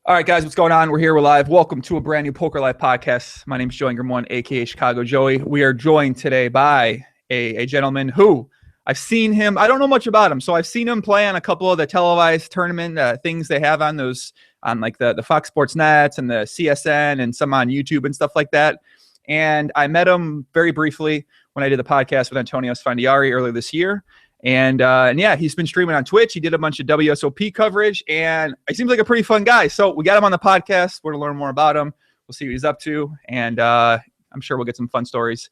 All right, guys, what's going on? We're here. We're live. Welcome to a brand new Poker Live podcast. My name is Joey Ingram, aka Chicago Joey. We are joined today by a gentleman who I've seen him. I don't know much about him, so I've seen him play on a couple of the televised tournament things they have on those, on like the Fox Sports Nets and the CSN and some on YouTube and stuff like that. And I met him very briefly when I did the podcast with Antonio Sfandiari earlier this year. And yeah, he's been streaming on Twitch. He did a bunch of WSOP coverage, and he seems like a pretty fun guy. So we got him on the podcast. We're going to learn more about him. We'll see what he's up to, and I'm sure we'll get some fun stories.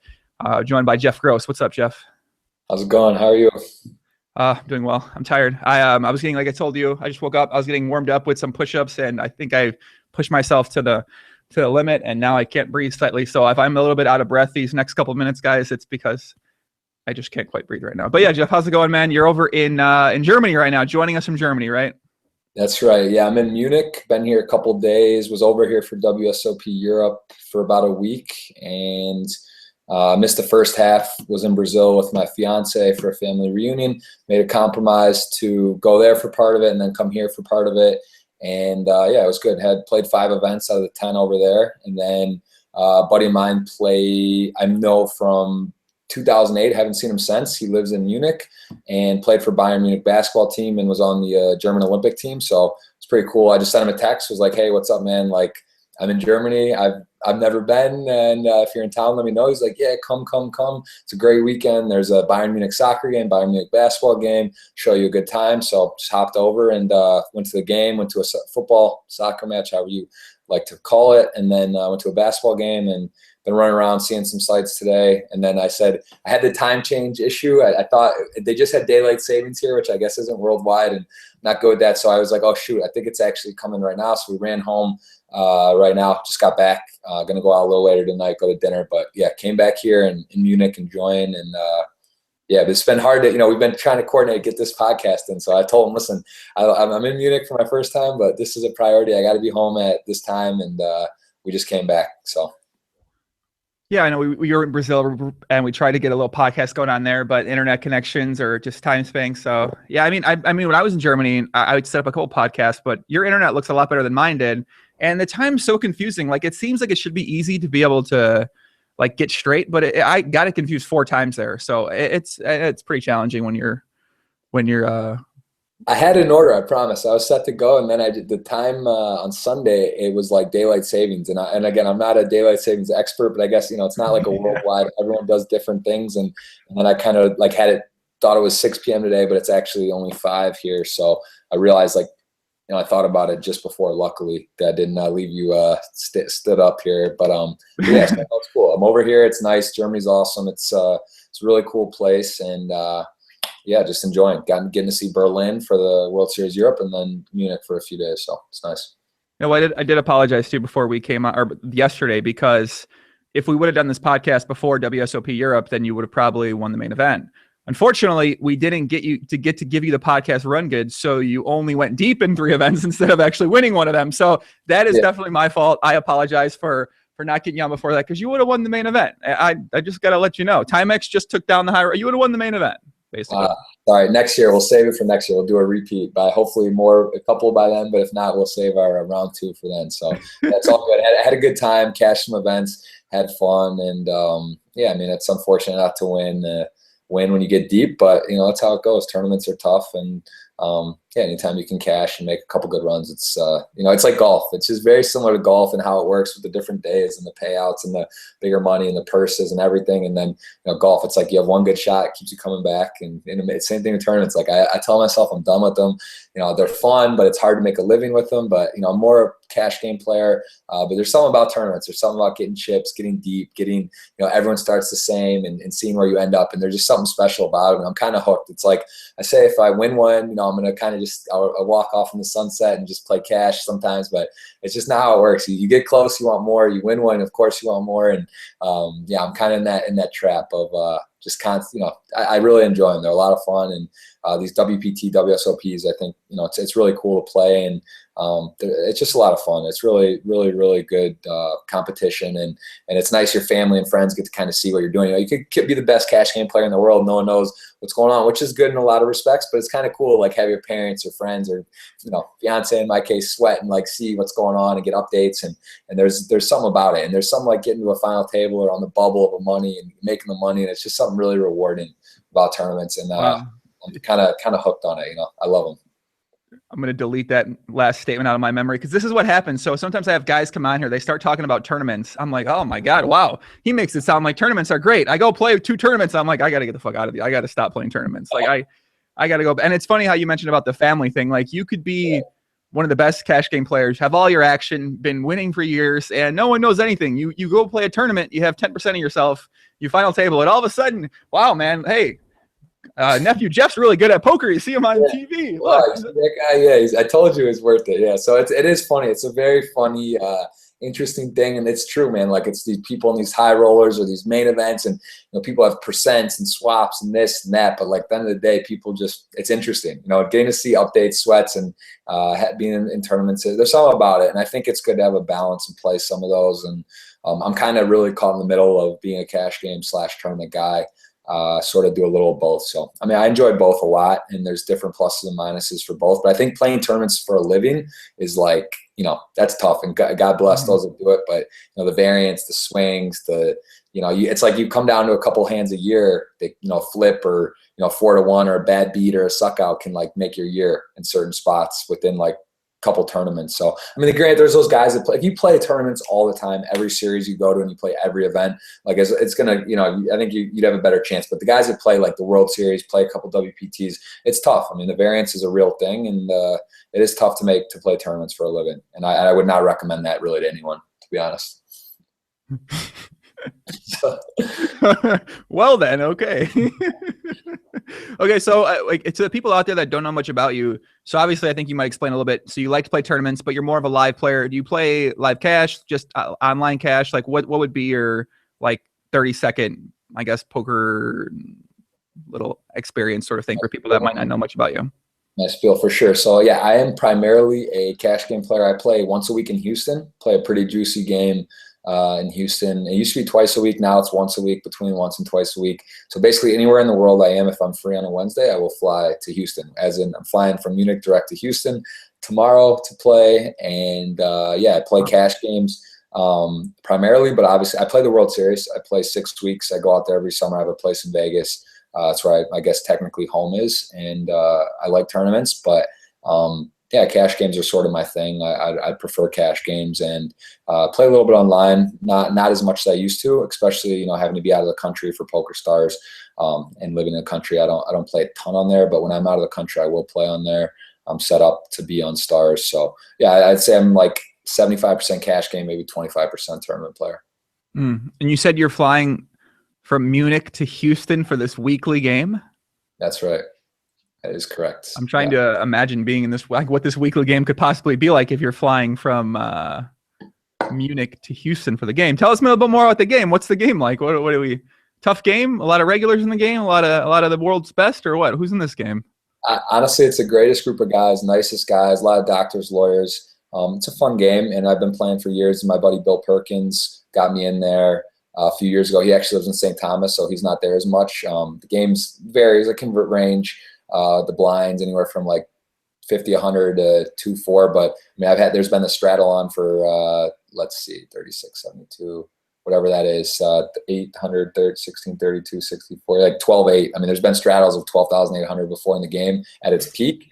Joined by Jeff Gross. What's up, Jeff? How's it going? How are you? Doing well. I'm tired. I was getting, like I told you, I just woke up. I was getting warmed up with some push-ups, and I think I pushed myself to the limit, and now I can't breathe slightly. So if I'm a little bit out of breath these next couple of minutes, guys, it's because I just can't quite breathe right now. But yeah, Jeff, how's it going, man? You're over in Germany right now, joining us from Germany, right? That's right. Yeah, I'm in Munich. Been here a couple days. Was over here for WSOP Europe for about a week, and missed the first half. Was in Brazil with my fiance for a family reunion. Made a compromise to go there for part of it and then come here for part of it. And yeah, it was good. Had played 5 events out of the 10 over there, and then a buddy of mine I know from 2008, haven't seen him since. He lives in Munich and played for Bayern Munich basketball team and was on the German Olympic team. So it's pretty cool. I just sent him a text, was like, hey, what's up, man? Like, I'm in Germany. I've never been, and if you're in town, let me know. He's like, yeah, come. It's a great weekend. There's a Bayern Munich soccer game, Bayern Munich basketball game, show you a good time. So just hopped over and went to the game, went to a football, soccer match, however you like to call it, and then went to a basketball game and been running around seeing some sites today. And then I said I had the time change issue. I thought they just had daylight savings here, which I guess isn't worldwide, and not good with that. So I was like, oh shoot, I think it's actually coming right now. So we ran home right now, just got back, gonna go out a little later tonight, go to dinner. But yeah, came back here in Munich, enjoying, and yeah, but it's been hard to, we've been trying to coordinate, get this podcast in. So I told him, listen, I'm in Munich for my first time, but this is a priority. I got to be home at this time, and we just came back. So. Yeah, I know we were in Brazil and we tried to get a little podcast going on there, but internet connections or just time span. So yeah, I mean, when I was in Germany, I would set up a couple podcasts, but your internet looks a lot better than mine did. And the time's so confusing. Like, it seems like it should be easy to be able to like get straight, but I got it confused 4 times there. So it's pretty challenging when you're I had an order, I promise. I was set to go, and then I did the time on Sunday. It was like daylight savings, and again, I'm not a daylight savings expert, but I guess it's not like a worldwide. Everyone does different things, and then I kind of like thought it was 6 p.m. today, but it's actually only 5 here. So I realized I thought about it just before. Luckily, that didn't leave you stood up here, but yeah, so that's cool. I'm over here. It's nice. Germany's awesome. It's a really cool place, and yeah, just enjoying. Getting to see Berlin for the World Series Europe, and then Munich for a few days. So it's nice. I did apologize too before we came on, or yesterday, because if we would have done this podcast before WSOP Europe, then you would have probably won the main event. Unfortunately, we didn't get to give you the podcast run good, so you only went deep in 3 events instead of actually winning one of them. So that is definitely my fault. I apologize for not getting you on before that, because you would have won the main event. I just got to let you know. Timex just took down the high. You would have won the main event. Basically. All right, next year we'll save it for next year. We'll do a repeat by hopefully a couple by then, but if not, we'll save our round 2 for then. So that's all good. I had a good time, cashed some events, had fun, and yeah, I mean, it's unfortunate not to win when you get deep, but that's how it goes. Tournaments are tough, and yeah, anytime you can cash and make a couple good runs, it's it's like golf. It's just very similar to golf and how it works with the different days and the payouts and the bigger money and the purses and everything. And then golf, it's like you have one good shot, it keeps you coming back. And same thing with tournaments. Like I tell myself I'm done with them. They're fun, but it's hard to make a living with them. But I'm more a cash game player. But there's something about tournaments. There's something about getting chips, getting deep, getting everyone starts the same, and seeing where you end up. And there's just something special about it. And I'm kind of hooked. It's like I say, if I win one, I'm gonna kind of I'll walk off in the sunset and just play cash sometimes, but it's just not how it works. You get close, you want more. You win one, of course you want more. And yeah, I'm kind of in that trap of just constant, I really enjoy them. They're a lot of fun. And these WPT, WSOPs, I think, it's really cool to play. And it's just a lot of fun. It's really, really, really good competition. And it's nice your family and friends get to kind of see what you're doing. You could be the best cash game player in the world. No one knows what's going on, which is good in a lot of respects, but it's kind of cool, like have your parents or friends or, fiance in my case, sweat and like see what's going on and get updates. And there's something about it. And there's something like getting to a final table or on the bubble of money and making the money. And it's just something really rewarding about tournaments. And Wow. I'm kind of hooked on it. I love them. I'm going to delete that last statement out of my memory because this is what happens. So sometimes I have guys come on here. They start talking about tournaments. I'm like, oh my God, wow. He makes it sound like tournaments are great. I go play 2 tournaments. I'm like, I got to get the fuck out of here. I got to stop playing tournaments. Like I got to go. And it's funny how you mentioned about the family thing. Like you could be one of the best cash game players, have all your action, been winning for years, and no one knows anything. You go play a tournament, you have 10% of yourself, you final table, and all of a sudden, wow, man, hey, nephew Jeff's really good at poker. You see him on TV. Look. That guy, yeah, I told you it's worth it. Yeah, so it is funny. It's a very funny, interesting thing, and it's true, man. Like it's these people in these high rollers or these main events, and people have percents and swaps and this and that. But like at the end of the day, people it's interesting. Getting to see updates, sweats, and being in tournaments. There's something about it, and I think it's good to have a balance and play some of those. And I'm kind of really caught in the middle of being a cash game / tournament guy. Sort of do a little of both. So, I mean, I enjoy both a lot, and there's different pluses and minuses for both. But I think playing tournaments for a living is like, that's tough. And God bless those that do it. But, the variance, the swings, it's like you come down to a couple hands a year, they, flip or, 4-1 or a bad beat or a suck out can like make your year in certain spots within like couple tournaments. So I mean, granted, there's those guys that play. If you play tournaments all the time, every series you go to, and you play every event, like it's gonna, I think you'd have a better chance. But the guys that play like the World Series, play a couple WPTs, it's tough. I mean, the variance is a real thing, and it is tough to play tournaments for a living. And I would not recommend that really to anyone, to be honest. Well then, okay. Okay, so like to the people out there that don't know much about you, so obviously I think you might explain a little bit. So you like to play tournaments, but you're more of a live player. Do you play live cash, just online cash? Like what would be your like 30-second, I guess, poker little experience sort of thing for people that might not know much about you? Nice feel for sure. So yeah, I am primarily a cash game player. I play once a week in Houston, play a pretty juicy game in Houston. It used to be twice a week. Now it's once a week, between once and twice a week. So basically anywhere in the world I am, if I'm free on a Wednesday, I will fly to Houston. As in, I'm flying from Munich direct to Houston tomorrow to play. And yeah, I play cash games primarily, but obviously I play the World Series. I play 6 weeks. I go out there every summer. I have a place in Vegas. That's where I guess technically home is. And I like tournaments, but yeah, cash games are sort of my thing. I prefer cash games, and play a little bit online, not as much as I used to, especially having to be out of the country for Poker Stars and living in the country. I don't play a ton on there, but when I'm out of the country, I will play on there. I'm set up to be on Stars, so yeah, I'd say I'm like 75% cash game, maybe 25% tournament player. And you said you're flying from Munich to Houston for this weekly game? That's right. That is correct. I'm trying to imagine being in this, like what this weekly game could possibly be like if you're flying from Munich to Houston for the game. Tell us a little bit more about the game. What's the game like? What do we? Tough game? A lot of regulars in the game? A lot of the world's best, or what? Who's in this game? Honestly, it's the greatest group of guys, nicest guys. A lot of doctors, lawyers. It's a fun game, and I've been playing for years. My buddy Bill Perkins got me in there a few years ago. He actually lives in St. Thomas, so he's not there as much. The game's varies. A convert range. The blinds anywhere from like 50, 100 to 2-4. But I mean, there's been the straddle on for let's see, 36, 72, whatever that is, 800, 16, 32, 64, like 12-8. I mean, there's been straddles of 12,800 before in the game at its peak.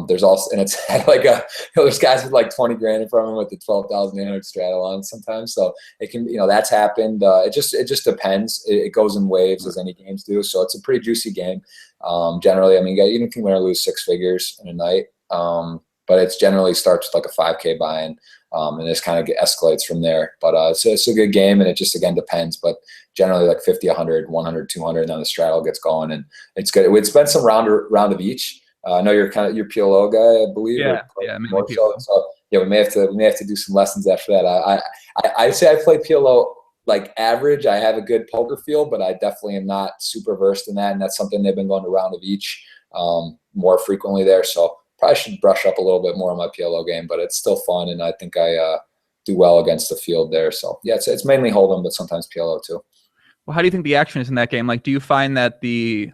There's also, and it's like there's guys with like 20 grand in front of them with the 12,800 straddle on sometimes. So it can, that's happened. It just depends. It goes in waves, as any games do. So it's a pretty juicy game. Generally, I mean, you can win or lose 6 figures in a night. But it's generally starts with like a 5K buy-in, and this kind of escalates from there. But it's a good game, and it just, again, depends. But generally like 50, 100, 100, 200, and then the straddle gets going, and it's good. We'd spend some round of each. I know you're PLO guy, I believe. Yeah, mainly PLO. So yeah, we may have to do some lessons after that. I say I play PLO like average. I have a good poker feel, but I definitely am not super versed in that. And that's something they've been going to round of each more frequently there. So probably should brush up a little bit more on my PLO game, but it's still fun. And I think I do well against the field there. So yeah, it's mainly Hold'em, but sometimes PLO too. Well, how do you think the action is in that game? Like, do you find that the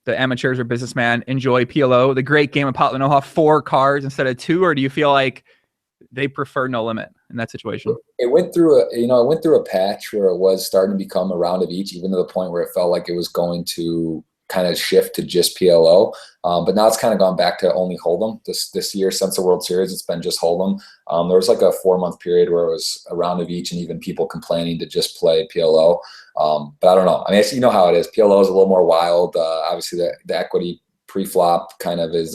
amateurs or businessman enjoy PLO, the great game of Pot Le Noir, 4 cards instead of 2, or do you feel like they prefer no limit in that situation? It went through a patch where it was starting to become a round of each, even to the point where it felt like it was going to kind of shift to just PLO. But now it's kind of gone back to only Hold'em this year. Since the World Series, it's been just Hold'em. There was like a 4-month period where it was a round of each, and even people complaining to just play PLO. But I don't know. I mean, you know how it is. PLO is a little more wild. Obviously, the equity pre-flop kind of is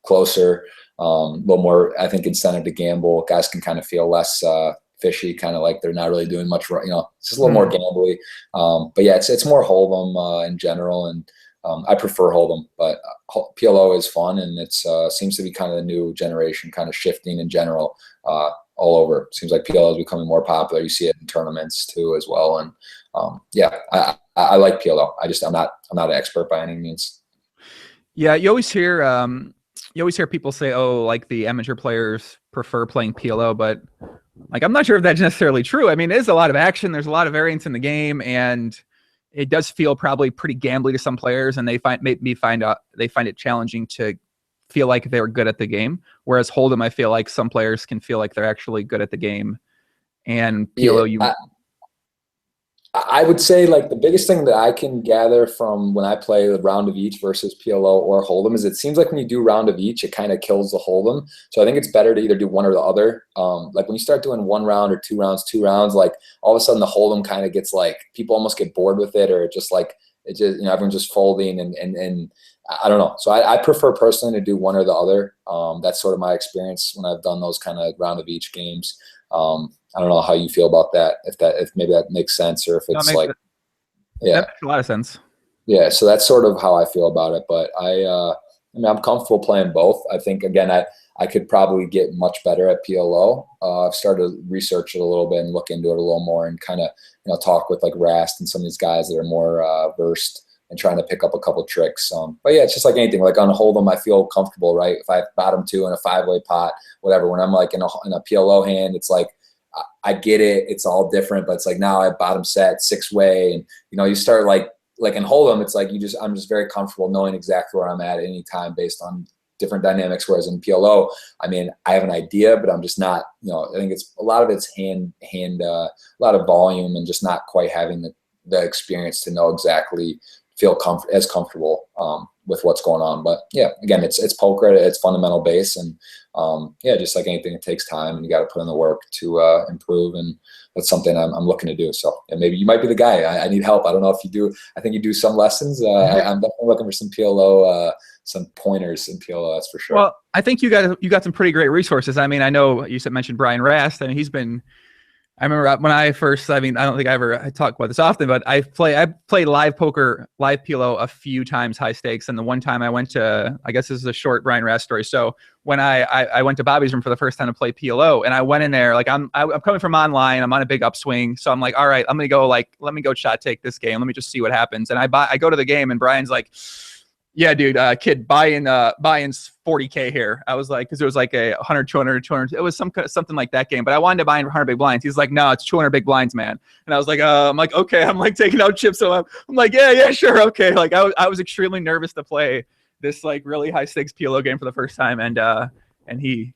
closer. A little more, I think, incentive to gamble. Guys can kind of feel less fishy, kind of like they're not really doing much. It's just a little more gambly. But yeah, it's more Hold'em in general, and I prefer Hold'em. But PLO is fun, and it's seems to be kind of the new generation, kind of shifting in general all over. It seems like PLO is becoming more popular. You see it in tournaments too as well, and yeah, I like PLO. I'm not an expert by any means. Yeah, you always hear people say, "Oh, like the amateur players prefer playing PLO," but like I'm not sure if that's necessarily true. I mean, it is a lot of action. There's a lot of variance in the game, and it does feel probably pretty gambly to some players, and they find it challenging to feel like they're good at the game. Whereas Hold'em, I feel like some players can feel like they're actually good at the game, and PLO, I would say like the biggest thing that I can gather from when I play the round of each versus PLO or Hold'em is it seems like when you do round of each, it kind of kills the Hold'em. So I think it's better to either do one or the other. Like when you start doing 1 round or 2 rounds, like all of a sudden the Hold'em kind of gets like people almost get bored with it, or it just everyone's just folding and I don't know. So I prefer personally to do one or the other. That's sort of my experience when I've done those kind of round of each games. I don't know how you feel about that. If maybe that makes sense, or if it's that makes a lot of sense. Yeah. So that's sort of how I feel about it. But I mean, I'm comfortable playing both. I think again, I could probably get much better at PLO. I've started to research it a little bit and look into it a little more, and kind of talk with like Rast and some of these guys that are more versed, and trying to pick up a couple tricks. But yeah, it's just like anything. Like on a Hold'em, I feel comfortable, right? If I have bottom 2 in a 5-way pot, whatever. When I'm like in a PLO hand, it's like I get it. It's all different, but it's like now I have bottom set 6-way, and you start like in Hold'em, it's like I'm just very comfortable knowing exactly where I'm at any time based on different dynamics. Whereas in PLO, I mean, I have an idea, but I'm just not. I think it's a lot of it's hand, a lot of volume, and just not quite having the experience to know exactly feel as comfortable with what's going on. But yeah, again, it's poker at its fundamental base, and yeah, just like anything, it takes time, and you got to put in the work to improve, and that's something I'm looking to do. So yeah, maybe you might be the guy. I need help. I don't know if you do. I think you do some lessons. I'm definitely looking for some PLO, some pointers in PLO. That's for sure. Well, I think you got some pretty great resources. I mean, I know you mentioned Brian Rast, and he's been. I remember when I don't think I talk about this often, but I played live poker, live PLO a few times, high stakes. And the one time I went to, I guess this is a short Brian Rast story. So when I went to Bobby's room for the first time to play PLO, and I went in there, like I'm coming from online, I'm on a big upswing. So I'm like, all right, let me go shot take this game. Let me just see what happens. And I go to the game, and Brian's like, yeah, dude, kid, buy-in's 40K here. I was like, because it was like a 100, 200, 200. It was something like that game. But I wanted to buy in 100 big blinds. He's like, no, it's 200 big blinds, man. And I was like, I'm like, okay. I'm like taking out chips. So I'm like, yeah, sure, okay. Like I was extremely nervous to play this like really high stakes PLO game for the first time, and he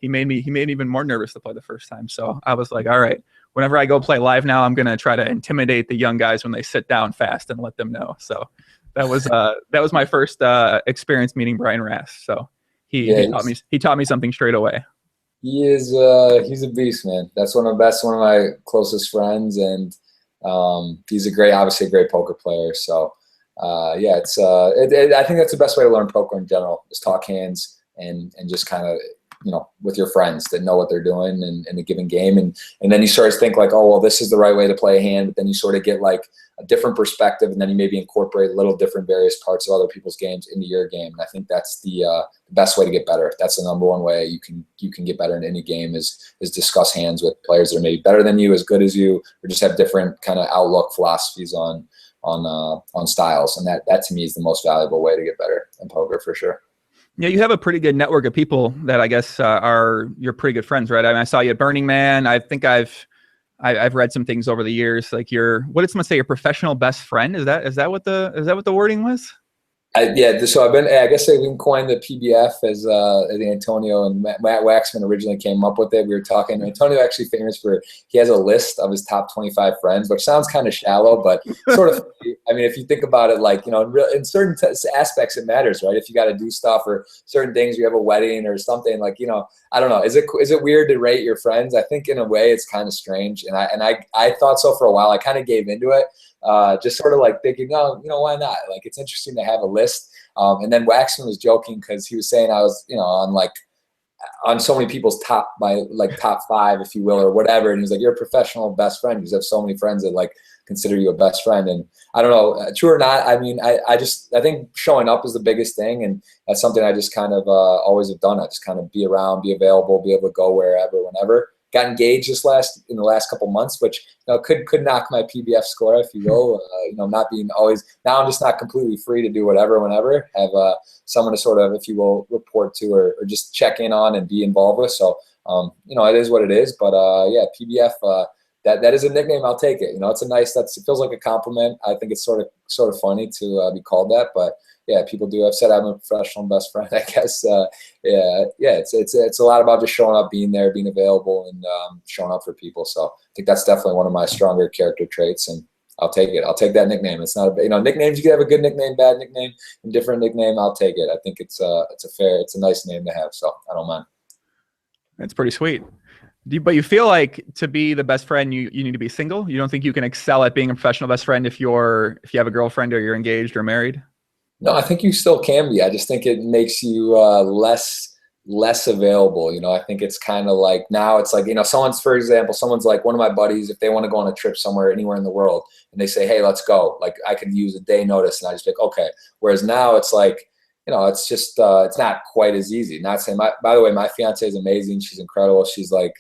made me even more nervous to play the first time. So I was like, all right, whenever I go play live now, I'm gonna try to intimidate the young guys when they sit down fast and let them know. So. That was my first experience meeting Brian Rast. So he taught me something straight away. He's a beast, man. That's one of my closest friends, and he's obviously a great poker player. So yeah, I think that's the best way to learn poker in general, is talk hands and just kind of with your friends that know what they're doing in a given game. And then you sort of think like, oh, well, this is the right way to play a hand. But then you sort of get like a different perspective, and then you maybe incorporate a little different various parts of other people's games into your game. And I think that's the best way to get better. That's the number one way you can get better in any game is discuss hands with players that are maybe better than you, as good as you, or just have different kind of outlook philosophies on styles. And that to me is the most valuable way to get better in poker for sure. Yeah, you have a pretty good network of people that I guess are your pretty good friends, right? I mean, I saw you at Burning Man. I think I've read some things over the years, like what did someone say? Your professional best friend? Is that what the wording was? So I guess we can coin the PBF as Antonio and Matt Waxman originally came up with it. We were talking. Antonio actually famous for, he has a list of his top 25 friends, which sounds kind of shallow, but sort of. I mean, if you think about it, like in certain aspects it matters, right? If you got to do stuff or certain things, you have a wedding or something, like I don't know. Is it weird to rate your friends? I think in a way it's kind of strange, and I thought so for a while. I kind of gave into it. Just sort of like thinking, oh, why not? Like, it's interesting to have a list. And then Waxman was joking because he was saying I was, on so many people's top 5, if you will, or whatever. And he was like, you're a professional best friend because you have so many friends that like consider you a best friend. And I don't know, true or not. I mean, I think showing up is the biggest thing. And that's something I just kind of always have done. I just kind of be around, be available, be able to go wherever, whenever. Got engaged in the last couple months, which could knock my PBF score, if you will. Not being always, now I'm just not completely free to do whatever, whenever. Have someone to sort of, if you will, report to or just check in on and be involved with. So it is what it is. But PBF, that is a nickname. I'll take it. It's a nice. It feels like a compliment. I think it's sort of funny to be called that, but. Yeah, people do. I've said I'm a professional best friend, I guess. It's a lot about just showing up, being there, being available, and showing up for people. So I think that's definitely one of my stronger character traits, and I'll take it. I'll take that nickname. It's not nicknames. You can have a good nickname, bad nickname, indifferent nickname. I'll take it. I think it's a nice name to have. So I don't mind. That's pretty sweet. But you feel like to be the best friend, you need to be single? You don't think you can excel at being a professional best friend if you have a girlfriend or you're engaged or married? No, I think you still can be. I just think it makes you less available. I think it's kind of like now it's like, for example, someone's like one of my buddies, if they want to go on a trip somewhere, anywhere in the world, and they say, hey, let's go. Like I could use a day notice, and I just be like, okay. Whereas now it's like, it's just, it's not quite as easy. Not saying, by the way, my fiance is amazing. She's incredible. She's like,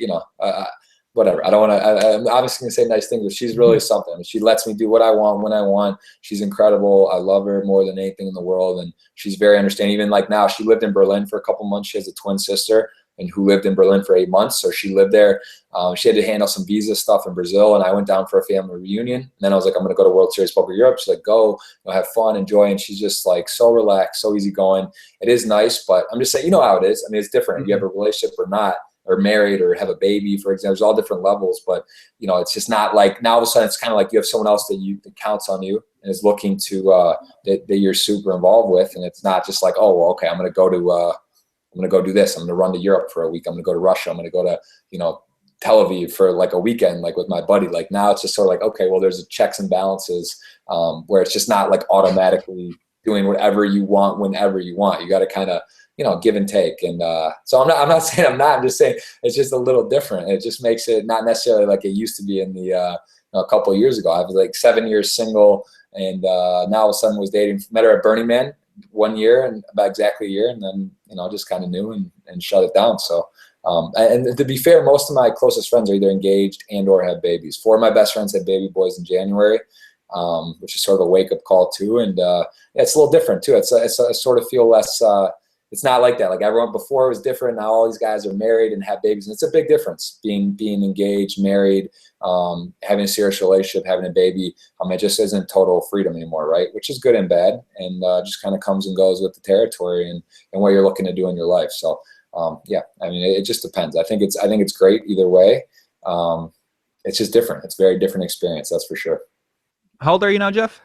whatever. I don't want to, I'm obviously going to say nice things, but she's really something. She lets me do what I want when I want. She's incredible. I love her more than anything in the world. And she's very understanding. Even like now, she lived in Berlin for a couple months. She has a twin sister and who lived in Berlin for 8 months. So she lived there. She had to handle some visa stuff in Brazil. And I went down for a family reunion. And then I was like, I'm going to go to World Series Poker Europe. She's like, go, have fun, enjoy. And she's just like so relaxed, so easygoing. It is nice, but I'm just saying, how it is. I mean, it's different. If you have a relationship or not, or married or have a baby, for example, there's all different levels, but it's just not like now all of a sudden it's kind of like you have someone else that counts on you and is looking to that you're super involved with. And it's not just like, oh, well, okay, I'm going to go do this. I'm going to run to Europe for a week. I'm going to go to Russia. I'm going to go to, Tel Aviv for like a weekend, like with my buddy. Like now it's just sort of like, okay, well, there's checks and balances where it's just not like automatically doing whatever you want, whenever you want. You got to kind of, give and take. And so I'm not saying I'm not, I'm just saying it's just a little different. It just makes it not necessarily like it used to be in the, a couple of years ago. I was like 7 years single and now all of a sudden was dating, met her at Burning Man 1 year and about exactly a year. And then, just kind of knew and shut it down. So, and to be fair, most of my closest friends are either engaged and or have babies. 4 of my best friends had baby boys in January, which is sort of a wake up call too. And it's a little different too. It's I sort of feel less, it's not like that. Like everyone before was different. Now all these guys are married and have babies. And it's a big difference being engaged, married, having a serious relationship, having a baby. It just isn't total freedom anymore, right? Which is good and bad. And just kind of comes and goes with the territory and what you're looking to do in your life. So it just depends. I think it's great either way. It's just different. It's a very different experience. That's for sure. How old are you now, Jeff?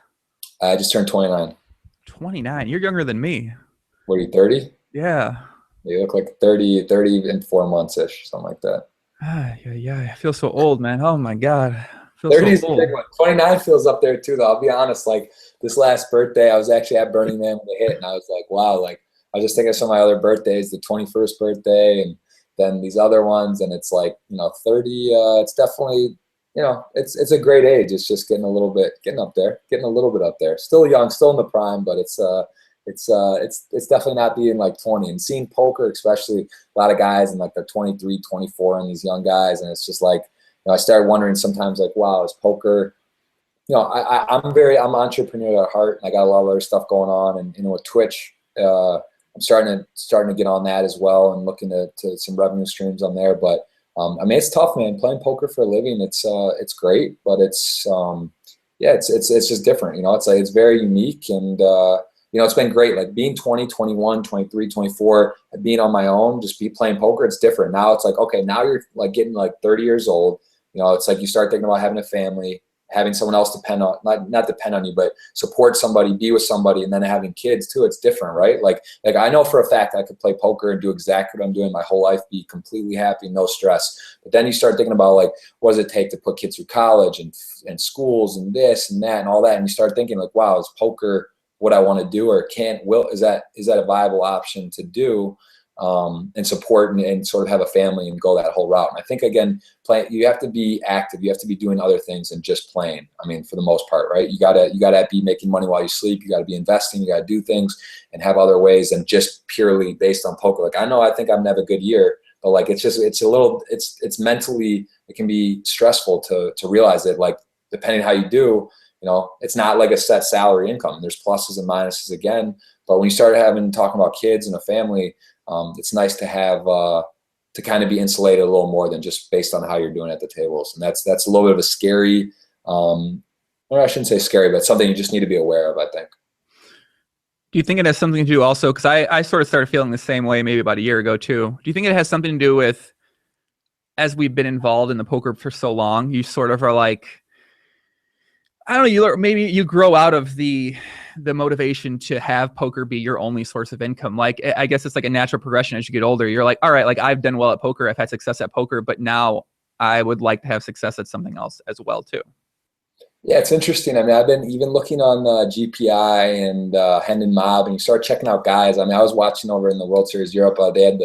I just turned 29. 29. You're younger than me. What are you, 30? Yeah. You look like 30 in 4 months-ish, something like that. Yeah. I feel so old, man. Oh my God. 30 is the big one. 29 feels up there too, though. I'll be honest. Like this last birthday, I was actually at Burning Man when they hit, and I was like, wow. Like I was just thinking of some of my other birthdays, the 21st birthday, and than these other ones. And it's like, 30, it's definitely, it's a great age. It's just getting up there, still young, still in the prime, but it's definitely not being like 20. And seeing poker, especially a lot of guys and like they're 23, 24 and these young guys. And it's just like, I started wondering sometimes like, wow, is poker, I'm entrepreneurial at heart, and I got a lot of other stuff going on. And, with Twitch, I'm starting to get on that as well and looking to some revenue streams on there. But it's tough, man. Playing poker for a living, it's great, but it's just different. It's like, it's very unique. And it's been great, like being 20, 21, 23, 24, being on my own, just playing poker. It's different. Now it's like, okay, now you're like getting like 30 years old. It's like you start thinking about having a family, having someone else depend on, not depend on you, but support somebody, be with somebody, and then having kids too. It's different, right? Like I know for a fact I could play poker and do exactly what I'm doing my whole life, be completely happy, no stress. But then you start thinking about like, what does it take to put kids through college and schools and this and that and all that. And you start thinking like, wow, is poker what I want to do, or is that a viable option to do? And support and sort of have a family and go that whole route. And I think, again, you have to be active. You have to be doing other things than just playing. I mean, for the most part, right? You gotta be making money while you sleep. You gotta be investing. You gotta do things and have other ways than just purely based on poker. Like I think I'm gonna have a good year, but like it's mentally, it can be stressful to realize that, like, depending how you do, it's not like a set salary income. There's pluses and minuses again. But when you start talking about kids and a family, it's nice to have to kind of be insulated a little more than just based on how you're doing at the tables. And that's a little bit of a scary, or I shouldn't say scary, but something you just need to be aware of, I think. Do you think it has something to do also, because I sort of started feeling the same way maybe about a year ago too. Do you think it has something to do with, as we've been involved in the poker for so long, you sort of are like, I don't know, maybe you grow out of the motivation to have poker be your only source of income. Like, I guess it's like a natural progression as you get older. You're like, all right, like I've done well at poker, I've had success at poker, but now I would like to have success at something else as well too. Yeah, it's interesting. I mean, I've been even looking on GPI and Hendon Mob, and you start checking out guys. I mean, I was watching over in the World Series Europe. They had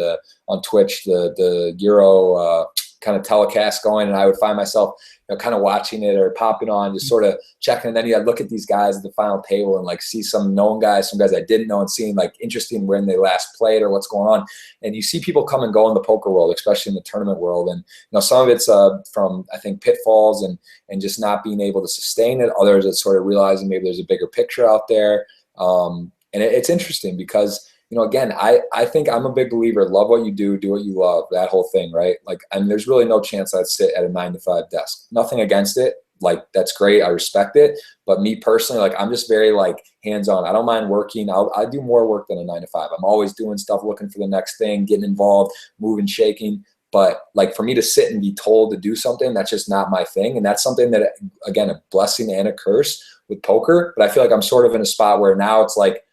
on Twitch the Euro kind of telecast going, and I would find myself kind of watching it or popping on, just sort of checking. And then I'd look at these guys at the final table and like see some known guys, some guys I didn't know, and seeing like interesting when they last played or what's going on. And you see people come and go in the poker world, especially in the tournament world. And some of it's from, I think, pitfalls and just not being able to sustain it. Others it's sort of realizing maybe there's a bigger picture out there. And it's interesting because again, I think I'm a big believer. Love what you do what you love, that whole thing, right? Like, I mean, there's really no chance I'd sit at a 9-to-5 desk. Nothing against it. Like, that's great. I respect it. But me personally, like, I'm just very like hands-on. I don't mind working. I do more work than a 9-to-5. I'm always doing stuff, looking for the next thing, getting involved, moving, shaking. But like, for me to sit and be told to do something, that's just not my thing. And that's something that, again, a blessing and a curse with poker. But I feel like I'm sort of in a spot where now it's like,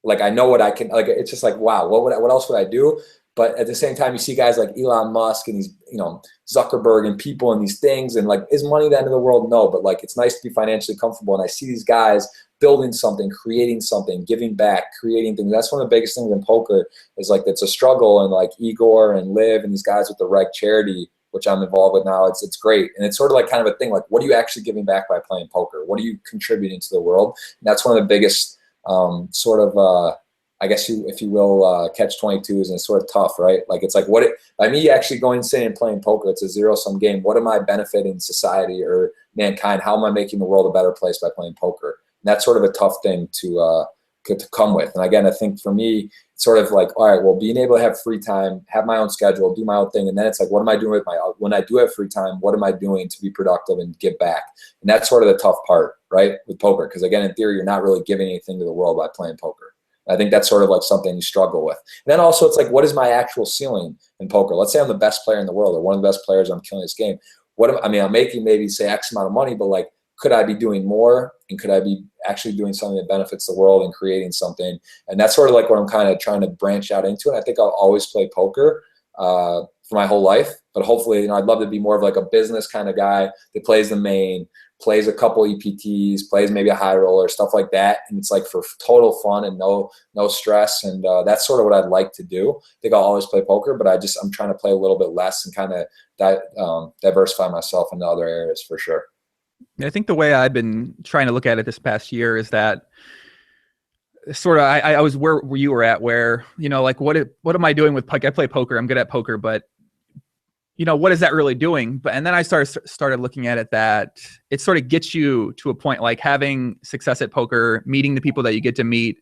like I know what I can, like, it's just like, wow, what else would I do? But at the same time, you see guys like Elon Musk and these, Zuckerberg and people and these things, and like, is money the end of the world? No, but like, it's nice to be financially comfortable. And I see these guys building something, creating something, giving back, creating things. That's one of the biggest things in poker is like, it's a struggle. And like Igor and Liv and these guys with the Reg charity, which I'm involved with now, it's great. And it's sort of like kind of a thing, like, what are you actually giving back by playing poker? What are you contributing to the world? And that's one of the biggest sort of, I guess if you will, catch-22s, and it's sort of tough, right? Like, it's like, by me actually going insane and playing poker, it's a zero-sum game. What am I benefiting society or mankind? How am I making the world a better place by playing poker? And that's sort of a tough thing to come with. And again, I think for me, it's sort of like, all right, well, being able to have free time, have my own schedule, do my own thing. And then it's like, what am I doing with when I do have free time, what am I doing to be productive and give back? And that's sort of the tough part, right, with poker. Because again, in theory, you're not really giving anything to the world by playing poker. I think that's sort of like something you struggle with. And then also it's like, what is my actual ceiling in poker? Let's say I'm the best player in the world or one of the best players, I'm killing this game. I'm making maybe say X amount of money, but like, could I be doing more? And could I be actually doing something that benefits the world and creating something? And that's sort of like what I'm kind of trying to branch out into. And I think I'll always play poker for my whole life. But hopefully, I'd love to be more of like a business kind of guy that plays the main, plays a couple EPTs, plays maybe a high roller, stuff like that. And it's like for total fun and no stress. And that's sort of what I'd like to do. I think I'll always play poker, but I'm trying to play a little bit less and kind of diversify myself into other areas for sure. I think the way I've been trying to look at it this past year is that sort of I was where you were at, where, like what am I doing with poker? I play poker. I'm good at poker, but what is that really doing? And then I started looking at it that it sort of gets you to a point, like having success at poker, meeting the people that you get to meet.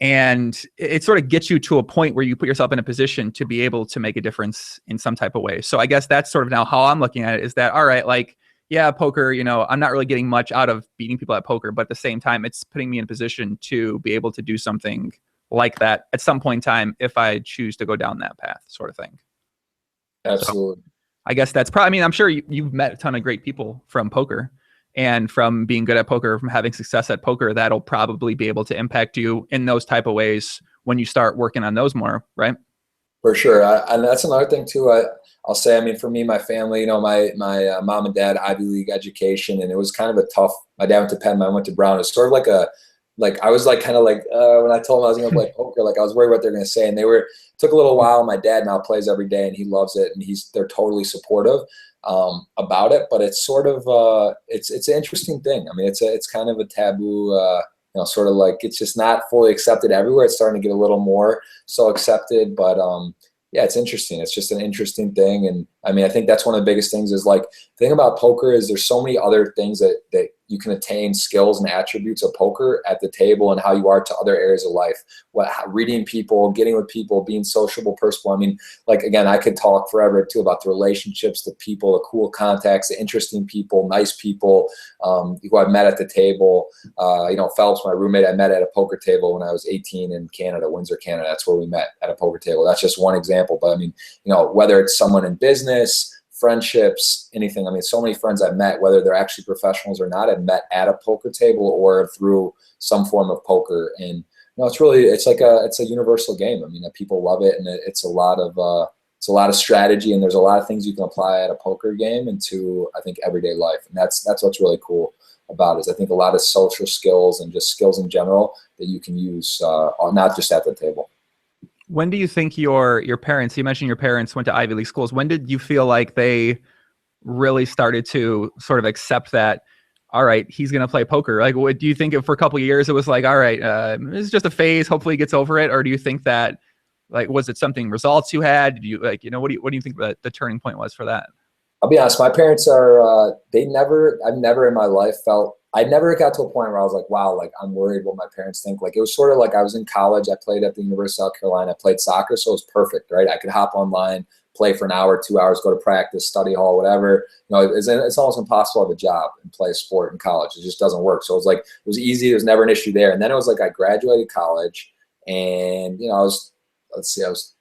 And it sort of gets you to a point where you put yourself in a position to be able to make a difference in some type of way. So I guess that's sort of now how I'm looking at it, is that, all right, like, yeah, poker, I'm not really getting much out of beating people at poker, but at the same time, it's putting me in a position to be able to do something like that at some point in time if I choose to go down that path, sort of thing. Absolutely. So I guess that's probably, I'm sure you've met a ton of great people from poker and from being good at poker, from having success at poker. That'll probably be able to impact you in those type of ways when you start working on those more, right? For sure. And that's another thing too. I'll say, for me, my family, my mom and dad, Ivy League education, and it was kind of a tough, my dad went to Penn, I went to Brown. It was sort of like I was like kind of like when I told them I was going to play poker, like I was worried what they're going to say. And took a little while. My dad now plays every day and he loves it, and they're totally supportive about it. But it's sort of it's an interesting thing. It's kind of a taboo, sort of like it's just not fully accepted everywhere. It's starting to get a little more so accepted, but yeah, it's interesting. It's just an interesting thing. And I think that's one of the biggest things is, like, the thing about poker is there's so many other things that you can attain, skills and attributes of poker at the table, and how you are to other areas of life. Reading people, getting with people, being sociable, personable. Like, again, I could talk forever too about the relationships, the people, the cool contacts, the interesting people, nice people who I've met at the table. Phelps, my roommate, I met at a poker table when I was 18 in Canada, Windsor, Canada. That's where we met, at a poker table. That's just one example. But whether it's someone in business, friendships, anything. So many friends I've met, whether they're actually professionals or not, I've met at a poker table or through some form of poker. And it's a universal game. People love it, and it's a lot of strategy, and there's a lot of things you can apply at a poker game into, I think, everyday life. And that's what's really cool about it, is I think a lot of social skills and just skills in general that you can use not just at the table. When do you think your parents, you mentioned your parents went to Ivy League schools, when did you feel like they really started to sort of accept that, all right, he's going to play poker? Like, what do you think for a couple of years it was like, all right, it's just a phase, hopefully he gets over it? Or do you think that, like, was it something results you had? Did you what do you think the turning point was for that? I'll be honest, my parents are, I've never in my life felt, I never got to a point where I was like, wow, like, I'm worried what my parents think. Like, it was sort of like I was in college. I played at the University of South Carolina. I played soccer, so it was perfect, right? I could hop online, play for an hour, 2 hours, go to practice, study hall, whatever. It's almost impossible to have a job and play a sport in college. It just doesn't work. So it was like, it was easy. There was never an issue there. And then it was like I graduated college, and I was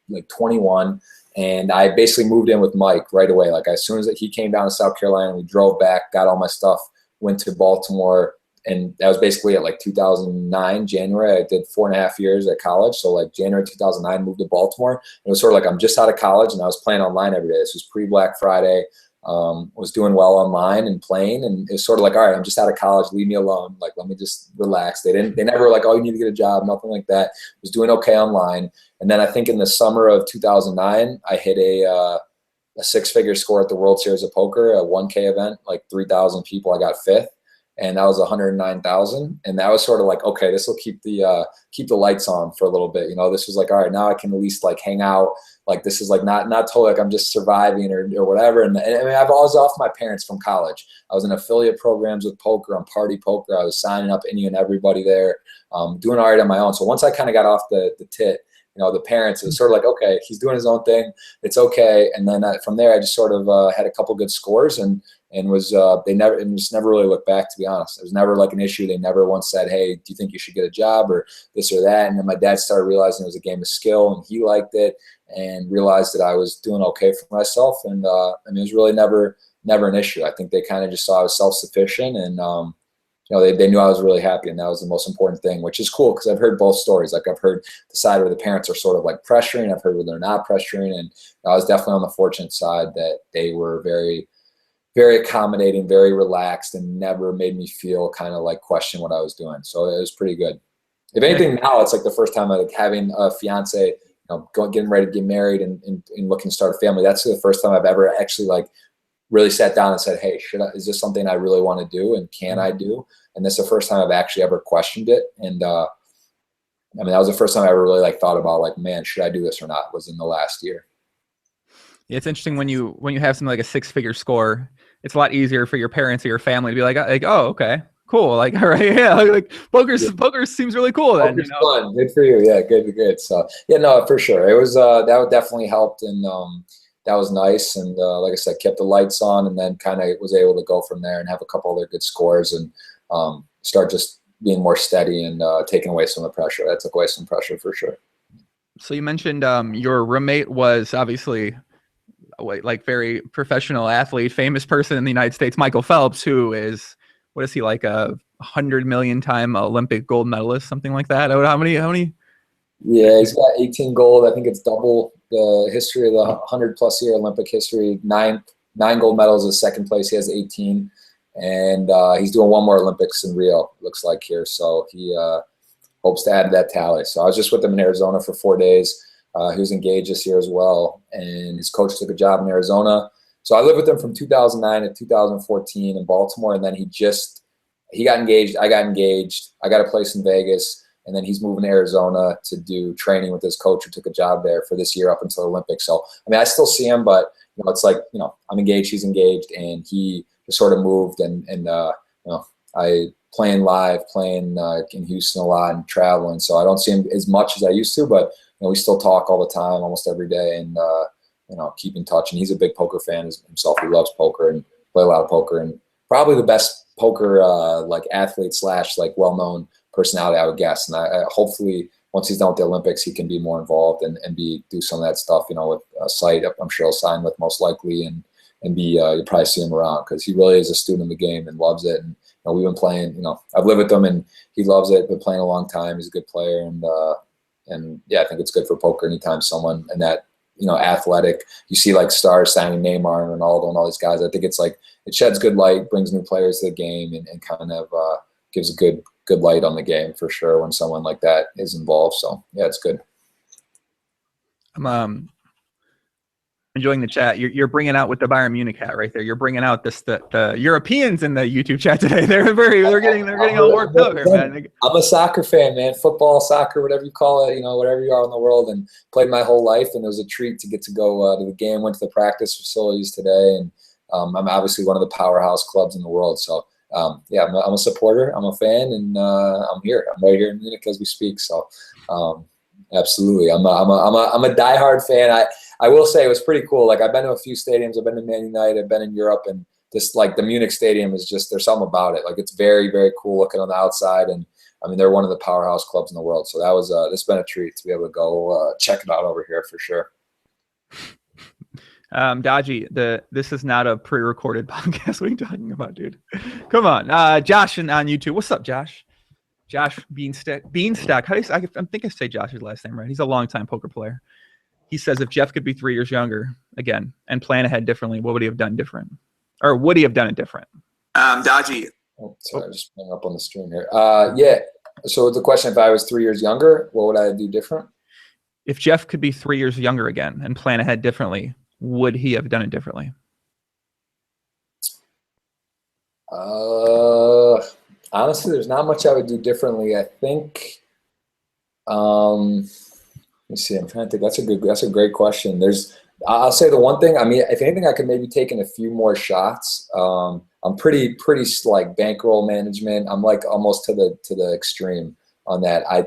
like 21. And I basically moved in with Mike right away. Like, as soon as he came down to South Carolina, we drove back, got all my stuff, went to Baltimore. And that was basically at like 2009, January. I did 4.5 years at college. So like January 2009, moved to Baltimore. It was sort of like I'm just out of college, and I was playing online every day. This was pre-Black Friday. Was doing well online and playing, and it was sort of like, all right, I'm just out of college, leave me alone. Like, let me just relax. They never were like, oh, you need to get a job, nothing like that. Was doing okay online. And then I think in the summer of 2009, I hit a 6-figure score at the World Series of Poker, a 1K event, like 3,000 people. I got 5th. And that was 109,000. And that was sort of like, okay, this will keep the lights on for a little bit. This was like, all right, now I can at least like hang out. Like, this is like not totally like I'm just surviving or whatever. And I've always off my parents from college. I was in affiliate programs with poker, on Party Poker. I was signing up any and everybody there, doing all right on my own. So once I kind of got off the tit, the parents, it was sort of like, okay, he's doing his own thing. It's okay. And then from there, I just sort of had a couple good scores, and was just never really looked back, to be honest. It was never like an issue. They never once said, hey, do you think you should get a job or this or that? And then my dad started realizing it was a game of skill, and he liked it and realized that I was doing okay for myself. And it was really never an issue. I think they kind of just saw I was self-sufficient, and they knew I was really happy, and that was the most important thing, which is cool because I've heard both stories. Like, I've heard the side where the parents are sort of like pressuring. I've heard where they're not pressuring. And I was definitely on the fortunate side that they were very, very accommodating, very relaxed, and never made me feel kind of like question what I was doing. So it was pretty good. If anything, now it's like the first time like having a fiance, getting ready to get married and looking to start a family. That's the first time I've ever actually like really sat down and said, hey, is this something I really want to do, and can I do? And this is the first time I've actually ever questioned it. And I mean, that was the first time I ever really like thought about like, man, should I do this or not? Was in the last year. Yeah, it's interesting when you have something like a 6-figure score. It's a lot easier for your parents or your family to be like, oh, okay, cool. Like, all right, yeah, like poker seems really cool. Then, Poker's fun. Good for you. Yeah, good. So yeah, no, for sure. It was that definitely helped, and that was nice. And like I said, kept the lights on, and then kind of was able to go from there and have a couple other good scores, and start just being more steady and taking away some of the pressure. That took away some pressure for sure. So you mentioned your roommate was obviously like very professional athlete, famous person in the United States, Michael Phelps, who is, what is he, like a 100 million time Olympic gold medalist, something like that? How many? Yeah, he's got 18 gold. I think it's double the history of the 100+ year Olympic history. Nine gold medals is second place. He has 18, and he's doing one more Olympics in Rio, looks like here. So he hopes to add that tally. So I was just with him in Arizona for 4 days. He was engaged this year as well, and his coach took a job in Arizona. So I lived with him from 2009 to 2014 in Baltimore, and then he got engaged. I got engaged. I got a place in Vegas, and then he's moving to Arizona to do training with his coach who took a job there for this year up until the Olympics. So, I mean, I still see him, but it's like, I'm engaged, he's engaged, and he just sort of moved, and I playing in Houston a lot and traveling, so I don't see him as much as I used to, but we still talk all the time, almost every day, and keep in touch. And he's a big poker fan himself. He loves poker and play a lot of poker, and probably the best poker like athlete / like well-known personality, I would guess. And I hopefully once he's done with the Olympics, he can be more involved and do some of that stuff. With a site, I'm sure he'll sign with most likely, and you'll probably see him around because he really is a student of the game and loves it. And we've been playing. I've lived with him and he loves it. Been playing a long time. He's a good player, and yeah, I think it's good for poker anytime someone in that, athletic, you see like stars signing Neymar and Ronaldo and all these guys. I think it's like, it sheds good light, brings new players to the game, and kind of gives a good light on the game for sure when someone like that is involved. So yeah, it's good. I'm enjoying the chat. You're bringing out with the Bayern Munich hat right there. You're bringing out the Europeans in the YouTube chat today. They're getting all worked up here, man. I'm a soccer fan, man. Football, soccer, whatever you call it, whatever you are in the world, and played my whole life. And it was a treat to get to go to the game. Went to the practice facilities today, and I'm obviously one of the powerhouse clubs in the world. So yeah, I'm a supporter. I'm a fan, and I'm here. I'm right here in Munich as we speak. So absolutely, I'm a diehard fan. I will say it was pretty cool. Like, I've been to a few stadiums. I've been to Man United. I've been in Europe, and just like the Munich stadium is just, there's something about it. Like, it's very, very cool looking on the outside, and I mean, they're one of the powerhouse clubs in the world. So that was this has been a treat to be able to go check it out over here for sure. Dodgy, this is not a pre-recorded podcast. What are you talking about, dude? Come on. Josh on YouTube. What's up, Josh? Josh Beanstalk. How do you, I think I say Josh's last name right. He's a longtime poker player. He says, if Jeff could be 3 years younger again and plan ahead differently, what would he have done different? Or would he have done it different? Dodgy. Oh, sorry, I just hung up on the stream here. Yeah. So the question, if I was 3 years younger, what would I do different? If Jeff could be 3 years younger again and plan ahead differently, would he have done it differently? Honestly, there's not much I would do differently. I think, let me see, I'm trying to think. That's a great question. I'll say the one thing, I mean, if anything, I could maybe take in a few more shots. I'm pretty like bankroll management. I'm like almost to the extreme on that. I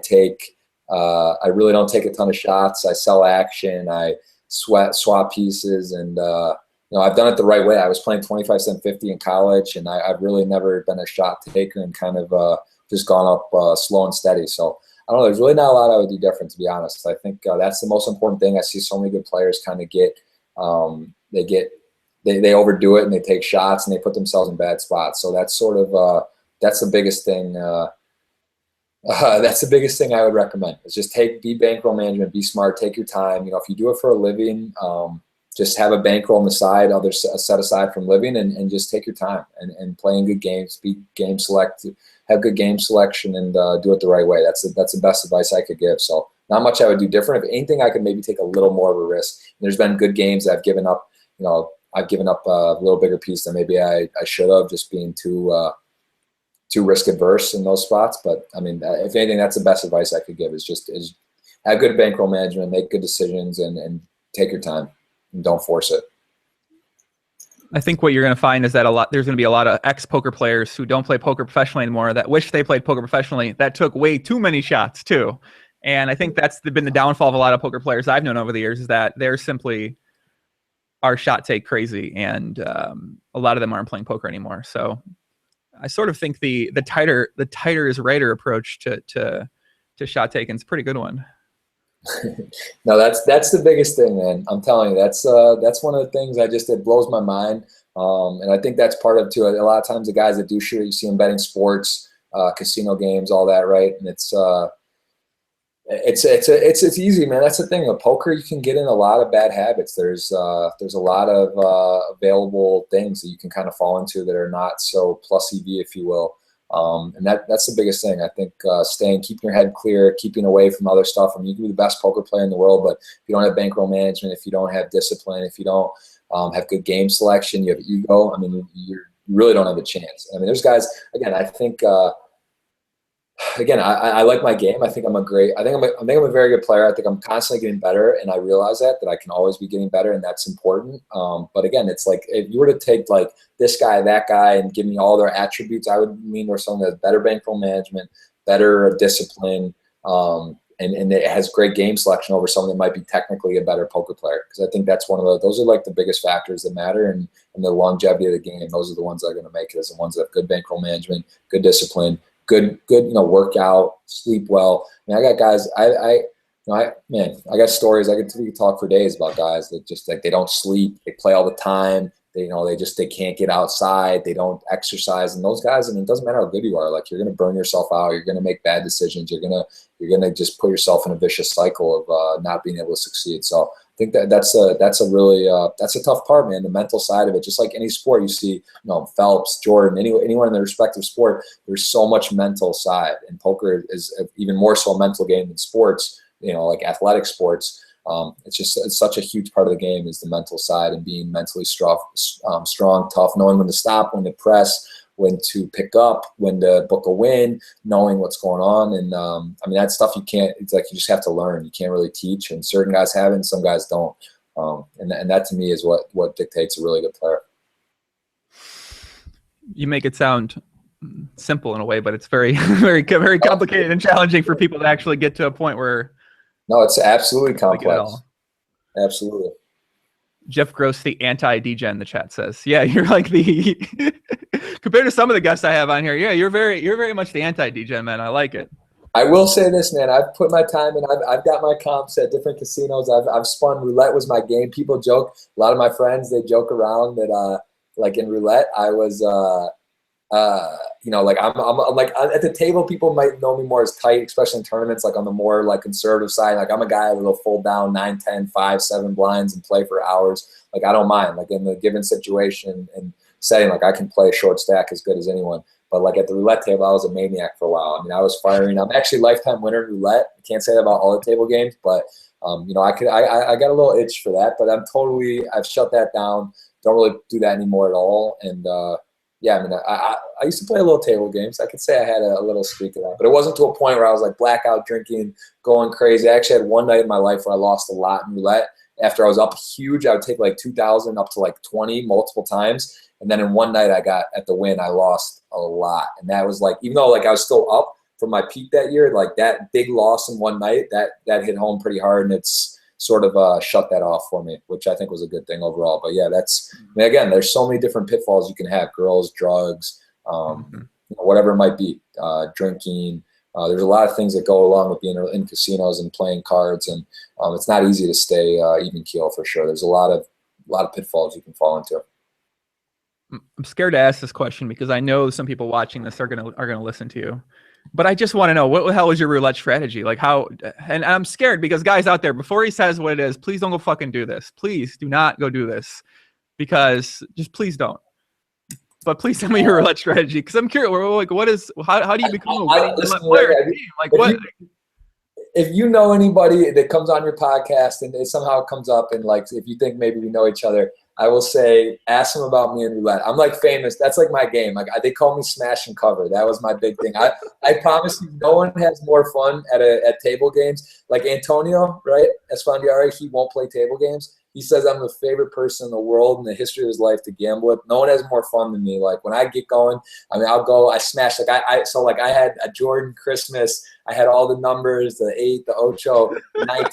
really don't take a ton of shots. I sell action. I swap pieces, and I've done it the right way. I was playing 25 cent 50 in college, and I've really never been a shot taker, and kind of just gone up slow and steady. So I don't know. There's really not a lot I would do different, to be honest. I think that's the most important thing. I see so many good players kind of they overdo it, and they take shots, and they put themselves in bad spots. So that's sort of that's the biggest thing. That's the biggest thing I would recommend, is just be bankroll management, be smart, take your time. If you do it for a living, just have a bankroll on the side, others set aside from living, and just take your time and playing good games, be game select, have good game selection, and do it the right way. That's the best advice I could give. So not much I would do different. If anything, I could maybe take a little more of a risk. And there's been good games that I've given up. I've given up a little bigger piece than maybe I should have, just being too risk adverse in those spots. But I mean, if anything, that's the best advice I could give is have good bankroll management, make good decisions, and take your time and don't force it. I think what you're going to find is that there's going to be a lot of ex-poker players who don't play poker professionally anymore that wish they played poker professionally, that took way too many shots too. And I think that's been the downfall of a lot of poker players I've known over the years, is that they're simply are shot take crazy, and a lot of them aren't playing poker anymore. So I sort of think the tighter is righter approach to shot taking is a pretty good one. No, that's the biggest thing, man. I'm telling you, that's one of the things it blows my mind. And I think that's part of too. A lot of times the guys that do shoot, you see them betting sports, casino games, all that, right? And it's easy, man. That's the thing. With poker, you can get in a lot of bad habits. There's a lot of available things that you can kind of fall into that are not so plus EV, if you will. And that's the biggest thing. I think keeping your head clear, keeping away from other stuff. I mean, you can be the best poker player in the world, but if you don't have bankroll management, if you don't have discipline, if you don't have good game selection, you have ego, I mean, you really don't have a chance. I mean, there's guys, again, I think I like my game. I think I'm a very good player. I think I'm constantly getting better, and I realize that I can always be getting better, and that's important. But again, it's like if you were to take like this guy, that guy, and give me all their attributes, I would lean towards someone that has better bankroll management, better discipline, and it has great game selection over someone that might be technically a better poker player. Because I think that's those are like the biggest factors that matter, and the longevity of the game. Those are the ones that are going to make it, as the ones that have good bankroll management, good discipline, good, workout, sleep well. I mean, I got guys, I got stories. We could talk for days about guys that just like, they don't sleep, they play all the time. They can't get outside. They don't exercise. And those guys, I mean, it doesn't matter how good you are. Like, you're going to burn yourself out. You're going to make bad decisions. You're going to just put yourself in a vicious cycle of not being able to succeed. So I think that's a tough part, man. The mental side of it, just like any sport you see, Phelps, Jordan, anyone in their respective sport, there's so much mental side, and poker is even more so a mental game than sports, like athletic sports. It's such a huge part of the game is the mental side, and being mentally strong, tough, knowing when to stop, when to press, when to pick up, when to book a win, knowing what's going on. And I mean, that stuff it's like you just have to learn. You can't really teach, and certain guys have it and some guys don't. And that to me is what dictates a really good player. You make it sound simple in a way, but it's very, very, very complicated and challenging for people to actually get to a point where. No, it's absolutely complex. Absolutely. Jeff Gross, the anti-degen, the chat says. Yeah, you're like the compared to some of the guests I have on here. Yeah, you're very much the anti-degen, man. I like it. I will say this, man. I've put my time in. I've got my comps at different casinos. I've spun. Roulette was my game. People joke. A lot of my friends, they joke around that like in roulette, I was like I'm like at the table, people might know me more as tight, especially in tournaments, like on the more like conservative side. Like, I'm a guy that'll fold down 9, 10, 5, 7 blinds and play for hours. Like, I don't mind, like in the given situation and setting, like I can play a short stack as good as anyone. But like at the roulette table, I was a maniac for a while. I mean, I was firing. I'm actually lifetime winner in roulette. I can't say that about all the table games, but I got a little itch for that, but I've shut that down. Don't really do that anymore at all. And yeah, I mean, I used to play a little table games. I could say I had a little streak of that, but it wasn't to a point where I was like blackout drinking, going crazy. I actually had one night in my life where I lost a lot in roulette. After I was up huge, I would take like 2,000 up to like 20 multiple times. And then in one night I got at the win, I lost a lot. And that was like, even though like I was still up from my peak that year, like that big loss in one night, that hit home pretty hard. And it's sort of shut that off for me, which I think was a good thing overall. But yeah, again, there's so many different pitfalls you can have: girls, drugs, whatever it might be, drinking. There's a lot of things that go along with being in casinos and playing cards, and it's not easy to stay even keel for sure. There's a lot of pitfalls you can fall into. I'm scared to ask this question because I know some people watching this are gonna listen to you. But I just want to know, what the hell is your roulette strategy? Like how, and I'm scared because guys out there, before he says what it is, please don't go fucking do this. Please do not go do this, because just please don't. But please tell me your roulette strategy, because I'm curious. Like, how do you become a winning roulette player? Like what? If you know anybody that comes on your podcast and it somehow comes up, and like if you think maybe we know each other, I will say, ask them about me and roulette. I'm like famous. That's like my game. Like they call me smash and cover. That was my big thing. I promise you, no one has more fun at table games. Like Antonio, right? Esfandiari, he won't play table games. He says I'm the favorite person in the world in the history of his life to gamble with. No one has more fun than me. Like when I get going, I mean, I'll go. I smash. Like I had a Jordan Christmas. I had all the numbers, the 8, the Ocho, 19,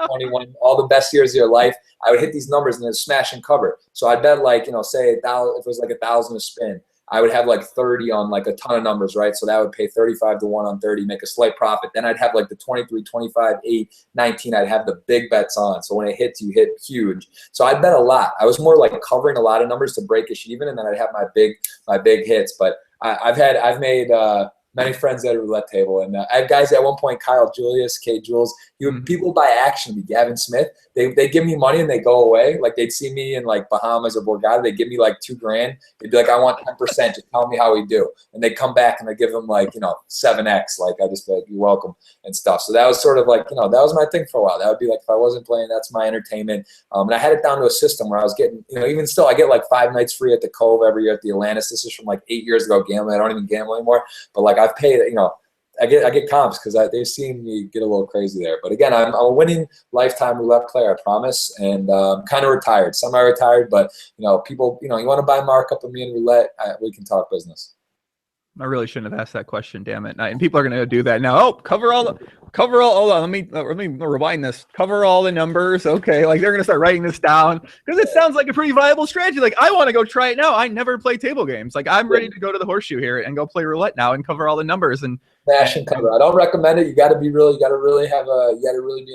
21, all the best years of your life. I would hit these numbers and then smash and cover. So I bet like, say $1,000, if it was like 1,000 a spin, I would have like 30 on like a ton of numbers, right? So that would pay 35 to 1 on 30, make a slight profit. Then I'd have like the 23, 25, 8, 19. I'd have the big bets on. So when it hits, you hit huge. So I bet a lot. I was more like covering a lot of numbers to break ish even, and then I'd have my big hits. But I've made many friends at a roulette table, and I had guys at one point, Kyle Julius, K Jules. People by action, Gavin Smith. They give me money and they go away. Like they'd see me in like Bahamas or Borgata. They give me like $2,000. They'd be like, I want 10%. Just tell me how we do. And they come back and I give them like 7x. Like I just be like, you're welcome and stuff. So that was sort of like that was my thing for a while. That would be like if I wasn't playing, that's my entertainment. And I had it down to a system where I was getting even still I get like 5 nights free at the Cove every year at the Atlantis. This is from like 8 years ago gambling. I don't even gamble anymore. But like I've paid I get comps because they've seen me get a little crazy there. But again, I'm a winning lifetime roulette player, I promise. And kind of retired, semi-retired. But people, you want to buy markup of me in roulette, we can talk business. I really shouldn't have asked that question. Damn it! And people are going to do that now. Oh, cover all. Hold on, let me rewind this. Cover all the numbers. Okay, like they're going to start writing this down because it sounds like a pretty viable strategy. Like I want to go try it now. I never play table games. Like I'm ready to go to the Horseshoe here and go play roulette now and cover all the numbers and smash and cover. I don't recommend it. You got to really be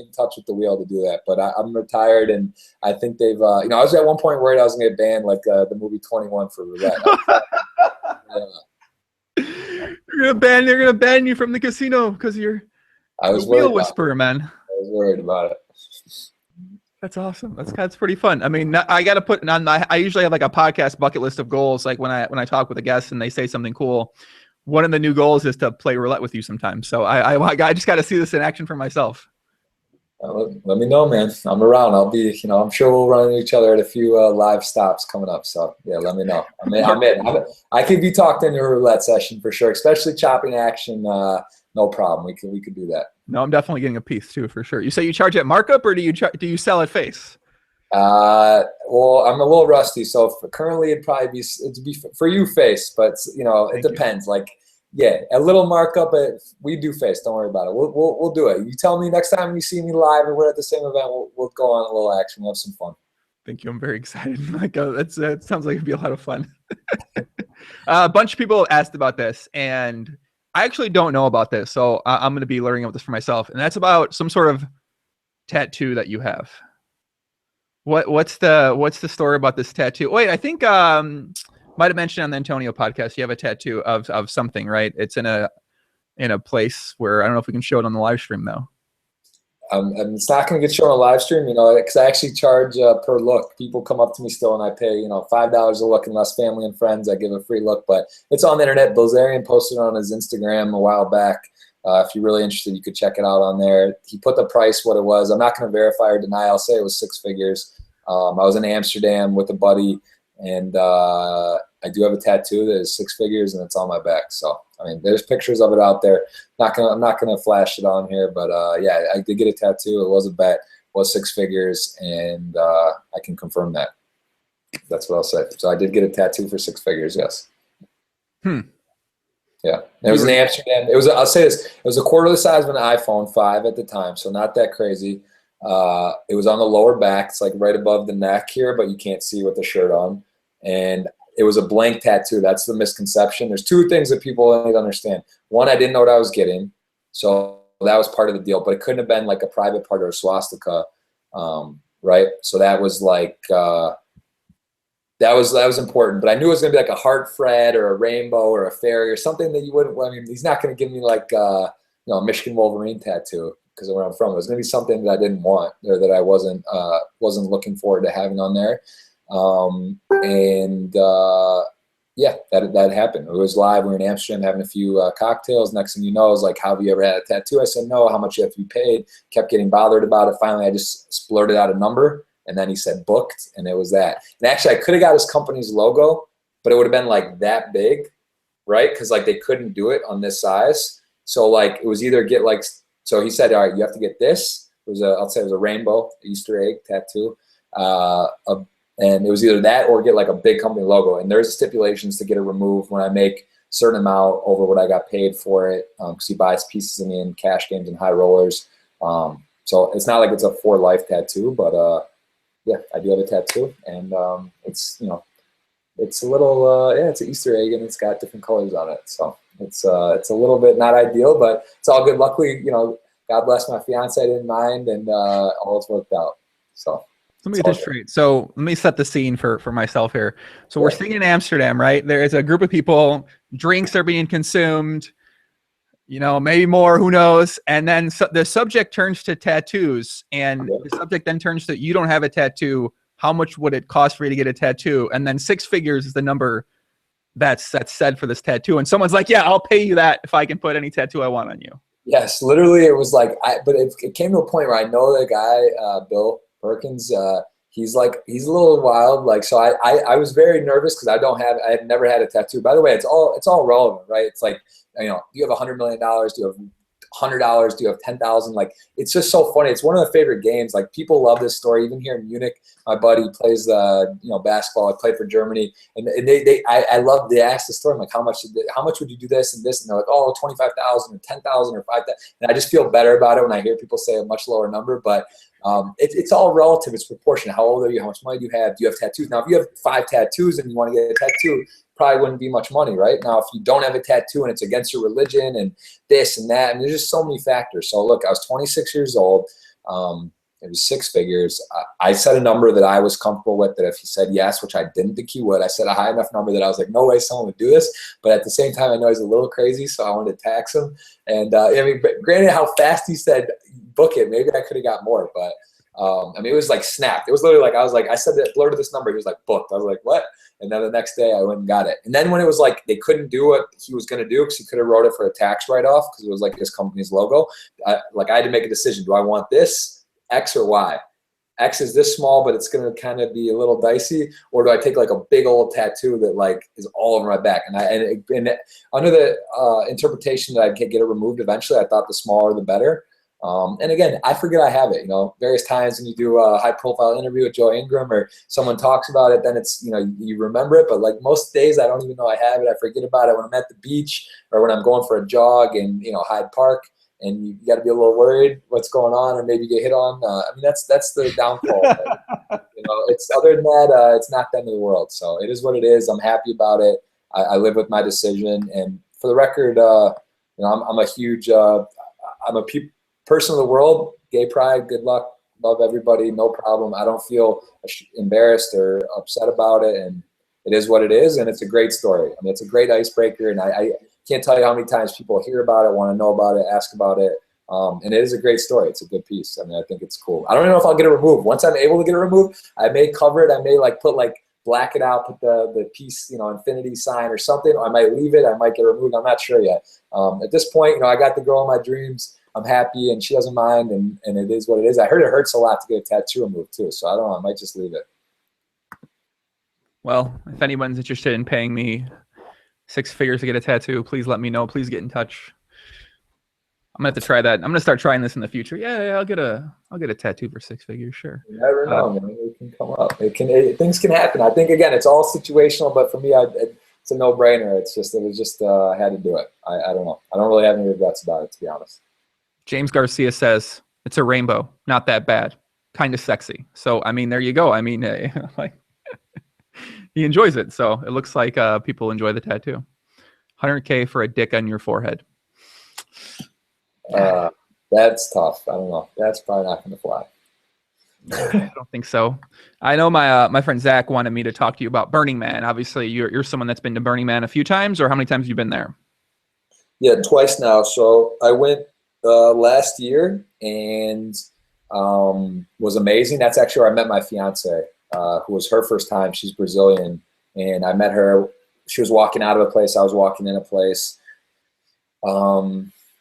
in touch with the wheel to do that. But I'm retired, and I think they've. I was at one point worried I was going to get banned, like the movie 21 for roulette. They're gonna ban you from the casino because you're a wheel whisperer, man. I was worried about it. That's awesome. That's pretty fun. I mean, I got to put on. I usually have like a podcast bucket list of goals. Like when I talk with a guest and they say something cool, one of the new goals is to play roulette with you sometime. So I just got to see this in action for myself. Let me know, man. I'm around. I'll be, I'm sure we'll run into each other at a few live stops coming up. So yeah, let me know. I'm in. I could be talked into a roulette session for sure, especially chopping action. No problem. We could do that. No, I'm definitely getting a piece too, for sure. You say you charge at markup, or do you sell at face? Well, I'm a little rusty, so currently it'd be for you face, but it depends. Like, yeah, a little markup, but we do face. Don't worry about it. We'll do it. You tell me next time you see me live and we're at the same event, we'll go on a little action. We'll have some fun. Thank you. I'm very excited. Like that sounds like it'd be a lot of fun. A bunch of people asked about this, and I actually don't know about this, so I'm going to be learning about this for myself. And that's about some sort of tattoo that you have. What's the story about this tattoo? Wait, I think might have mentioned on the Antonio podcast you have a tattoo of something, right? It's in a place where I don't know if we can show it on the live stream though. It's not going to get shown on live stream, because I actually charge per look. People come up to me still, and I pay, $5 a look, unless family and friends, I give a free look. But it's on the internet. Bilzerian posted it on his Instagram a while back. If you're really interested, you could check it out on there. He put the price, what it was. I'm not going to verify or deny. I'll say it was 6 figures. I was in Amsterdam with a buddy, and I do have a tattoo that is 6 figures, and it's on my back. So, I mean, there's pictures of it out there. I'm not gonna flash it on here, but yeah, I did get a tattoo. It was a bet. It was 6 figures, and I can confirm that. That's what I'll say. So I did get a tattoo for 6 figures. Yes. Yeah, it was in Amsterdam. I'll say this. It was a quarter the size of an iPhone 5 at the time, so not that crazy. It was on the lower back. It's like right above the neck here, but you can't see with the shirt on. And it was a blank tattoo. That's the misconception. There's 2 things that people need to understand. One, I didn't know what I was getting, so that was part of the deal. But it couldn't have been like a private part or a swastika, right? So that was like that was important. But I knew it was going to be like a heart Fred or a rainbow or a fairy or something that you wouldn't. I mean, he's not going to give me like a Michigan Wolverine tattoo because of where I'm from. It was going to be something that I didn't want or that I wasn't looking forward to having on there. Yeah, that happened. It was live. We were in Amsterdam having a few cocktails. Next thing you know, I was like, have you ever had a tattoo? I said, no. How much you have to be paid? Kept getting bothered about it. Finally, I just blurted out a number. And then he said booked, and it was that. And actually, I could have got his company's logo, but it would have been like that big, right? Because like they couldn't do it on this size. So like it was either get like, so he said, all right, you have to get this. I'll say it was a rainbow Easter egg tattoo. And it was either that or get like a big company logo. And there's stipulations to get it removed when I make a certain amount over what I got paid for it. Because he buys pieces of me in cash games and high rollers. So it's not like it's a for life tattoo, but yeah, I do have a tattoo, and it's it's a little it's an Easter egg, and it's got different colors on it. So it's a little bit not ideal, but it's all good. Luckily, God bless, my fiance didn't mind, and all it's worked out. So. Let me get this straight. So let me set the scene for myself here. So we're sitting in Amsterdam, right? There is a group of people, drinks are being consumed, maybe more, who knows? And then the subject turns to tattoos, and the subject then turns to, you don't have a tattoo. How much would it cost for you to get a tattoo? And then 6 figures is the number that's said for this tattoo. And someone's like, yeah, I'll pay you that if I can put any tattoo I want on you. Yes, literally it was like, but it came to a point where I know the guy, Bill Perkins, he's a little wild. Like, so I was very nervous because I had never had a tattoo. By the way, it's all relevant, right? It's like, do you have $100 million? Do you have $100? Do you have 10,000? Like, it's just so funny. It's one of the favorite games. Like, people love this story. Even here in Munich, my buddy plays basketball. I played for Germany, and I love. They ask the story. I'm like, how much would you do this and this? And they're like, oh, 25,000 or 10,000 or 5,000. And I just feel better about it when I hear people say a much lower number. But it's all relative. It's proportional. How old are you? How much money do you have? Do you have tattoos? Now, if you have 5 tattoos and you want to get a tattoo, probably wouldn't be much money, right? Now, if you don't have a tattoo and it's against your religion and this and that, and there's just so many factors. So look, I was 26 years old. It was 6 figures. I said a number that I was comfortable with, that if he said yes, which I didn't think he would, I said a high enough number that I was like, no way someone would do this. But at the same time, I know he's a little crazy, so I wanted to tax him. And but granted how fast he said book it, maybe I could have got more, but it was like snapped. It was literally like, I said that, blurted this number. He was like, booked. I was like, what? And then the next day I went and got it. And then when it was like, they couldn't do what he was going to do because he could have wrote it for a tax write-off because it was like his company's logo. I had to make a decision. Do I want this, X or Y? X is this small, but it's going to kind of be a little dicey. Or do I take like a big old tattoo that like is all over my back? And under the interpretation that I'd get it removed eventually, I thought the smaller the better. And again, I forget I have it, various times when you do a high profile interview with Joe Ingram or someone talks about it, then it's, you remember it. But like most days, I don't even know I have it. I forget about it when I'm at the beach or when I'm going for a jog in, Hyde Park, and you got to be a little worried what's going on or maybe get hit on. That's the downfall. It's other than that, it's not the end of the world. So it is what it is. I'm happy about it. I live with my decision. And for the record, I'm a huge, I'm a person of the world, gay pride, good luck, love everybody, no problem. I don't feel embarrassed or upset about it, and it is what it is, and it's a great story. It's a great icebreaker, and I can't tell you how many times people hear about it, want to know about it, ask about it, and it is a great story. It's a good piece. I think it's cool. I don't even know if I'll get it removed. Once I'm able to get it removed, I may cover it. I may black it out, put the piece, infinity sign or something. I might leave it. I might get it removed. I'm not sure yet. At this point, I got the girl of my dreams. I'm happy, and she doesn't mind, and it is what it is. I heard it hurts a lot to get a tattoo removed too, so I don't know. I might just leave it. Well, if anyone's interested in paying me 6 figures to get a tattoo, please let me know. Please get in touch. I'm gonna have to try that. I'm gonna start trying this in the future. Yeah, I'll get a tattoo for 6 figures. Sure. You never know, man. It can come up. Things can happen. I think again, it's all situational, but for me, it's a no-brainer. It was just I had to do it. I don't know. I don't really have any regrets about it, to be honest. James Garcia says it's a rainbow, not that bad, kind of sexy. So there you go. He enjoys it, so it looks like people enjoy the tattoo. $100K for a dick on your forehead. That's tough. I don't know. That's probably not going to fly. I don't think so. I know my friend Zach wanted me to talk to you about Burning Man. Obviously, you're someone that's been to Burning Man a few times, or how many times have you been there? Yeah, twice now. So I went last year and was amazing. That's actually where I met my fiance, who was her first time. She's Brazilian, and I met her. She was walking out of a place. I was walking in a place.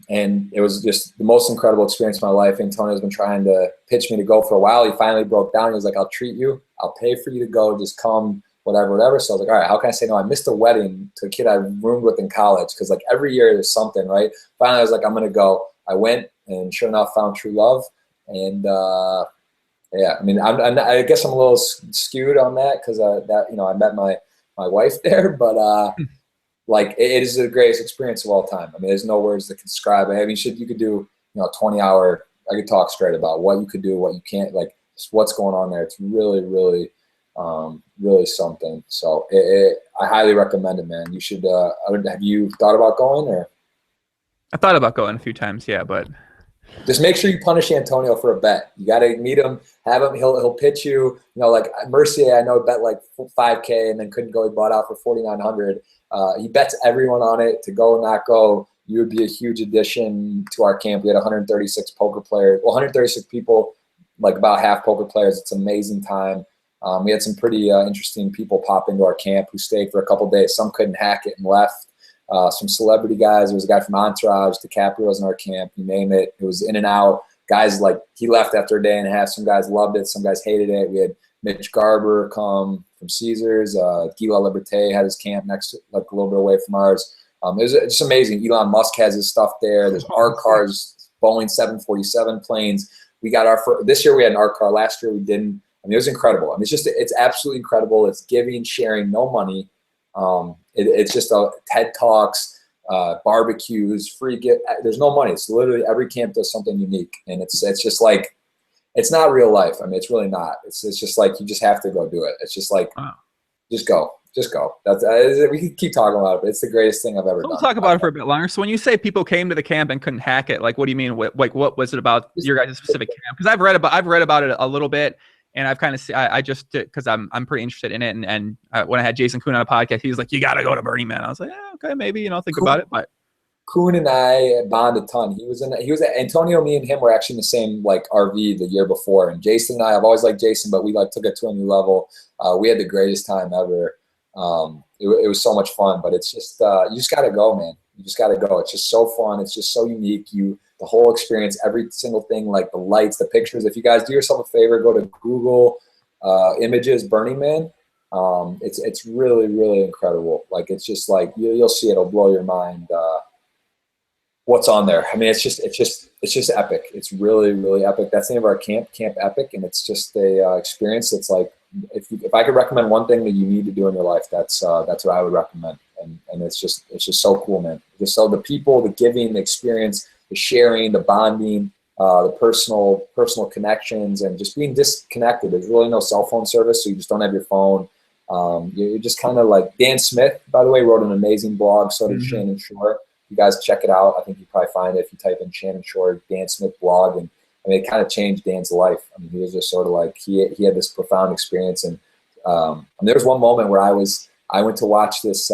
And it was just the most incredible experience of my life. Antonio's been trying to pitch me to go for a while. He finally broke down. He was like, I'll treat you. I'll pay for you to go. Just come, whatever. So I was like, all right, how can I say no? I missed a wedding to a kid I roomed with in college because like every year there's something, right? Finally, I was like, I'm going to go. I went and sure enough found true love. And yeah, I mean, I guess I'm a little skewed on that because I met my wife there, but like it is the greatest experience of all time. I mean, there's no words that can describe it. I mean, you could do, 20-hour, I could talk straight about what you could do, what you can't, like just what's going on there. It's really, really, really something. So I highly recommend it, man. You should, have you thought about going or? I thought about going a few times, yeah, but. Just make sure you punish Antonio for a bet. You got to meet him, have him. He'll pitch you. Like Mercier, I know bet like $5K and then couldn't go. He bought out for $4,900. He bets everyone on it to go and not go. You would be a huge addition to our camp. We had 136 poker players. Well, 136 people, like about half poker players. It's an amazing time. We had some pretty interesting people pop into our camp who stayed for a couple days. Some couldn't hack it and left. Some celebrity guys. There was a guy from Entourage. DiCaprio was in our camp. You name it. It was in and out. Guys like he left after a day and a half. Some guys loved it. Some guys hated it. We had Mitch Garber come from Caesars. Gila Liberté had his camp next, like a little bit away from ours. It was just amazing. Elon Musk has his stuff there. There's art cars, Boeing 747 planes. We got our first, this year we had an art car. Last year we didn't. I mean, it was incredible. I mean, it's absolutely incredible. It's giving, sharing, no money. It's just TED Talks, barbecues, free gift. There's no money. It's literally every camp does something unique, and it's just like it's not real life. I mean, it's really not. It's just like you just have to go do it. It's just like just go. That's we can keep talking about it, but it's the greatest thing I've ever done. We'll talk about it for a bit longer. So when you say people came to the camp and couldn't hack it, like what do you mean? What was it about your guys' specific camp? Because I've read about it a little bit. And I've kind of, I just, because I'm pretty interested in it. And when I had Jason Kuhn on a podcast, he was like, you got to go to Burning Man. I was like, yeah, okay, maybe, think about it. But Kuhn and I bond a ton. He was Antonio, me and him were actually in the same like RV the year before. And Jason and I, I've always liked Jason, but we like took it to a new level. We had the greatest time ever. It was so much fun, but it's just, you just got to go, man. You just got to go. It's just so fun. It's just so unique. The whole experience, every single thing, like the lights, the pictures. If you guys do yourself a favor, go to Google Images Burning Man. It's really, really incredible. Like it's just like you'll see it. It'll blow your mind. What's on there? I mean, it's just epic. It's really, really epic. That's the name of our camp, Camp Epic, and it's just a experience. It's like if I could recommend one thing that you need to do in your life, that's what I would recommend. And it's just so cool, man. Just so the people, the giving, the experience, the sharing, the bonding, the personal connections, and just being disconnected. There's really no cell phone service, so you just don't have your phone. You're just kind of like Dan Smith, by the way, wrote an amazing blog. So did Shannon Shore. You guys check it out. I think you probably find it if you type in Shannon Shore, Dan Smith blog. And I mean, it kind of changed Dan's life. I mean, he was just sort of like, he had this profound experience. And there was one moment where I went to watch this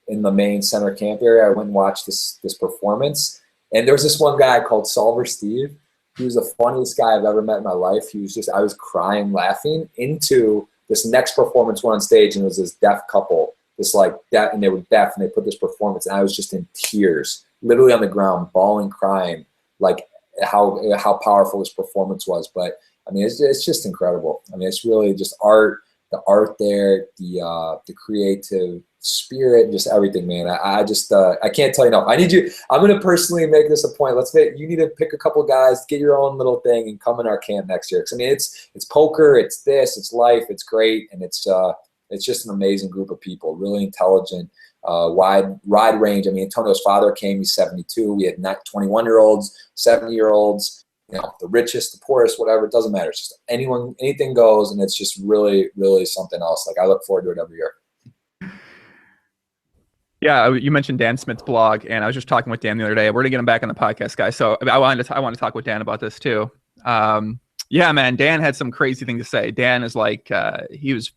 in the main center camp area. I went and watched this performance. And there was this one guy called Solver Steve. He was the funniest guy I've ever met in my life. I was crying, laughing into this next performance went on stage, and it was this deaf couple, and they were deaf, and they put this performance, and I was just in tears, literally on the ground, bawling, crying, like how powerful this performance was. But I mean, it's just incredible. I mean, it's really just art, the art there, the creative spirit, just everything, man. I can't tell you enough. I'm going to personally make this a point. You need to pick a couple guys, get your own little thing, and come in our camp next year. Cause I mean, it's poker, it's life, it's great. And it's just an amazing group of people, really intelligent, wide range. I mean, Antonio's father came, he's 72. We had 21-year-olds, 70-year-olds, the richest, the poorest, whatever, it doesn't matter. It's just anything goes. And it's just really, really something else. Like I look forward to it every year. Yeah, you mentioned Dan Smith's blog, and I was just talking with Dan the other day. We're gonna get him back on the podcast, guys. So I wanted to talk with Dan about this too. Yeah, man. Dan had some crazy thing to say. Dan is like, it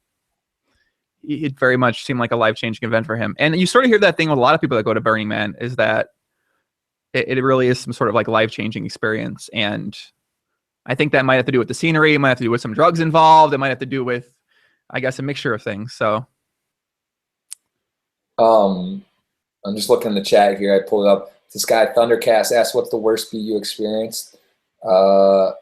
very much seemed like a life-changing event for him. And you sort of hear that thing with a lot of people that go to Burning Man, is that it really is some sort of like life-changing experience. And I think that might have to do with the scenery. It might have to do with some drugs involved. It might have to do with, I guess, a mixture of things. So, I'm just looking in the chat here. I pulled it up. This guy Thundercast asked, "What's the worst beat you experienced?" I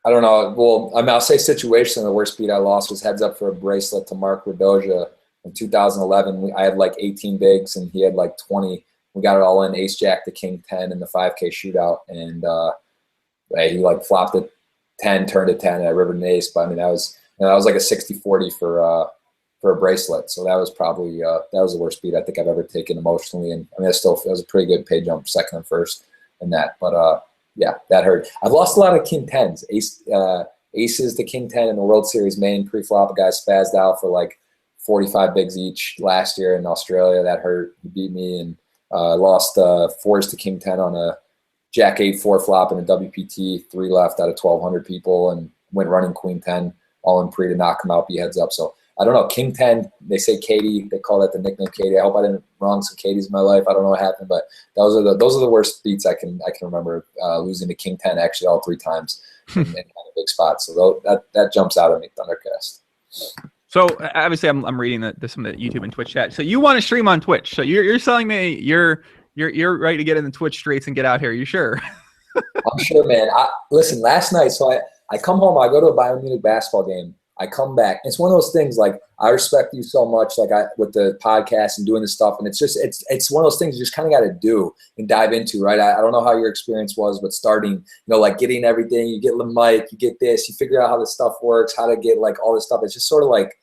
don't know. Well, I mean, I'll say situation. The worst beat I lost was heads up for a bracelet to Mark Radoja in 2011. I had like 18 bigs and he had like 20. We got it all in, ace jack to king 10 in the 5K shootout, and he like flopped it 10, turned it 10, and I rivered an ace. But I mean, that was like a 60-40 for a bracelet. So that was probably that was the worst beat I think I've ever taken emotionally. And I mean, it was a pretty good pay jump, second and first in that. But yeah, that hurt. I've lost a lot of king 10s, aces to king 10 in the World Series main pre-flop. A guy spazzed out for like 45 bigs each last year in Australia. That hurt. He beat me, and lost fours to king 10 on a jack 8-4 flop in a WPT, 3 left out of 1,200 people, and went running queen 10 all in pre to knock him out, be heads up. So I don't know. King 10, they say Katie. They call that the nickname Katie. I hope I didn't wrong some Katie's in my life. I don't know what happened, but those are the worst beats I can remember, losing to King 10 actually all 3 times in kind of big spots. So that jumps out at me, Thundercast. So obviously, I'm reading some of the YouTube and Twitch chat. So you want to stream on Twitch? So you're telling me you're ready to get in the Twitch streets and get out here? You sure? I'm sure, man. Listen, last night, so I come home. I go to a Bayern Munich basketball game. I come back. It's one of those things, like, I respect you so much, like, with the podcast and doing this stuff, and it's just it's one of those things you just kind of got to do and dive into, right? I don't know how your experience was, but starting, like getting everything, you get the mic, you get this, you figure out how this stuff works, how to get like all this stuff. It's just sort of like,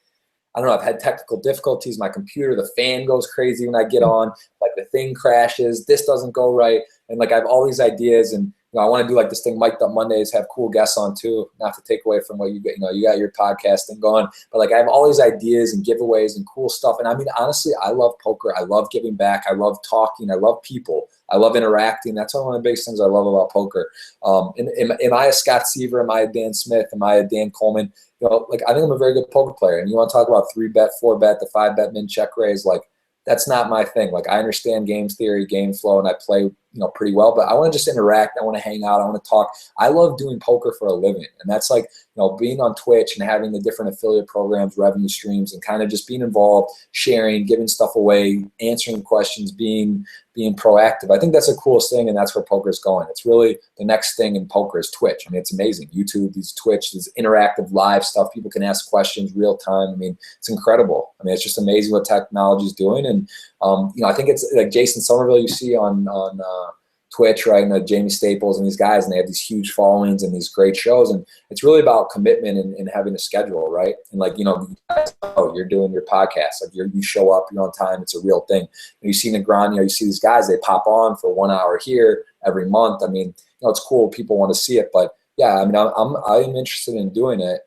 I don't know, I've had technical difficulties. My computer, the fan goes crazy when I get on, like the thing crashes, this doesn't go right, and like I have all these ideas, and I want to do like this thing, Mic'd Up Mondays, have cool guests on too, not to take away from what you get. You got your podcast thing going, but like I have all these ideas and giveaways and cool stuff. And I mean, honestly, I love poker. I love giving back. I love talking. I love people. I love interacting. That's one of the biggest things I love about poker. Am I a Scott Seaver? Am I a Dan Smith? Am I a Dan Coleman? Like, I think I'm a very good poker player. And you want to talk about 3-bet, 4-bet, the 5-bet min check raise, like, that's not my thing. Like, I understand games theory, game flow, and I play, pretty well, but I want to just interact. I want to hang out. I want to talk. I love doing poker for a living. And that's like, being on Twitch and having the different affiliate programs, revenue streams, and kind of just being involved, sharing, giving stuff away, answering questions, being proactive. I think that's the coolest thing, and that's where poker is going. It's really the next thing in poker is Twitch. I mean, it's amazing. YouTube, these Twitch, this interactive live stuff. People can ask questions real time. I mean, it's incredible. I mean, it's just amazing what technology is doing. And I think it's like Jason Somerville you see on Twitch, right? And Jamie Staples and these guys, and they have these huge followings and these great shows. And it's really about commitment and having a schedule, right? And like, you guys know you're doing your podcast, like you show up, you're on time, it's a real thing. And you see Negreanu, you see these guys, they pop on for 1 hour here every month. I mean, it's cool. People want to see it, but yeah, I mean, I'm interested in doing it.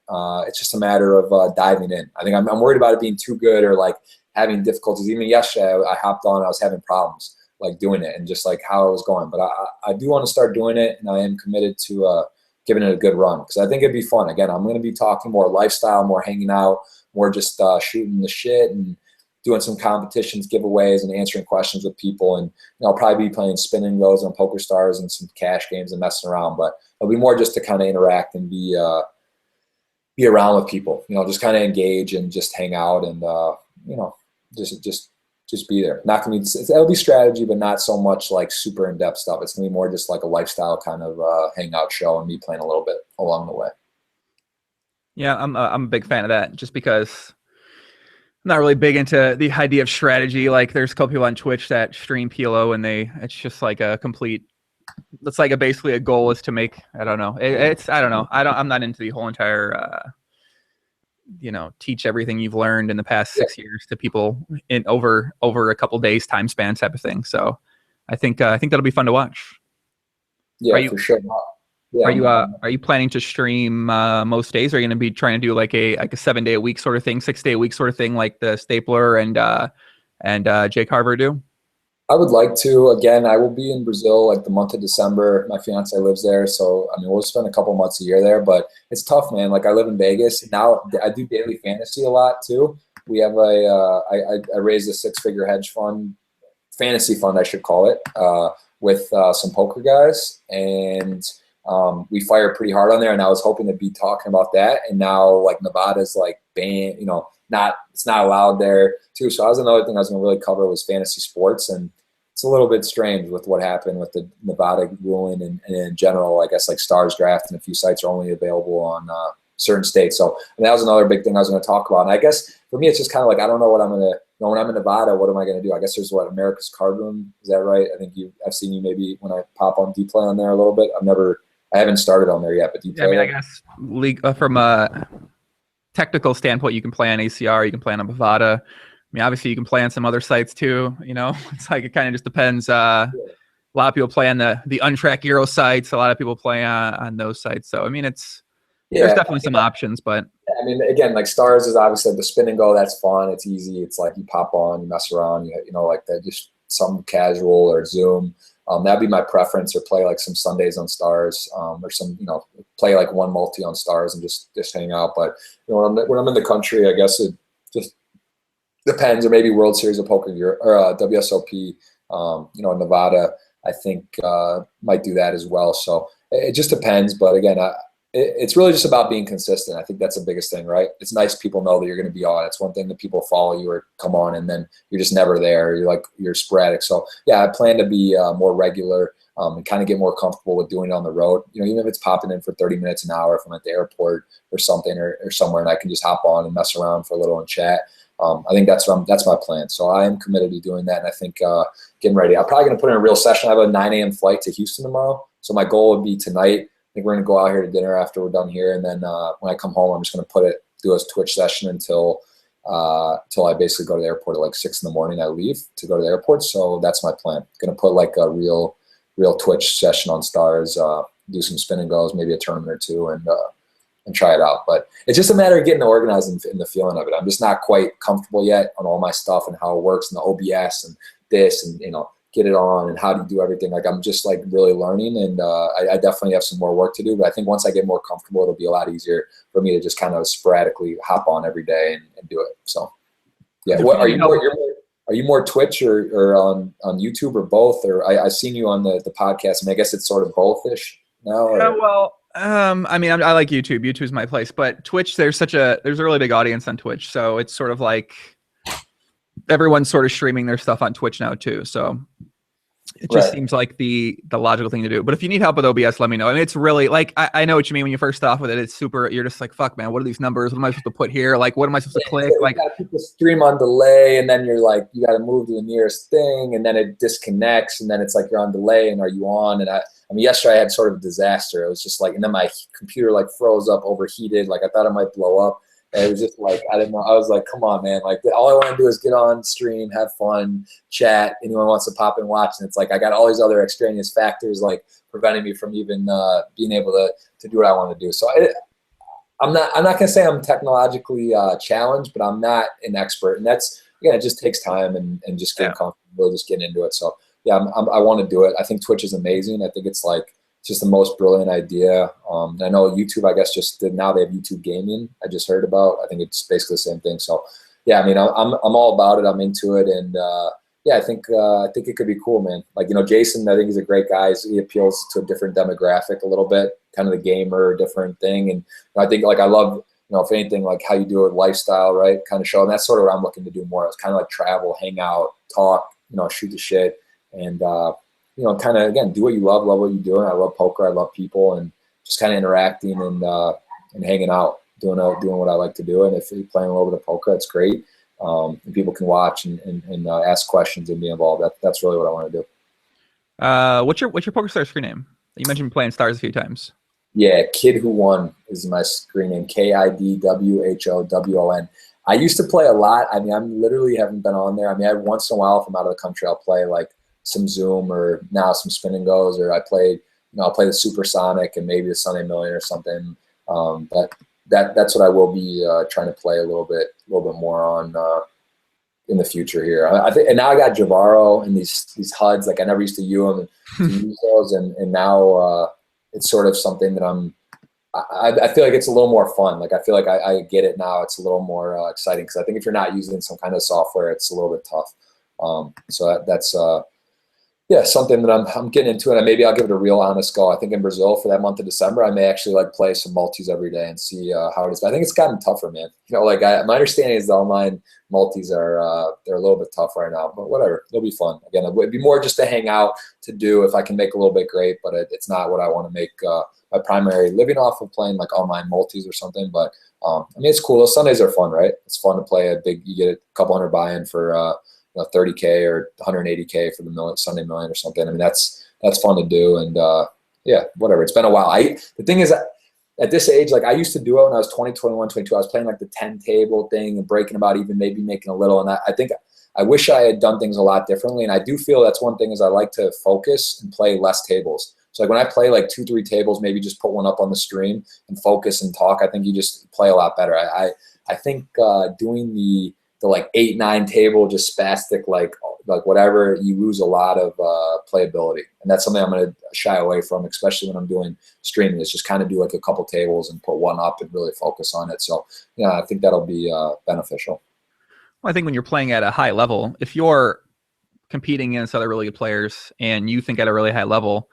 It's just a matter of diving in. I think I'm worried about it being too good or like having difficulties. Even yesterday, I hopped on, I was having problems like doing it and just like how it was going. But I do want to start doing it, and I am committed to giving it a good run because I think it'd be fun. Again, I'm going to be talking more lifestyle, more hanging out, more just shooting the shit and doing some competitions, giveaways, and answering questions with people. And I'll probably be playing spinning goes on Poker Stars and some cash games and messing around. But it'll be more just to kind of interact and be around with people. Just kind of engage and just hang out and just be there. Not gonna be, it'll be strategy, but not so much like super in-depth stuff. It's gonna be more just like a lifestyle kind of hangout show and me playing a little bit along the way. Yeah, I'm a big fan of that, just because I'm not really big into the idea of strategy. Like, there's a couple people on Twitch that stream PLO, and it's just like a complete. It's like basically a goal is to make. I don't know. I don't know. I'm not into the whole entire. Teach everything you've learned in the past 6 years to people in over a couple days time span type of thing. So I think that'll be fun to watch. Yeah, for sure. Yeah. Are you planning to stream most days? Or are you going to be trying to do like a 7 day a week sort of thing, 6 day a week sort of thing, like the Stapler and Jake Harvard do? I would like to. Again, I will be in Brazil like the month of December. My fiance lives there, so I mean we'll spend a couple months a year there. But it's tough, man. Like I live in Vegas and now. I do daily fantasy a lot too. We have I raised a six-figure hedge fund, fantasy fund, I should call it, with some poker guys, and we fire pretty hard on there. And I was hoping to be talking about that, and now like Nevada's like banned, it's not allowed there too. So that was another thing I was going to really cover was fantasy sports, and it's a little bit strange with what happened with the Nevada ruling and in general. I guess like Stars Draft and a few sites are only available on certain states. So that was another big thing I was going to talk about. And I guess for me, it's just kind of like I don't know what I'm going to. When I'm in Nevada, what am I going to do? I guess there's America's Card Room. Is that right? I think I've seen you maybe when I pop on. Do you play on there a little bit? I haven't started on there yet, but do you play? Yeah, I mean, I guess from a technical standpoint, you can play on ACR, you can play on Bovada. I mean, obviously, you can play on some other sites too. It's like it kind of just depends. A lot of people play on the Untrack Euro sites. A lot of people play on those sites. So I mean, there's definitely some options, but I mean, again, like Stars is obviously like the spin and go. That's fun. It's easy. It's like you pop on, you mess around. Like that, just some casual or Zoom. That'd be my preference, or play like some Sundays on Stars, or some, play like one multi on Stars and just hang out. But when I'm in the country, I guess it just depends, or maybe World Series of Poker or WSOP, in Nevada, I think might do that as well. So it just depends. But again, it's really just about being consistent. I think that's the biggest thing, right? It's nice people know that you're going to be on. It's one thing that people follow you or come on, and then you're just never there. You're sporadic. So yeah, I plan to be more regular and kind of get more comfortable with doing it on the road. Even if it's popping in for 30 minutes, an hour, if I'm at the airport or something or somewhere, and I can just hop on and mess around for a little and chat. I think that's my plan. So I am committed to doing that, and I think getting ready. I'm probably going to put in a real session. I have a 9 a.m. flight to Houston tomorrow, so my goal would be tonight. I think we're going to go out here to dinner after we're done here, and then when I come home, I'm just going to do a Twitch session until I basically go to the airport at like 6 in the morning. I leave to go to the airport, so that's my plan. Going to put like a real Twitch session on Stars, do some spin and goes, maybe a tournament or two, and try it out. But it's just a matter of getting organized and the feeling of it. I'm just not quite comfortable yet on all my stuff and how it works and the OBS and this and get it on and how do you do everything. Like I'm just like really learning, and I definitely have some more work to do, but I think once I get more comfortable, it'll be a lot easier for me to just kind of sporadically hop on every day and do it. So yeah. What are you more Twitch or on YouTube or both? Or I've seen you on the podcast. I mean, I guess it's sort of both-ish now. Or? Yeah, well, I mean, I like YouTube. YouTube's my place, but Twitch, there's a really big audience on Twitch, so it's sort of like everyone's sort of streaming their stuff on Twitch now too. So it just seems like the logical thing to do. But if you need help with OBS, let me know. I mean, it's really like, I know what you mean when you first start off with it. It's super, you're just like, fuck man, what are these numbers? What am I supposed to put here? Like, what am I supposed to click? Like, people stream on delay, and then you're like, you got to move to the nearest thing, and then it disconnects, and then it's like you're on delay, and are you on? And I mean, yesterday I had sort of a disaster. It was just like, and then my computer like froze up, overheated. Like I thought it might blow up. And it was just like, I didn't know. I was like, come on, man. Like all I want to do is get on stream, have fun, chat. Anyone wants to pop and watch. And it's like, I got all these other extraneous factors like preventing me from even being able to do what I want to do. So I'm not going to say I'm technologically challenged, but I'm not an expert. And that's, again, it just takes time and just getting comfortable, just getting into it. So yeah, I want to do it. I think Twitch is amazing. I think it's like, just the most brilliant idea. I know YouTube, I guess, now they have YouTube Gaming. I just heard about. I think it's basically the same thing. So, yeah, I mean, I'm all about it. I'm into it, and yeah, I think it could be cool, man. Like Jason, I think he's a great guy. He appeals to a different demographic a little bit, kind of the gamer, different thing. And I think like I love, if anything, like how you do it, lifestyle, right? Kind of show, and that's sort of what I'm looking to do more. It's kind of like travel, hang out, talk, shoot the shit, and kind of, again, do what you love what you're doing. I love poker. I love people, and just kind of interacting and hanging out, doing what I like to do. And if you're playing a little bit of poker, that's great. And people can watch and ask questions and be involved. That's really what I want to do. What's your poker star screen name? You mentioned playing Stars a few times. Yeah, Kid Who Won is my screen name. KIDWHOWON. I used to play a lot. I mean, I literally haven't been on there. I mean, once in a while, if I'm out of the country, I'll play like some Zoom or now some spin and goes, or I'll play the Supersonic and maybe the Sunday Million or something. But that's what I will be trying to play a little bit more on in the future here. I think, and now I got Javaro and these HUDs. Like I never used to use them to use those, and now it's sort of something that I feel like it's a little more fun. Like I feel like I get it now. It's a little more exciting because I think if you're not using some kind of software, it's a little bit tough. So that's something that I'm getting into, and maybe I'll give it a real honest go. I think in Brazil for that month of December, I may actually like play some multis every day and see how it is. But I think it's gotten tougher, man. You know, like my understanding is the online multis are they're a little bit tough right now, but whatever, it'll be fun. Again, it would be more just to hang out, to do. If I can make a little bit, great, but it's not what I want to make my primary living off of, playing like online multis or something. But I mean, it's cool. Those Sundays are fun, right? It's fun to play a big. You get a couple hundred buy-in for 30K or 180K for the Sunday million or something. I mean, that's fun to do. And whatever. It's been a while. The thing is, at this age, like I used to do it when I was 20, 21, 22. I was playing like the 10 table thing and breaking about, even maybe making a little. And I think I wish I had done things a lot differently. And I do feel that's one thing is I like to focus and play less tables. So like when I play like 2-3 tables, maybe just put one up on the stream and focus and talk, I think you just play a lot better. I think doing the like 8-9 table, just spastic, like whatever, you lose a lot of playability. And that's something I'm going to shy away from, especially when I'm doing streaming, is just kind of do like a couple tables and put one up and really focus on it. So yeah, I think that'll be beneficial. Well, I think when you're playing at a high level, if you're competing against other really good players and you think at a really high level,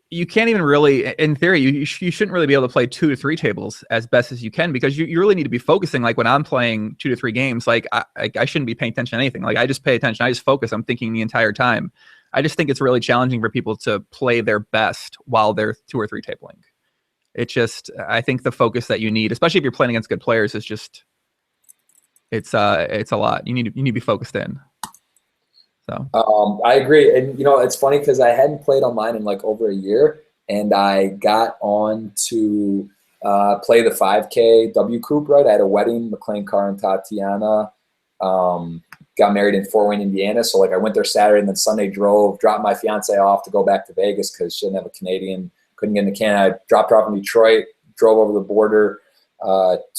you can't even really, in theory, you shouldn't really be able to play 2 to 3 tables as best as you can, because you really need to be focusing. Like when I'm playing 2 to 3 games, like I shouldn't be paying attention to anything. Like I just pay attention. I just focus. I'm thinking the entire time. I just think it's really challenging for people to play their best while they're 2 or 3 tabling. It's just, I think the focus that you need, especially if you're playing against good players, is just, it's a lot. You need to be focused in. So I agree. And it's funny because I hadn't played online in like over a year, and I got on to play the 5K W Coupe, right? I had a wedding, McLean Carr and Tatiana, got married in Fort Wayne, Indiana. So like I went there Saturday, and then Sunday dropped my fiance off to go back to Vegas because she didn't have a Canadian, couldn't get into Canada. I dropped her off in Detroit, drove over the border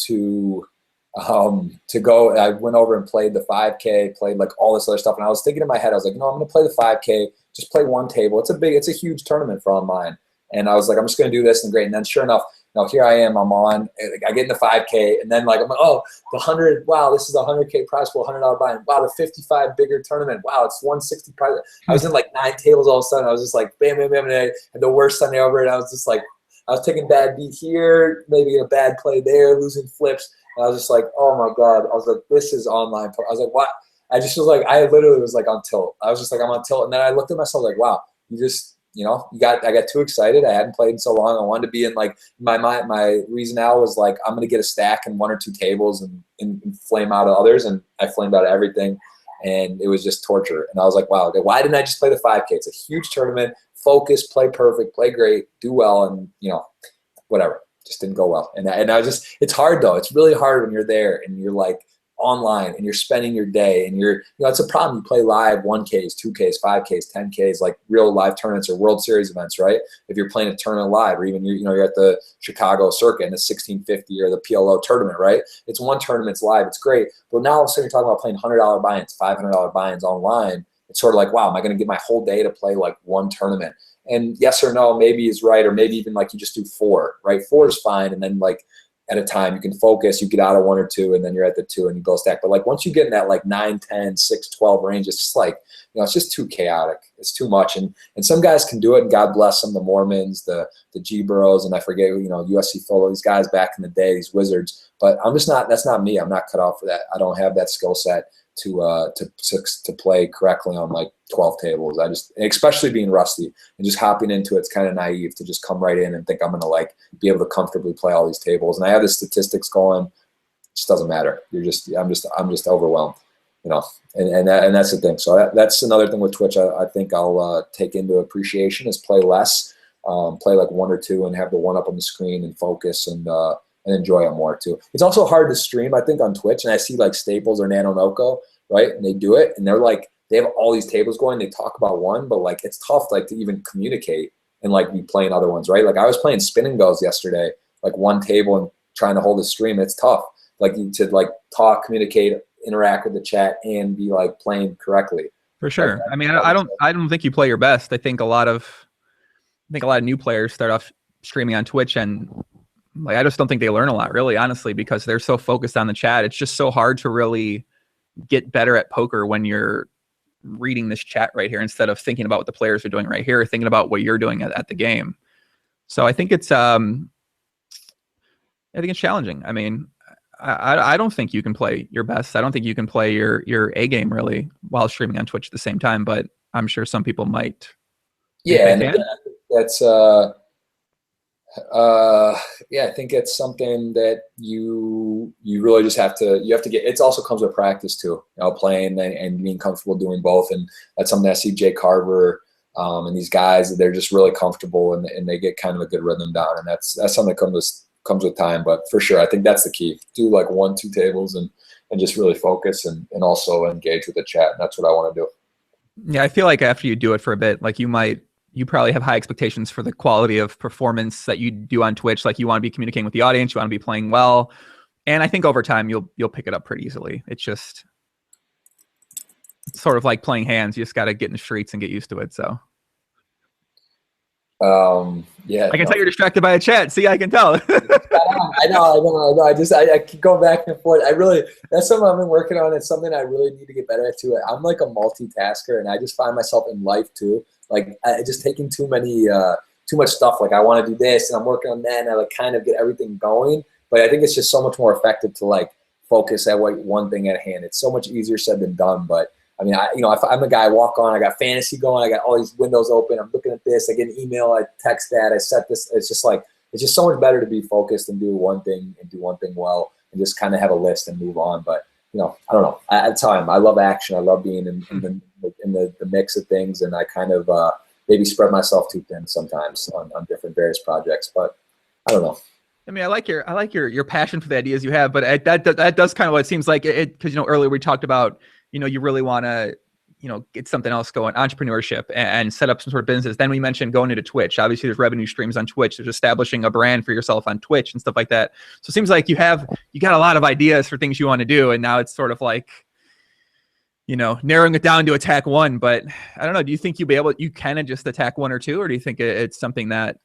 to go. I went over and played the 5K, played like all this other stuff. And I was thinking in my head, I was like, I'm going to play the 5K, just play one table. It's a huge tournament for online. And I was like, I'm just going to do this, and great. And then sure enough, here I am, I'm on, I get in the 5K, and then like, I'm like, oh, the 100, wow, this is a 100K prize pool, $100 buy-in. Wow, the 55 bigger tournament. Wow, it's 160 prize. I was in like 9 tables all of a sudden. I was just like, bam, bam, bam. And I had the worst Sunday ever. And I was just like, I was taking bad beat here, maybe a bad play there, losing flips. And I was just like, oh my God. I was like, this is online. I was like, what? I just was like, I literally was like on tilt. I was just like, I'm on tilt. And then I looked at myself like, wow, you just, I got too excited. I hadn't played in so long. I wanted to be in like my reason now was like, I'm going to get a stack in 1 or 2 tables and flame out of others. And I flamed out of everything. And it was just torture. And I was like, wow, why didn't I just play the 5K? It's a huge tournament. Focus, play perfect, play great, do well. And, whatever. Just didn't go well. And I just, it's hard though. It's really hard when you're there and you're like online and you're spending your day and you're, it's a problem. You play live 1Ks, 2Ks, 5Ks, 10Ks, like real live tournaments or World Series events, right? If you're playing a tournament live, or even you're at the Chicago circuit in the 1650 or the PLO tournament, right? It's one tournament's live. It's great. But now all of a sudden you're talking about playing $100 buy-ins, $500 buy-ins online. It's sort of like, wow, am I going to get my whole day to play like one tournament? And yes or no, maybe is right, or maybe even like you just do 4, right? 4 is fine, and then like at a time you can focus, you get out of 1 or 2, and then you're at the 2 and you go stack. But like once you get in that like 9, 10, 6, 12 range, it's just like, it's just too chaotic. It's too much. And some guys can do it, and God bless some of the Mormons, the G Burrows, and I forget, USC Full, these guys back in the day, these wizards. But I'm just not, that's not me. I'm not cut out for that. I don't have that skill set to play correctly on like 12 tables. Especially being rusty and just hopping into it's kind of naive to just come right in and think I'm gonna like be able to comfortably play all these tables. And I have the statistics going. It just doesn't matter. I'm just overwhelmed, and that's the thing. So that's another thing with Twitch. I think I'll take into appreciation is play less, play like 1 or 2 and have the one up on the screen and focus and enjoy it more too. It's also hard to stream, I think, on Twitch, and I see like Staples or Nano Noko, right? And they do it, and they're like, they have all these tables going. They talk about one, but like it's tough like to even communicate and like be playing other ones, right? Like I was playing spin and goes yesterday, like one table and trying to hold a stream. It's tough, like to like talk, communicate interact with the chat and be like playing correctly. For sure. I mean, I don't think you play your best. I think a lot of new players start off streaming on Twitch, and like I just don't think they learn a lot, really, honestly, because they're so focused on the chat. It's just so hard to really get better at poker when you're reading this chat right here instead of thinking about what the players are doing right here, thinking about what you're doing at the game. So I think it's challenging. I mean, I don't think you can play your best. I don't think you can play your A game really while streaming on Twitch at the same time, but I'm sure some people might. Yeah, and that's I think it's something that you really just have to get. It also comes with practice too, playing and being comfortable doing both. And that's something I see Jay Carver and these guys, they're just really comfortable and they get kind of a good rhythm down. And that's something that comes with time. But for sure, I think that's the key. Do like 1-2 tables and just really focus and also engage with the chat. And that's what I want to do. Yeah, I feel like after you do it for a bit, like you probably have high expectations for the quality of performance that you do on Twitch. Like you want to be communicating with the audience, you want to be playing well. And I think over time you'll pick it up pretty easily. It's just sort of like playing hands. You just got to get in the streets and get used to it. So yeah, I can tell you're distracted by a chat. See, I can tell. I know. I keep going back and forth. That's something I've been working on. It's something I really need to get better at too. I'm like a multitasker, and I just find myself in life too. Like I just taking too much stuff. Like I want to do this and I'm working on that and I like kind of get everything going. But I think it's just so much more effective to like focus at one thing at hand. It's so much easier said than done. But I mean, if I'm a guy, I walk on, I got fantasy going, I got all these windows open, I'm looking at this, I get an email, I text that, I set this. It's just so much better to be focused and do one thing well and just kind of have a list and move on. But I don't know. At time, I love action. I love being in the mix of things, and I kind of maybe spread myself too thin sometimes on different various projects. But I don't know. I mean, I like your passion for the ideas you have, but that does kind of what it seems like it because earlier we talked about you really want to get something else going, entrepreneurship and set up some sort of business. Then we mentioned going into Twitch. Obviously, there's revenue streams on Twitch. There's establishing a brand for yourself on Twitch and stuff like that. So it seems like you got a lot of ideas for things you want to do, and now it's sort of like narrowing it down to attack one. But I don't know. Do you think you can just attack one or two, or do you think it's something that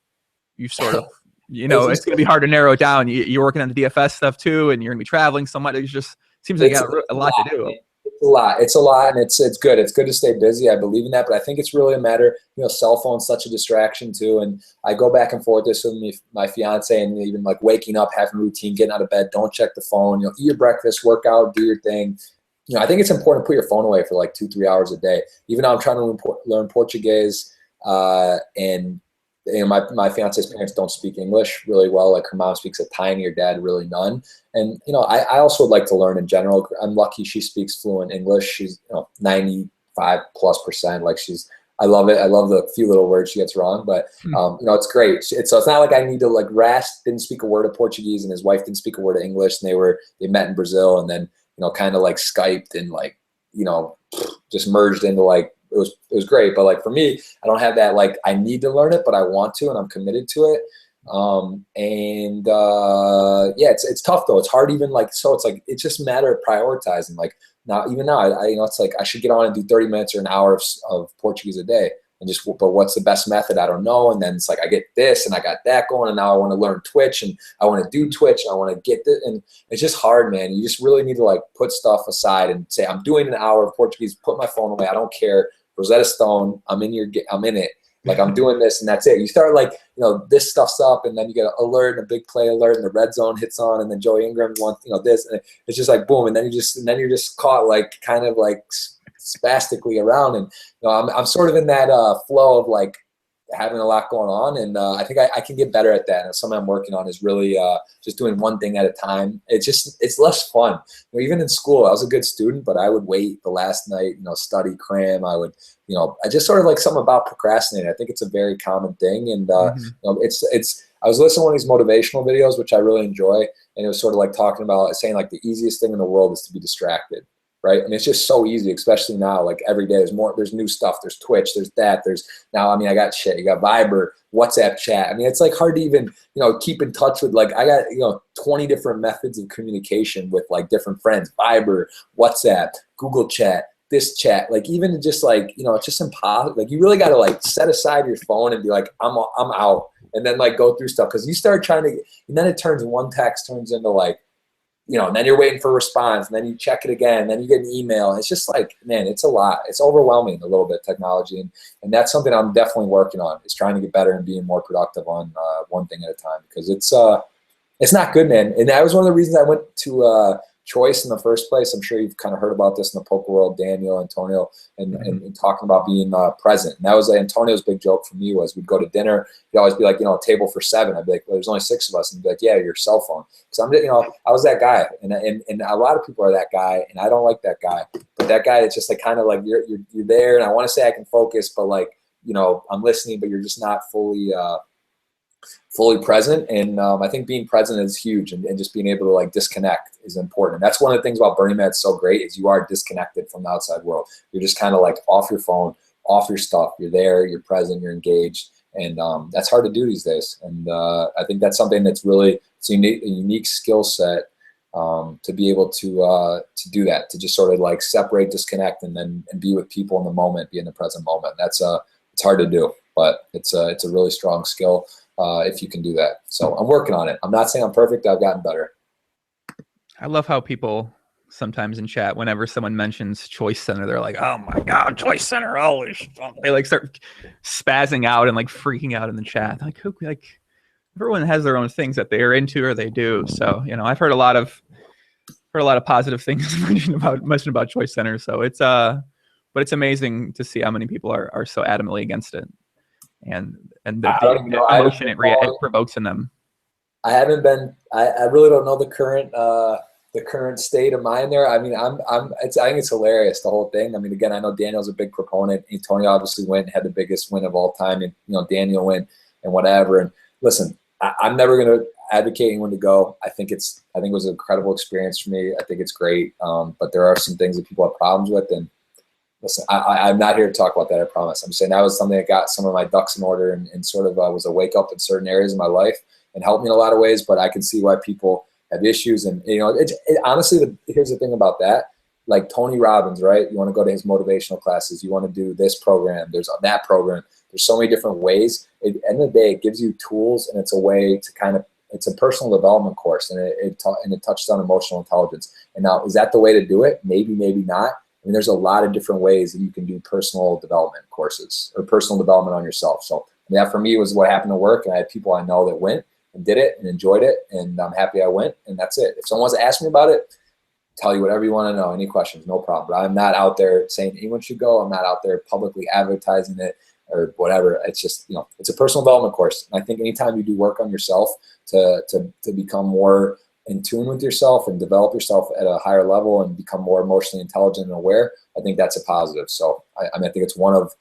you sort of it's going to be hard to narrow it down? You're working on the DFS stuff too, and you're going to be traveling so much. It just seems like you got a lot to do. It's a lot, and it's good. It's good to stay busy. I believe in that, but I think it's really a matter. Cell phone's such a distraction too, and I go back and forth this with my fiance, and even like waking up, having a routine, getting out of bed, don't check the phone. Eat your breakfast, work out, do your thing. I think it's important to put your phone away for like 2-3 hours a day. Even though I'm trying to learn Portuguese, and my fiance's parents don't speak English really well. Like her mom speaks a tiny, her dad really none. And I also would like to learn in general. I'm lucky she speaks fluent English. She's 95+%. Like I love it. I love the few little words she gets wrong, but it's great. So it's not like I need to like Rast didn't speak a word of Portuguese and his wife didn't speak a word of English, and they met in Brazil and then kind of like Skyped and like just merged into like it was great. But like for me, I don't have that like I need to learn it, but I want to and I'm committed to it. It's tough though. It's hard even like so. It's like it's just a matter of prioritizing. Like now, it's like I should get on and do 30 minutes or an hour of Portuguese a day. But what's the best method? I don't know. And then it's like I get this and I got that going, and now I want to learn Twitch and I want to do Twitch and I want to get this. And it's just hard, man. You just really need to like put stuff aside and say, I'm doing an hour of Portuguese. Put my phone away. I don't care. Rosetta Stone. I'm in it. Like I'm doing this and that's it. You start like, this stuff's up and then you get an alert and a big play alert and the red zone hits on and then Joey Ingram wants, this, and it's just like boom. And then you're just caught like kind of like spastically around. And, I'm sort of in that flow of like having a lot going on. And I think I can get better at that. And something I'm working on is really just doing one thing at a time. It's less fun. Even in school, I was a good student, but I would wait the last night, study, cram. I would, I just sort of like something about procrastinating. I think it's a very common thing. And I was listening to one of these motivational videos, which I really enjoy. And it was sort of like talking about saying like the easiest thing in the world is to be distracted. right? I mean, it's just so easy, especially now. Like every day, there's new stuff. There's Twitch. There's that. There's now. I mean, I got shit. You got Viber, WhatsApp chat. I mean, it's like hard to even keep in touch with. Like I got 20 different methods of communication with like different friends. Viber, WhatsApp, Google Chat, this chat. Like even just like it's just impossible. Like you really got to like set aside your phone and be like, I'm out, and then like go through stuff because you start trying to, and then one text turns into like. And then you're waiting for a response, and then you check it again, and then you get an email. It's just like, man, it's a lot. It's overwhelming a little bit, technology. And that's something I'm definitely working on, is trying to get better and being more productive on one thing at a time, because it's not good, man. And that was one of the reasons I went to Choice in the first place. I'm sure you've kind of heard about this in the poker world, Daniel, Antonio, and talking about being present. And that was Antonio's big joke for me was we'd go to dinner. He'd always be like, a table for 7. I'd be like, well, there's only 6 of us. And he'd be like, yeah, your cell phone. Because I was that guy. And a lot of people are that guy. And I don't like that guy. But that guy, it's just like kind of like you're there. And I want to say I can focus, but like, I'm listening, but you're just not fully present. And I think being present is huge, and just being able to like disconnect is important. And that's one of the things about Burning Man that's so great, is you are disconnected from the outside world. You're just kind of like off your phone, off your stuff. You're there, you're present, you're engaged. And that's hard to do these days. And I think that's something that's really, it's a unique skill set to be able to do that, to just sort of like separate, disconnect, and be with people in the moment, be in the present moment. That's it's hard to do, but it's a really strong skill. If you can do that. So I'm working on it. I'm not saying I'm perfect. I've gotten better. I love how people sometimes in chat, whenever someone mentions Choice Center, they're like, oh my God, Choice Center. Holy shit. They like start spazzing out and like freaking out in the chat. Like everyone has their own things that they're into or they do. So, I've heard a lot of positive things mentioned about Choice Center. So it's, but it's amazing to see how many people are so adamantly against it. And the emotion it provokes in them. I haven't been. I really don't know the current state of mind there. I mean, I think it's hilarious, the whole thing. I mean, again, I know Daniel's a big proponent. Antonio obviously went and had the biggest win of all time, and Daniel went and whatever. And listen, I'm never going to advocate anyone to go. I think it was an incredible experience for me. I think it's great, but there are some things that people have problems with, and. Listen, I'm not here to talk about that, I promise. I'm saying that was something that got some of my ducks in order and sort of was a wake up in certain areas of my life and helped me in a lot of ways, but I can see why people have issues. And, honestly, here's the thing about that. Like Tony Robbins, right? You want to go to his motivational classes. You want to do this program. There's that program. There's so many different ways. At the end of the day, it gives you tools, and it's a way to it's a personal development course, and it touches on emotional intelligence. And now, is that the way to do it? Maybe, maybe not. I mean, there's a lot of different ways that you can do personal development courses or personal development on yourself. So that for me was what happened to work. And I had people I know that went and did it and enjoyed it. And I'm happy I went. And that's it. If someone wants to ask me about it, tell you whatever you want to know. Any questions, no problem. But I'm not out there saying anyone should go. I'm not out there publicly advertising it or whatever. It's just, it's a personal development course. And I think anytime you do work on yourself to become more in tune with yourself and develop yourself at a higher level and become more emotionally intelligent and aware, I think that's a positive. So I think it's one of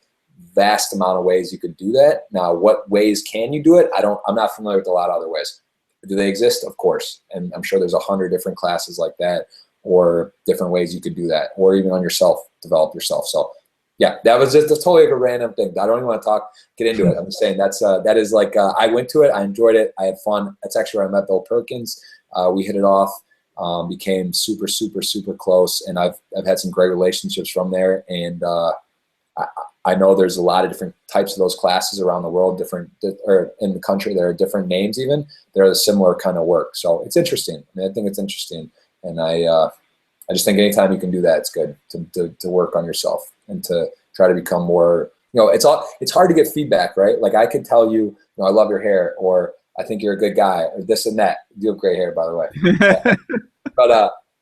vast amount of ways you could do that. Now, what ways can you do it? I'm not familiar with a lot of other ways. Do they exist? Of course. And I'm sure there's 100 different classes like that, or different ways you could do that, or even on yourself, develop yourself. So yeah, that was just totally like a random thing. I don't even want to get into it. I'm just saying that is like, I went to it. I enjoyed it. I had fun. That's actually where I met Bill Perkins. We hit it off, became super, super, super close, and I've had some great relationships from there. And I know there's a lot of different types of those classes around the world, or in the country. There are different names even. They're a similar kind of work. So it's interesting. I mean, I think it's interesting, and I just think anytime you can do that, it's good to work on yourself and to try to become more. It's hard to get feedback, right? Like I could tell you, I love your hair, or I think you're a good guy, or this and that. You have great hair, by the way.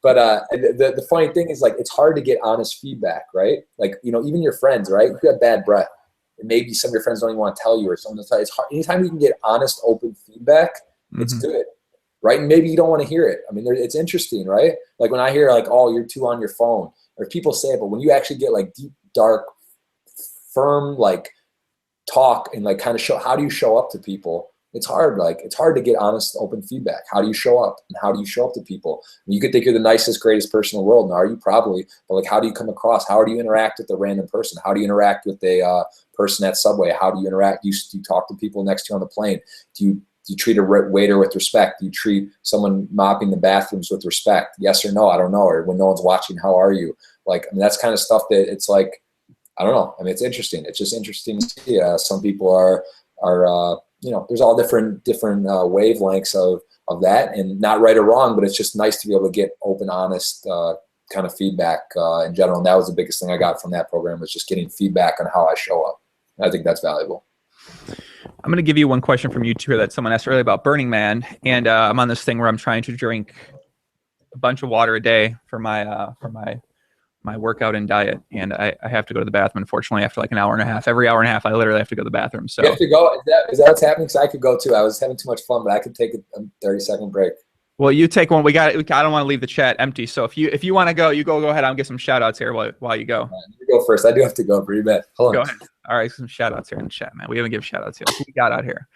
But the funny thing is, like, it's hard to get honest feedback, right? Like, even your friends, right? If you have bad breath, and maybe some of your friends don't even want to tell you, or someone will tell you. It's hard. Anytime you can get honest, open feedback, it's good, right? And maybe you don't want to hear it. I mean, it's interesting, right? Like when I hear like, oh, you're too on your phone, or people say it, but when you actually get like deep, dark, firm, like talk and like kind of show, how do you show up to people? it's hard. Like, it's hard to get honest, open feedback. How do you show up? And how do you show up to people? You could think you're the nicest, greatest person in the world, and are you? Probably. But like, how do you come across? How do you interact with a random person? How do you interact with a person at Subway? How do you interact? Do you talk to people next to you on the plane? Do you treat a waiter with respect? Do you treat someone mopping the bathrooms with respect? Yes or no? I don't know. Or when no one's watching, how are you? Like, I mean, that's kind of stuff that it's like, I don't know. I mean, it's interesting. It's just interesting to see. Some people are you know, there's all different wavelengths of that, and not right or wrong, but it's just nice to be able to get open, honest kind of feedback in general. And that was the biggest thing I got from that program, was just getting feedback on how I show up. I think that's valuable. I'm going to give you one question from YouTube here that someone asked earlier about Burning Man. And I'm on this thing where I'm trying to drink a bunch of water a day for my workout and diet. And I have to go to the bathroom, unfortunately, after like an hour and a half. Every hour and a half, I literally have to go to the bathroom. So you have to go. Is that what's happening? Because I could go too. I was having too much fun, but I could take a 30-second break. Well, you take one. I don't want to leave the chat empty. So if you want to go, you go ahead. I'll get some shout outs here while you go. You go first. I do have to go pretty bad. Hold on. Go ahead. All right, some shout outs here in the chat, man. We haven't given shout outs yet. Who we got out here?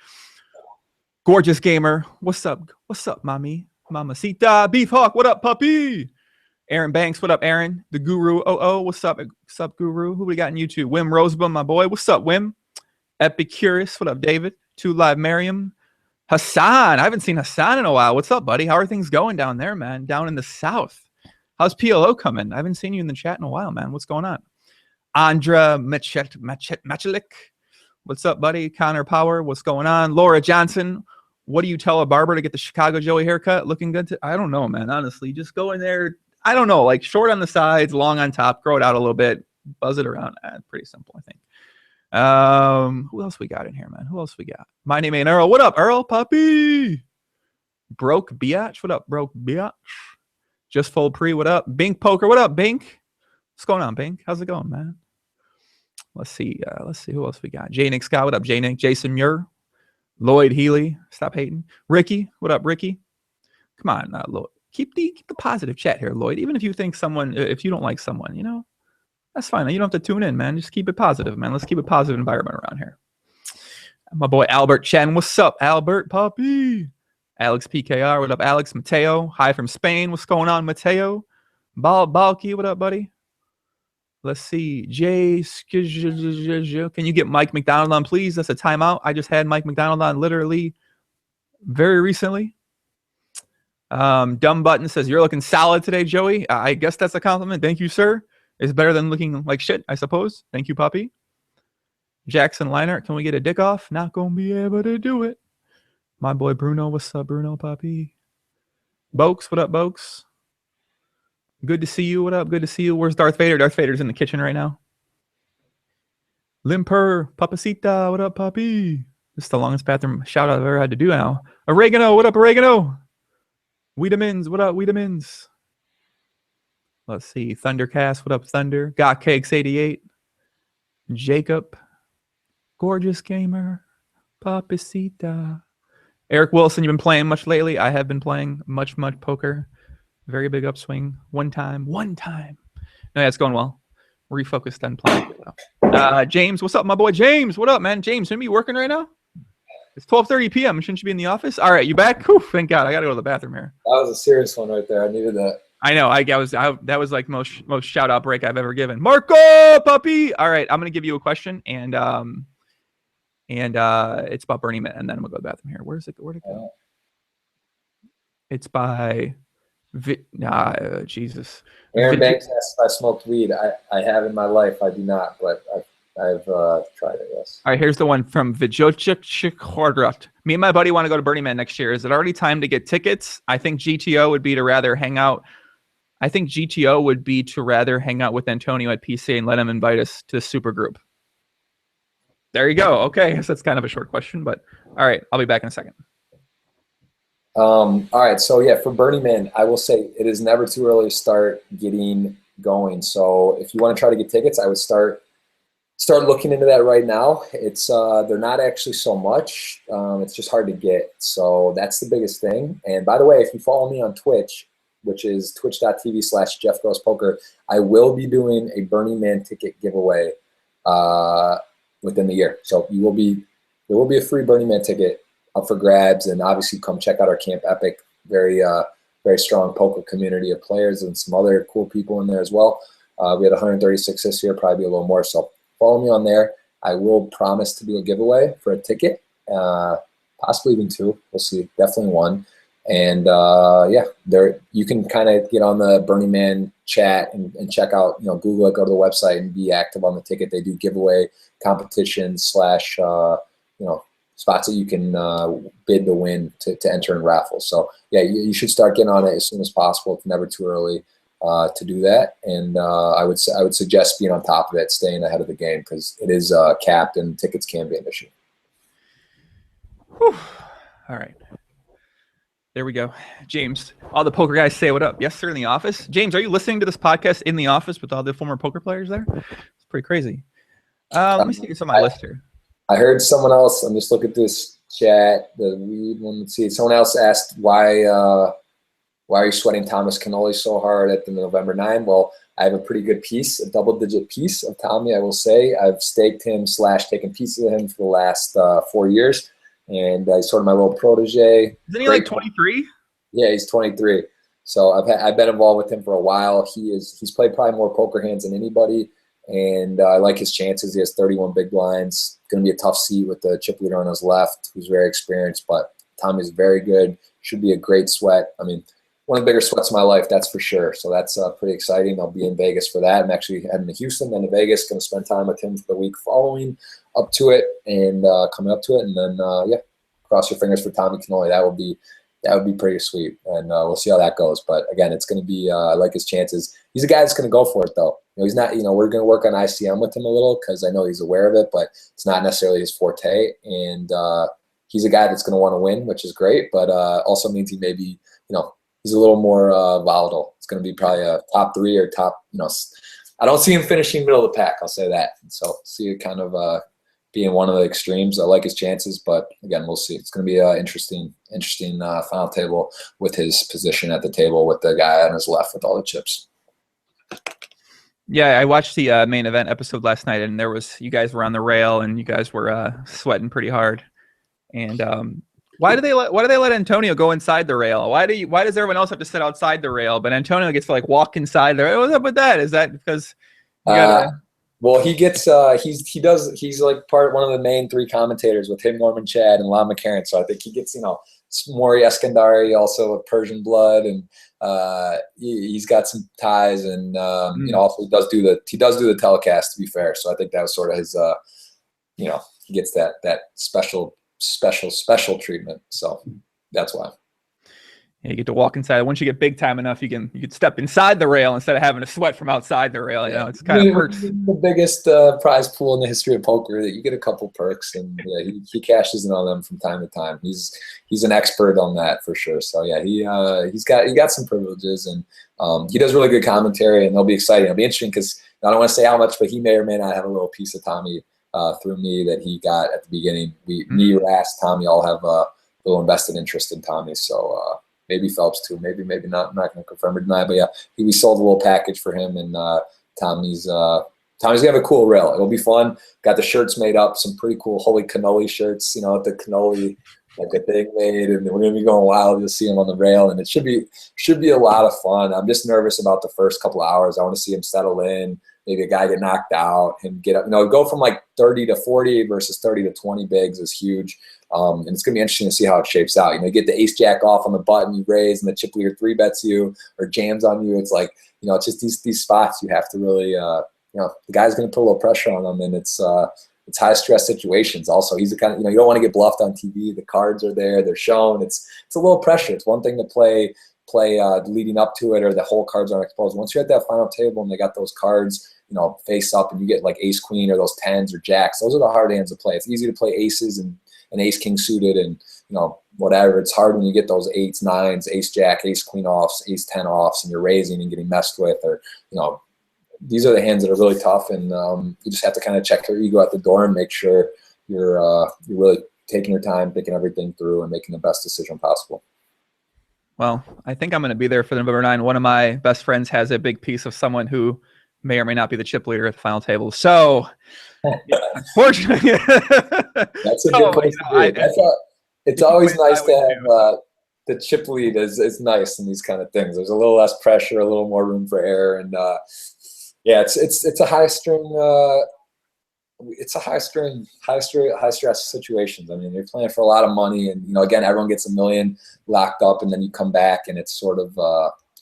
Gorgeous Gamer. What's up? What's up, mommy? Mamacita. Beef Hawk. What up, puppy? Aaron Banks. What up, Aaron? The Guru. Oh, what's up? What's up, Guru? Who we got in YouTube? Wim Rosebum, my boy. What's up, Wim? Epicurus. What up, David? 2 Live Miriam. Hassan. I haven't seen Hassan in a while. What's up, buddy? How are things going down there, man? Down in the south. How's PLO coming? I haven't seen you in the chat in a while, man. What's going on? Andra Machelik. What's up, buddy? Connor Power. What's going on? Laura Johnson. What do you tell a barber to get the Chicago Joey haircut? Looking good? I don't know, man. Honestly, just go in there. I don't know, like short on the sides, long on top, grow it out a little bit, buzz it around. Pretty simple, I think. Who else we got in here, man? Who else we got? My name ain't Earl. What up, Earl? Puppy. Broke Biatch. What up, Broke Biatch? Just Full Pre. What up? Bink Poker. What up, Bink? What's going on, Bink? How's it going, man? Let's see who else we got. J Nick Scott. What up, J Nick? Jason Muir. Lloyd Healy. Stop hating. Ricky. What up, Ricky? Come on, Lloyd. Keep the positive chat here, Lloyd. Even if you think if you don't like someone, you know, that's fine. You don't have to tune in, man. Just keep it positive, man. Let's keep a positive environment around here. My boy Albert Chen. What's up, Albert Puppy? Alex PKR. What up, Alex? Mateo. Hi from Spain. What's going on, Mateo? Balky. What up, buddy? Let's see. Jay. Can you get Mike McDonald on, please? That's a timeout. I just had Mike McDonald on literally very recently. Dumb Button says, you're looking solid today, Joey. I guess that's a compliment. Thank you, sir. It's better than looking like shit, I suppose. Thank you, puppy. Jackson Leinert, can we get a dick off? Not gonna be able to do it. My boy Bruno, what's up, Bruno, puppy? Bokes, what up, Bokes? Good to see you. What up? Good to see you. Where's Darth Vader? Darth Vader's in the kitchen right now. Limper, Papacita, what up, puppy? This is the longest bathroom shout out I've ever had to do now. Oregano, what up, Oregano? Weedamins, what up, Weedamins? Let's see. Thundercast, what up, Thunder? Got Cakes 88. Jacob. Gorgeous Gamer. Papacita. Eric Wilson, you've been playing much lately? I have been playing much poker. Very big upswing. One time. No, yeah, it's going well. Refocused on playing. James, what's up, my boy? James, what up, man? James, shouldn't you be working right now? It's 12:30 p.m. Shouldn't you be in the office? All right, you back? Whew, thank God. I got to go to the bathroom here. That was a serious one right there. I needed that. I know. That was like most shout out break I've ever given. Marco, puppy. All right, I'm gonna give you a question, and it's about Burning Man, and then we'll go to the bathroom here. Where'd it go? It's by Jesus. Aaron Banks asked if I smoked weed. I have in my life. I do not, but I've tried it, yes. All right, here's the one from Vijocic. Me and my buddy want to go to Burning Man next year. Is it already time to get tickets? I think GTO would be to rather hang out. with Antonio at PC and let him invite us to the super group. There you go. Okay, so that's kind of a short question, but all right, I'll be back in a second. All right, so yeah, for Burning Man, I will say it is never too early to start getting going. So if you want to try to get tickets, I would start looking into that right now. It's they're not actually so much. It's just hard to get. So that's the biggest thing. And by the way, if you follow me on Twitch, which is twitch.tv/JeffGrossPoker, I will be doing a Burning Man ticket giveaway within the year. So there will be a free Burning Man ticket up for grabs. And obviously come check out our Camp Epic, very strong poker community of players and some other cool people in there as well. We had 136 this year, probably a little more. So follow me on there. I will promise to do a giveaway for a ticket, possibly even 2. We'll see. Definitely 1. And yeah, there you can kind of get on the Burning Man chat and check out, Google it, go to the website and be active on the ticket. They do giveaway competitions / spots that you can bid to win to enter in raffles. So yeah, you should start getting on it as soon as possible. It's never too early to do that. And I would suggest being on top of it, staying ahead of the game, because it is capped and tickets can be an issue. Whew. All right. There we go. James, all the poker guys say what up. Yes, sir, in the office. James, are you listening to this podcast in the office with all the former poker players there? It's pretty crazy. Let me see what's on my list here. I heard someone else. I'm just looking at this chat. The weed one. Let's see. Someone else asked why are you sweating Thomas Cannoli so hard at the November 9? Well, I have a pretty good piece, a double-digit piece of Tommy. I will say I've staked him / taken pieces of him for the last 4 years. And he's sort of my little protege. Isn't he like 23? Yeah, he's 23. So I've been involved with him for a while. He's played probably more poker hands than anybody, and I like his chances. He has 31 big blinds. Going to be a tough seat with the chip leader on his left, who's very experienced. But Tommy's very good. Should be a great sweat. I mean, one of the bigger sweats of my life, that's for sure. So that's pretty exciting. I'll be in Vegas for that. I'm actually heading to Houston, then to Vegas. Going to spend time with him for the week following up to it and coming up to it, and then yeah, cross your fingers for Tommy Cannoli. That would be pretty sweet, and we'll see how that goes. But again, it's going to be I like his chances. He's a guy that's going to go for it though. He's not. We're going to work on ICM with him a little because I know he's aware of it, but it's not necessarily his forte. And he's a guy that's going to want to win, which is great, but also means he may be he's a little more volatile. It's going to be probably a top 3 or top. I don't see him finishing middle of the pack. I'll say that. So see it kind of being one of the extremes. I like his chances, but again, we'll see. It's going to be an interesting final table with his position at the table with the guy on his left with all the chips. Yeah, I watched the main event episode last night, and you guys were on the rail, and you guys were sweating pretty hard. And why do they let Antonio go inside the rail? Why does everyone else have to sit outside the rail, but Antonio gets to walk inside the rail? What's up with that? Is that because you gotta? Well, he gets he's like one of the main 3 commentators with him, Norman Chad, and Lon McCarran. So I think he gets Maury Eskandari also with Persian blood, and he's got some ties, and also he does do the telecast, to be fair. So I think that was sort of his he gets that special treatment. So that's why. You get to walk inside. Once you get big time enough, you can step inside the rail instead of having to sweat from outside the rail. It's kind of perks. The biggest prize pool in the history of poker. That you get a couple perks, and yeah, he cashes in on them from time to time. He's an expert on that for sure. So yeah, he got some privileges, and he does really good commentary, and they'll be exciting. It'll be interesting because I don't want to say how much, but he may or may not have a little piece of Tommy through me that he got at the beginning. Me, Ras, Tommy all have a little invested interest in Tommy. So. Maybe Phelps too, maybe not. I'm not going to confirm or deny, but yeah, we sold a little package for him, and Tommy's gonna have a cool rail. It'll be fun. Got the shirts made up, some pretty cool Holy Cannoli shirts, with the cannoli a thing made, and we're gonna be going wild. You'll see him on the rail, and it should be a lot of fun. I'm just nervous about the first couple of hours. I want to see him settle in. Maybe a guy get knocked out, him get up. Go from 30 to 40 versus 30 to 20 bigs is huge. And it's going to be interesting to see how it shapes out. You get the ace jack off on the button, you raise, and the chip leader 3-bets you or jams on you. It's it's just these spots you have to really, the guy's going to put a little pressure on them, and it's high stress situations. Also, he's the kind of, you don't want to get bluffed on TV. The cards are there, they're shown. It's a little pressure. It's one thing to play leading up to it, or the whole cards aren't exposed. Once you're at that final table and they got those cards, face up, and you get ace queen or those 10s or jacks, those are the hard hands to play. It's easy to play aces and ace king suited and whatever. It's hard when you get those 8s, 9s, ace jack, ace queen offs, ace 10 offs, and you're raising and getting messed with, or these are the hands that are really tough, and you just have to kind of check your ego at the door and make sure you're really taking your time, thinking everything through, and making the best decision possible. Well, I think I'm going to be there for the November 9. One of my best friends has a big piece of someone who may or may not be the chip leader at the final table. So, unfortunately, that's a good place to be. it's If he always wins, nice I to win have too. the chip lead is nice in these kind of things. There's a little less pressure, a little more room for error, and yeah, it's a high string. It's a high stress situations. I mean, you're playing for a lot of money, and again, everyone gets $1 million locked up, and then you come back, and it's sort of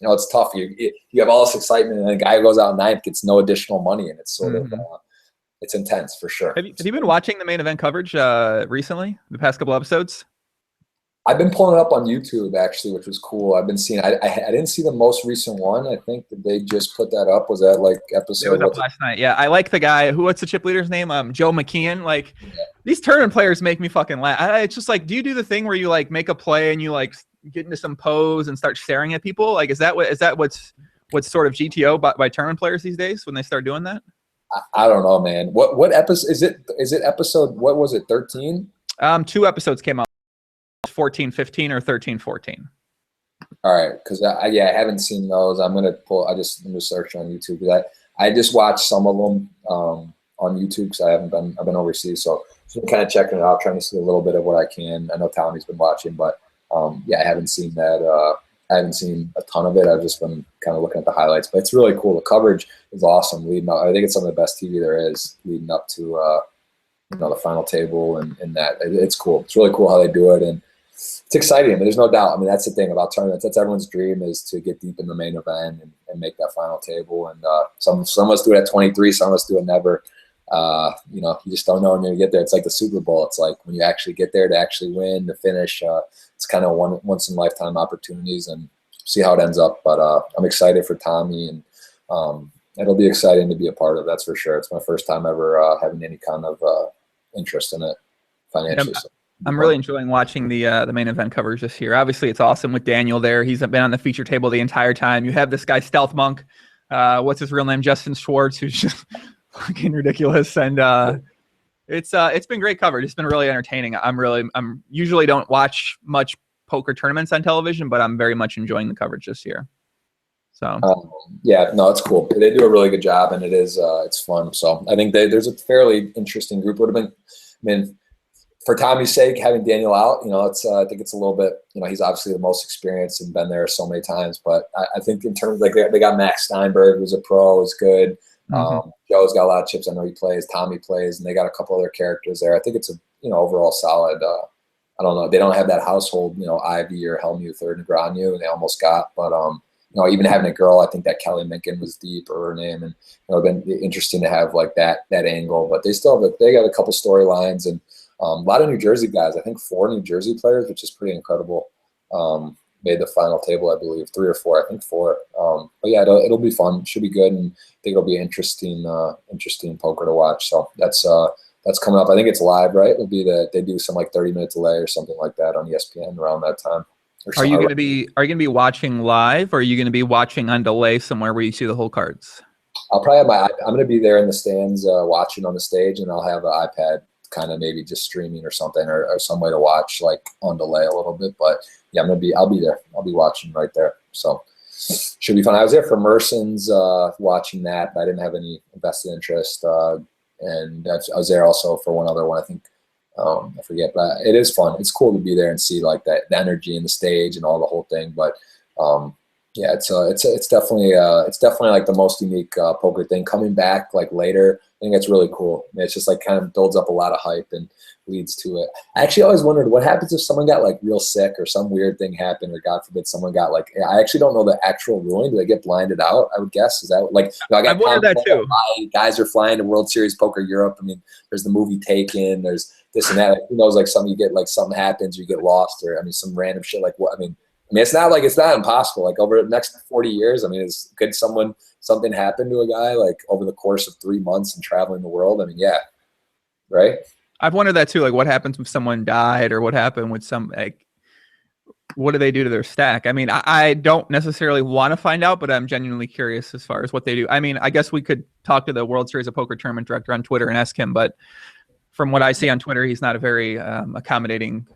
it's tough. You have all this excitement, and the guy who goes out ninth gets no additional money, and it's sort of it's intense for sure. Have you been watching the main event coverage recently, the past couple episodes? I've been pulling it up on YouTube actually, which was cool. I've been seeing. I didn't see the most recent one. I think that they just put that up. Was that like episode? It was up last night. Yeah, I like the guy. What's the chip leader's name? Joe McKeon. Like these tournament players make me fucking laugh. It's just like, do you do the thing where you like make a play and you like get into some pose and start staring at people? Like, is that what's sort of GTO by tournament players these days when they start doing that? I don't know, man. What episode is it? Is it episode? What was it? 13? 2 episodes came out. 14-15 or 13-14. All right, because I haven't seen those. I'm gonna search on YouTube. I just watched some of them on YouTube because I've been overseas, so I'm kind of checking it out, trying to see a little bit of what I can. I know Tommy's been watching, but I haven't seen that. I haven't seen a ton of it. I've just been kind of looking at the highlights, but it's really cool. The coverage is awesome. Leading up, I think it's some of the best TV there is leading up to the final table and that. It's cool. It's really cool how they do it, and it's exciting. I mean, there's no doubt. I mean, that's the thing about tournaments. That's everyone's dream, is to get deep in the main event and make that final table. And some of us do it at 23, some of us do it never. You just don't know when you're gonna get there. It's like the Super Bowl. It's like when you actually get there to actually win, to finish. It's kind of once in a lifetime opportunities, and see how it ends up. But I'm excited for Tommy, and it'll be exciting to be a part of. That's for sure. It's my first time ever having any kind of interest in it financially. I'm really enjoying watching the main event coverage this year. Obviously, it's awesome with Daniel there. He's been on the feature table the entire time. You have this guy, Stealth Monk. What's his real name? Justin Schwartz, who's just fucking ridiculous. And it's been great coverage. It's been really entertaining. I'm usually don't watch much poker tournaments on television, but I'm very much enjoying the coverage this year. So yeah, no, it's cool. They do a really good job, and it's fun. So I think there's a fairly interesting group. Would have been, I mean, for Tommy's sake, having Daniel out, it's I think it's a little bit, he's obviously the most experienced and been there so many times. But I think in terms of, like, they got Max Steinberg, who's a pro, is good. Joe's got a lot of chips. I know he plays. Tommy plays, and they got a couple other characters there. I think it's a overall solid. I don't know. They don't have that household, Ivy or Helmuth or Negreanu. They almost got, but even having a girl, I think that Kelly Minkin was deep, or her name, and been interesting to have like that angle. But they still they got a couple storylines, and a lot of New Jersey guys. I think 4 New Jersey players, which is pretty incredible. Made the final table, I believe, 3 or 4. I think 4. But yeah, it'll be fun. It should be good, and I think it'll be interesting poker to watch. So that's coming up. I think it's live, right? It'll be they do some like 30-minute delay or something like that on ESPN around that time. Are you going to be watching live, or are you going to be watching on delay somewhere where you see the whole cards? I'll probably have I'm going to be there in the stands watching on the stage, and I'll have an iPad kind of maybe just streaming or something, or some way to watch like on delay a little bit. But yeah, I'll be there. I'll be watching right there. So should be fun. I was there for Merson's watching that, but I didn't have any invested interest. And I was there also for one other one, I think. I forget, but it is fun. It's cool to be there and see like the energy in the stage and all the whole thing. But yeah, it's definitely like the most unique poker thing coming back like later. I think it's really cool. It's just like kind of builds up a lot of hype and leads to it. I actually always wondered what happens if someone got like real sick or some weird thing happened, or God forbid someone got like, I actually don't know the actual ruling. Do they get blinded out? I would guess. Is that like, I wondered that too. Guys are flying to World Series Poker Europe. I mean, there's the movie Taken, there's this and that. Who knows, like something you get, like something happens, or you get lost, or some random shit like what, I mean, it's not impossible. Like over the next 40 years, could something happen to a guy like over the course of 3 months and traveling the world? I mean, yeah. Right. I've wondered that too. Like what happens if someone died, or what happened with what do they do to their stack? I mean, I don't necessarily want to find out, but I'm genuinely curious as far as what they do. I mean, I guess we could talk to the World Series of Poker tournament director on Twitter and ask him, but from what I see on Twitter, he's not a very accommodating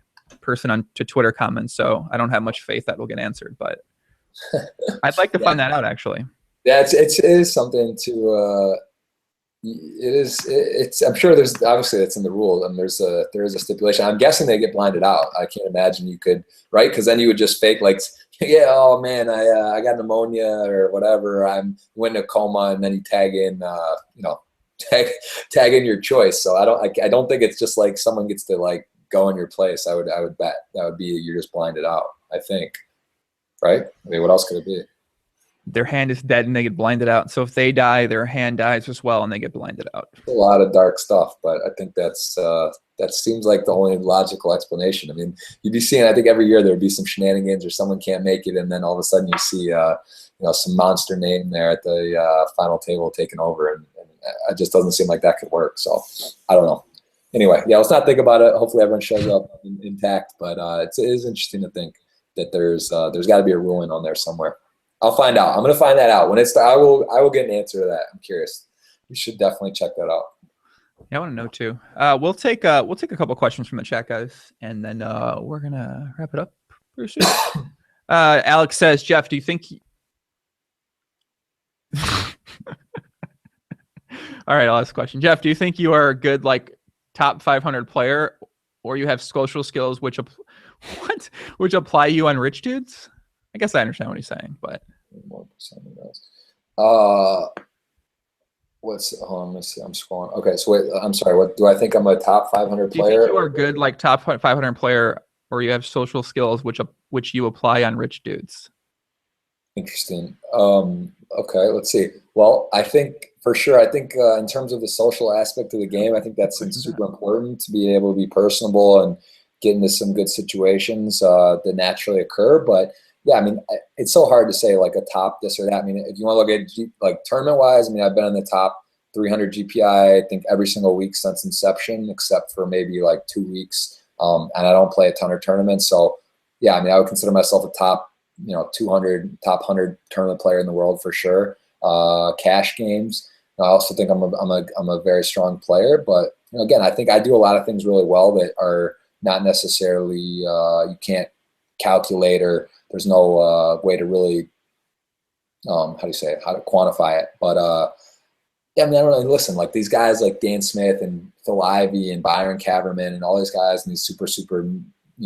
person to Twitter comments, so I don't have much faith that will get answered, but I'd like to find that out actually. Yeah, it is something to It is. It's. I'm sure there's obviously that's in the rule, and there is a stipulation. I'm guessing they get blinded out. I can't imagine you could, right? Because then you would just fake like, yeah, oh man, I got pneumonia or whatever. I'm went in a coma, and then you tag in, tag in your choice. So I don't think it's just like someone gets to like go in your place. I would bet that would be you're just blinded out. I think, right? I mean, what else could it be? Their hand is dead and they get blinded out. So if they die, their hand dies as well and they get blinded out. A lot of dark stuff, but I think that seems like the only logical explanation. I mean, you'd be seeing, I think every year there'd be some shenanigans or someone can't make it, and then all of a sudden you see some monster name there at the final table taking over, and it just doesn't seem like that could work. So I don't know. Anyway, yeah, let's not think about it. Hopefully everyone shows up intact, but it is interesting to think that there's got to be a ruling on there somewhere. I'll find out. I'm gonna find that out when it's. I will get an answer to that. I'm curious. You should definitely check that out. Yeah, I want to know too. We'll take a couple questions from the chat, guys, and then we're gonna wrap it up pretty soon. Alex says, Jeff, do you think? All right, I'll ask a question. Jeff, do you think you are a good like top 500 player, or you have social skills which apply you on rich dudes? I guess I understand what he's saying, but 1% hold on, let me see. I'm scrolling. Okay, so wait, I'm sorry. What do I think I'm a top 500 player? Do you think you are good like top 500 player, or you have social skills which you apply on rich dudes? Interesting. Okay, let's see. Well, I think for sure. I think in terms of the social aspect of the game, I think that's super important to be able to be personable and get into some good situations that naturally occur. But yeah, I mean, it's so hard to say like a top this or that. I mean, if you want to look at like tournament wise, I mean, I've been in the top 300 GPI, I think every single week since inception, except for maybe like 2 weeks. And I don't play a ton of tournaments. So yeah, I mean, I would consider myself a top, 200, top 100 tournament player in the world for sure. Cash games. I also think I'm a very strong player, but again, I think I do a lot of things really well that are not necessarily, you can't calculate, or there's no way to really, how to quantify it. But yeah, I mean, I don't really listen. Like these guys like Dan Smith and Phil Ivey and Byron Kaverman and all these guys and these super,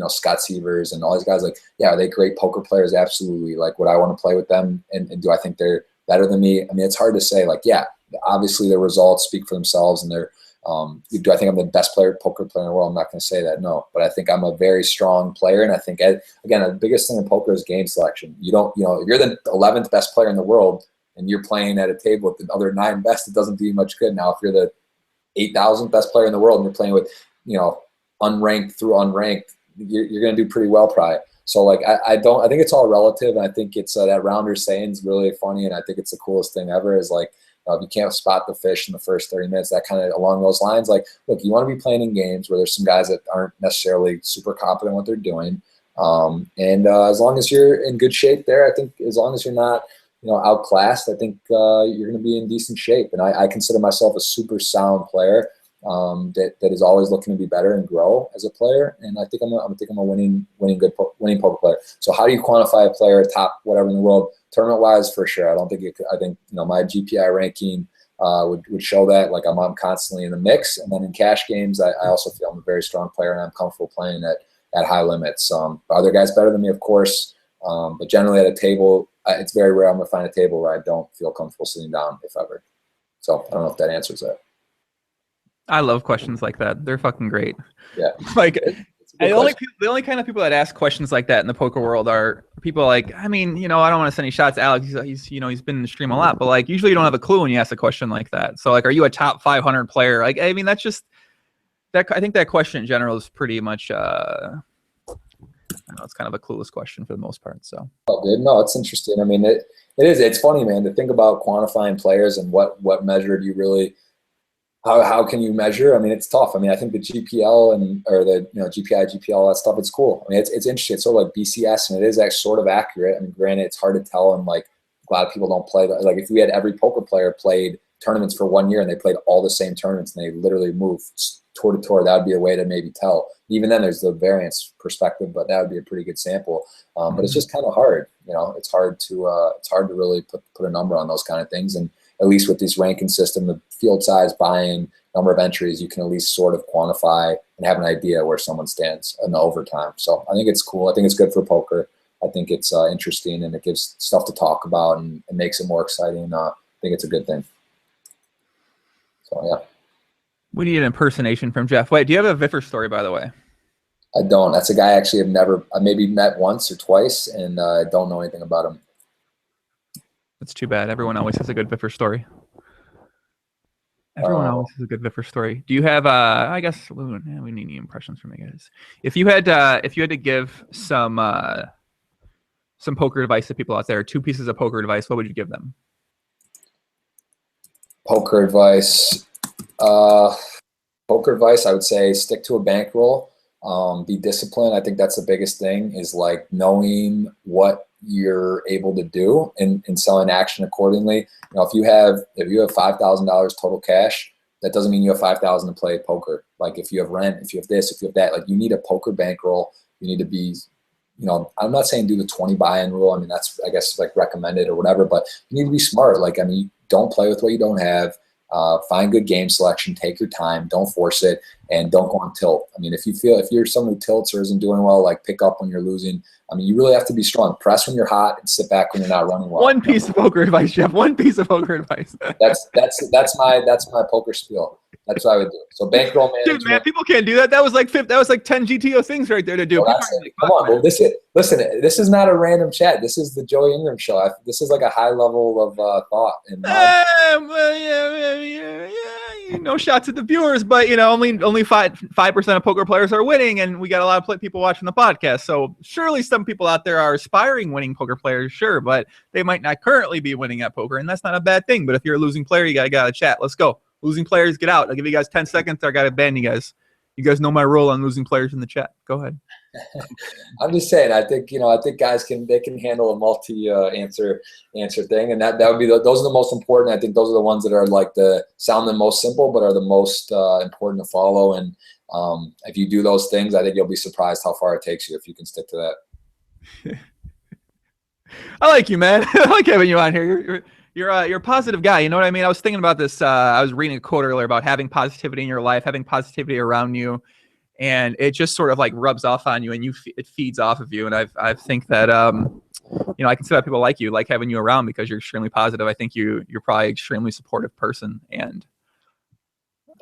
Scott Sievers and all these guys, like, yeah, are they great poker players? Absolutely. Like, would I want to play with them? And do I think they're better than me? I mean, it's hard to say. Like, yeah, obviously their results speak for themselves, and they're, do I think I'm the best poker player in the world? I'm not going to say that, no. But I think I'm a very strong player, and I think, again, the biggest thing in poker is game selection. You don't, if you're the 11th best player in the world and you're playing at a table with the other 9 best, it doesn't do you much good. Now, if you're the 8,000th best player in the world and you're playing with, unranked through unranked, you're going to do pretty well probably. So like, I think it's all relative, and I think it's that rounder saying is really funny, and I think it's the coolest thing ever is like, if you can't spot the fish in the first 30 minutes, that kind of along those lines, like, look, you want to be playing in games where there's some guys that aren't necessarily super confident in what they're doing. As long as you're in good shape there, I think as long as you're not, outclassed, I think you're going to be in decent shape. And I consider myself a super sound player that is always looking to be better and grow as a player. And I think I'm a winning poker player. So how do you quantify a player top whatever in the world? Tournament wise, for sure. I think my GPI ranking would show that. Like I'm constantly in the mix. And then in cash games, I also feel I'm a very strong player and I'm comfortable playing at high limits. Are there guys better than me? Of course. But generally at a table, it's very rare I'm gonna find a table where I don't feel comfortable sitting down, if ever. So I don't know if that answers that. I love questions like that. They're fucking great. Yeah. Like the only kind of people that ask questions like that in the poker world are people like, I mean, I don't want to send any shots at Alex. He's been in the stream a lot, but like usually you don't have a clue when you ask a question like that. So like, are you a top 500 player? Like, I mean, that's just that. I think that question in general is pretty much, it's kind of a clueless question for the most part. So. Oh, dude, no, it's interesting. I mean, it is. It's funny, man, to think about quantifying players and what measure do you really. How can you measure? I mean, it's tough. I mean, I think the GPL or the GPI, GPL, that stuff, it's cool. I mean, it's interesting. It's sort of like BCS, and it is actually sort of accurate. I mean, granted, it's hard to tell, and like a lot of people don't play. Like if we had every poker player played tournaments for 1 year and they played all the same tournaments and they literally moved tour to tour, that would be a way to maybe tell. Even then, there's the variance perspective, but that would be a pretty good sample. But it's just kind of hard. It's hard to really put a number on those kind of things. And at least with this ranking system, the field size, buy-in, number of entries, you can at least sort of quantify and have an idea where someone stands in the overtime. So I think it's cool. I think it's good for poker. I think it's interesting, and it gives stuff to talk about, and it makes it more exciting. I think it's a good thing. So, yeah. We need an impersonation from Jeff. Wait, do you have a Viffer story, by the way? I don't. That's a guy I maybe met once or twice, and I don't know anything about him. That's too bad. Everyone always has a good Viffer story. Everyone always has a good Viffer story. Do you have? I guess we need any impressions from you guys. If you had to give some poker advice to people out there, 2 pieces of poker advice, what would you give them? Poker advice. Poker advice, I would say stick to a bankroll. Be disciplined. I think that's the biggest thing, is like knowing what you're able to do and selling action accordingly. You know, if you have $5,000 total cash, that doesn't mean you have 5,000 to play poker. Like if you have rent, if you have this, if you have that, like you need a poker bankroll. You need to be, you know, I'm not saying do the 20 buy-in rule. I mean, that's, I guess, like recommended or whatever, but you need to be smart. Like, I mean, don't play with what you don't have. Find good game selection, take your time, don't force it, and don't go on tilt. I mean, if you're someone who tilts or isn't doing well, like pick up when you're losing. I mean, you really have to be strong. Press when you're hot and sit back when you're not running well. One piece of poker advice, Jeff. One piece of poker advice. That's my poker spiel. That's what I would do. So bankroll management. Dude, man, people can't do that. That was like 10 GTO things right there to do. Well, come on, well, listen. This is not a random chat. This is the Joey Ingram show. This is like a high level of thought. And no shots at the viewers, but you know, only 5% of poker players are winning, and we got a lot of people watching the podcast. So surely some people out there are aspiring winning poker players, sure, but they might not currently be winning at poker, and that's not a bad thing. But if you're a losing player, you gotta chat. Let's go. Losing players, get out. I'll give you guys 10 seconds. I got to ban you guys. You guys know my rule on losing players in the chat. Go ahead. I'm just saying. I think guys can handle a multi-answer thing, and that would be those are the most important. I think those are the ones that are like sound the most simple, but are the most important to follow. And if you do those things, I think you'll be surprised how far it takes you if you can stick to that. I like you, man. I like having you on here. You're a positive guy. You know what I mean? I was thinking about this. I was reading a quote earlier about having positivity in your life, having positivity around you, and it just sort of like rubs off on you, and it feeds off of you. And I think that you know, I can see that people like you, like having you around because you're extremely positive. I think you're probably an extremely supportive person, and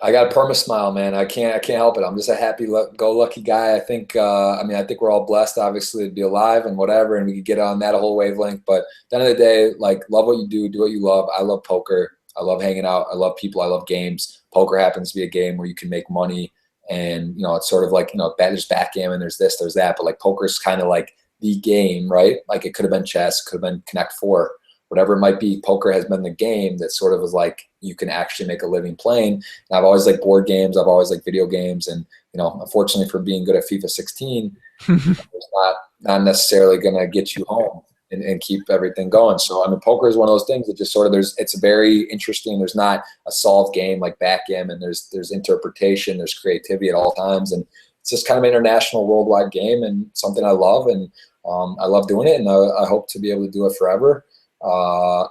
I got a perma smile, man. I can't help it. I'm just a happy-go-lucky guy. I think we're all blessed, obviously, to be alive and whatever, and we could get on that whole wavelength. But at the end of the day, like, love what you do what you love. I love poker. I love hanging out. I love people. I love games. Poker happens to be a game where you can make money, and you know, it's sort of like, you know, there's backgammon, there's this, there's that, but like poker is kind of like the game, right? Like it could have been chess, could have been Connect Four. Whatever it might be, poker has been the game that sort of is like you can actually make a living playing. And I've always liked board games. I've always liked video games. And, you know, unfortunately for being good at FIFA 16, it's not necessarily going to get you home and keep everything going. So, I mean, poker is one of those things that just sort of it's very interesting. There's not a solved game like backgammon. There's interpretation. There's creativity at all times. And it's just kind of an international worldwide game and something I love. And I love doing it. And I hope to be able to do it forever.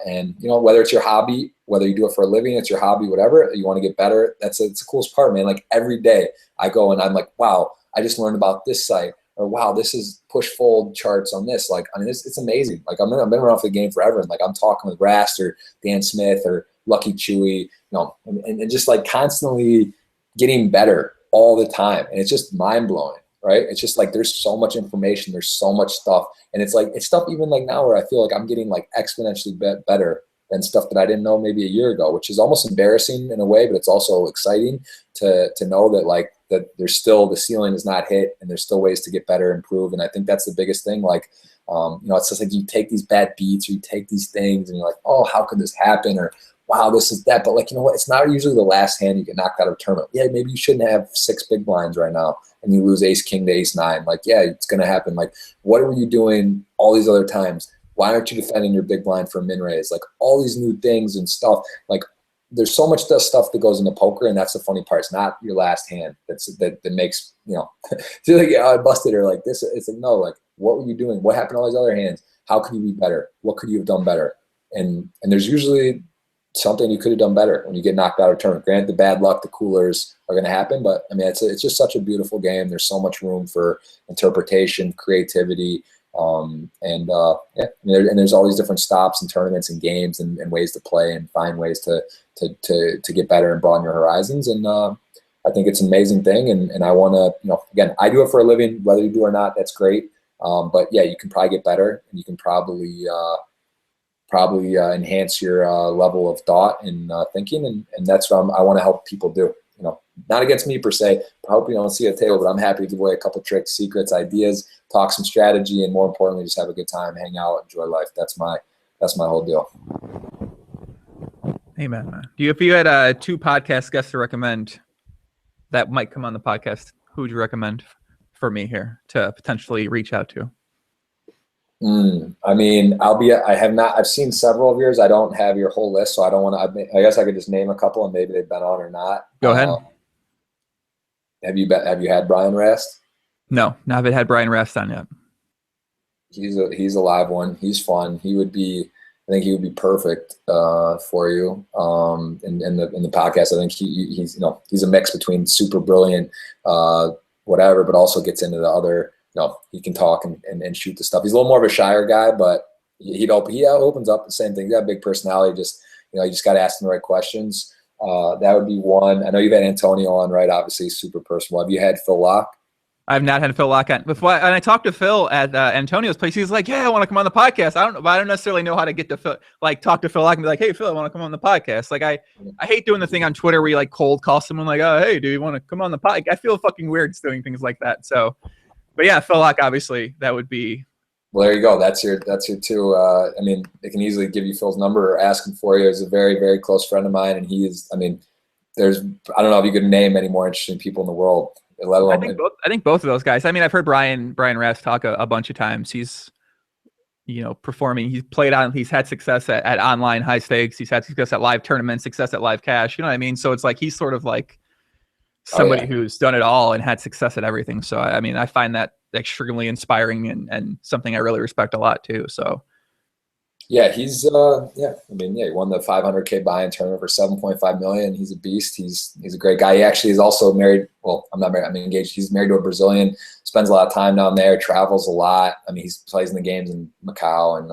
And you know, whether it's your hobby, whether you do it for a living, it's your hobby, whatever, you want to get better. It's the coolest part, man. Like every day I go and I'm like, wow, I just learned about this site, or wow, this is push fold charts on this. Like, I mean, it's amazing. Like I've been around for the game forever. And like, I'm talking with Rast or Dan Smith or Lucky Chewy, you know, and just like constantly getting better all the time. And it's just mind blowing. Right? It's just like there's so much information, there's so much stuff, and it's stuff even like now where I feel like I'm getting like exponentially better than stuff that I didn't know maybe a year ago, which is almost embarrassing in a way, but it's also exciting to know that like that there's still, the ceiling is not hit, and there's still ways to get better, improve, and I think that's the biggest thing. Like, you know, it's just like you take these bad beats or you take these things, and you're like, oh, how could this happen? Or wow, this is that. But like, you know what? It's not usually the last hand you get knocked out of a tournament. Yeah, maybe you shouldn't have 6 big blinds right now and you lose ace king to ace 9. Like, yeah, it's going to happen. Like, what were you doing all these other times? Why aren't you defending your big blind for a min raise? Like all these new things and stuff. Like there's so much stuff that goes into poker, and that's the funny part. It's not your last hand that makes, you know, feel like, oh, I busted her like this. It's like, no, like what were you doing? What happened to all these other hands? How could you be better? What could you have done better? And there's usually something you could have done better when you get knocked out of a tournament. Granted, the bad luck, the coolers are going to happen, but I mean, it's just such a beautiful game. There's so much room for interpretation, creativity, and there's all these different stops and tournaments and games and ways to play and find ways to get better and broaden your horizons. And I think it's an amazing thing. And I want to, again, I do it for a living, whether you do or not, that's great. But yeah, you can probably get better, and you can probably enhance your level of thought and thinking, and that's what I want to help people do. Not against me per se. I hope you don't see at the table, but I'm happy to give away a couple tricks, secrets, ideas, talk some strategy, and more importantly, just have a good time, hang out, enjoy life. That's my whole deal. Amen, man. If you had 2 podcast guests to recommend that might come on the podcast, who would you recommend for me here to potentially reach out to? I mean, I've seen several of yours. I don't have your whole list, so I don't want to, I guess I could just name a couple and maybe they've been on or not. Go ahead. Have you had Brian Rast? No, haven't had Brian Rast on yet. He's a live one. He's fun. I think he would be perfect for you in the podcast. I think he's a mix between super brilliant, whatever, but also gets into the other. He can talk and shoot the stuff. He's a little more of a shyer guy, but he opens up the same thing. He's got a big personality. You just got to ask him the right questions. That would be one. I know you've had Antonio on, right? Obviously, super personal. Have you had Phil Laak? I've not had Phil Laak on before. And I talked to Phil at Antonio's place. He's like, "Yeah, I want to come on the podcast." I don't necessarily know how to get to Phil, talk to Phil Laak and be like, "Hey, Phil, I want to come on the podcast." Like, I hate doing the thing on Twitter where you cold call someone like, "Oh, hey, do you want to come on the podcast?" I feel fucking weird doing things like that. So, but yeah, Phil Laak, obviously, that would be. Well, there you go. That's your 2. I mean, they can easily give you Phil's number or ask him for you. He's a very, very close friend of mine, and I don't know if you could name any more interesting people in the world. Let alone, I think both of those guys. I mean, I've heard Brian Rast talk a bunch of times. He's, performing. He's had success at online high stakes. He's had success at live tournaments, success at live cash. You know what I mean? So it's like he's sort of like somebody who's done it all and had success at everything. So I mean, I find that extremely inspiring and something I really respect a lot too. So. Yeah, he's he won the 500K buy-in tournament for $7.5 million. He's a beast. He's a great guy. He actually is also married. Well, I'm not married. I'm engaged. He's married to a Brazilian. Spends a lot of time down there. Travels a lot. I mean, he plays in the games in Macau, and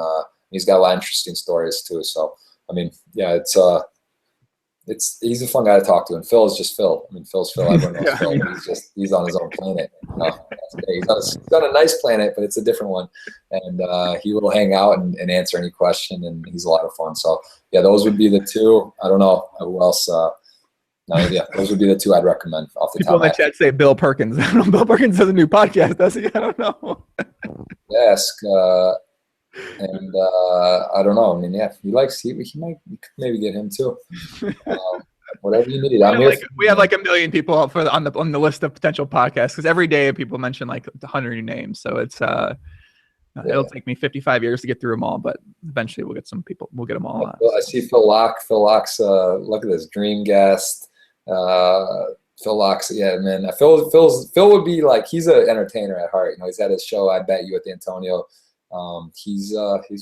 he's got a lot of interesting stories too. So, I mean, yeah, he's a fun guy to talk to. And Phil is just Phil. I mean, Phil's Phil. Everyone knows Phil. He's on his own planet. He's on a nice planet, but it's a different one. And he will hang out and answer any question, and he's a lot of fun. So yeah, those would be the 2. I don't know who else. Those would be the 2 I'd recommend off the People top. in the chat say Bill Perkins. I don't know. Bill Perkins has a new podcast, does he? I don't know. Ask. And I don't know. I mean, yeah, he might maybe get him too. Whatever you need. We have like a million people on the list of potential podcasts because every day people mention like 100 new names. So it's it'll take me 55 years to get through them all, but eventually we'll get some people. We'll get them all on. Well, I see Phil Laak. Phil Laak's look at this dream guest. Phil Laak's, yeah, man. Phil would be like, he's an entertainer at heart. He's had his show, I Bet You, at the Antonio. He's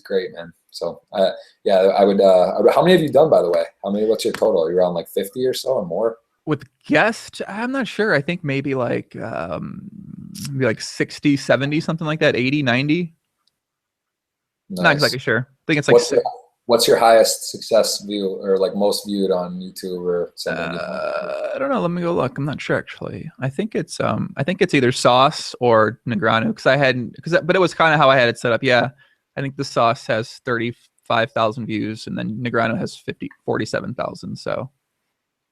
great, man. So I would. How many have you done, by the way? What's your total? Are you around like 50 or so or more? With guest, I'm not sure. I think maybe like 60, 70, something like that. 80, 90. Nice. Not exactly sure. I think it's like what's your highest success view or like most viewed on YouTube or something? I don't know. Let me go look. I'm not sure actually. I think it's either Sauce or Negreanu but it was kind of how I had it set up. Yeah. I think the Sauce has 35,000 views and then Negreanu has 47,000. So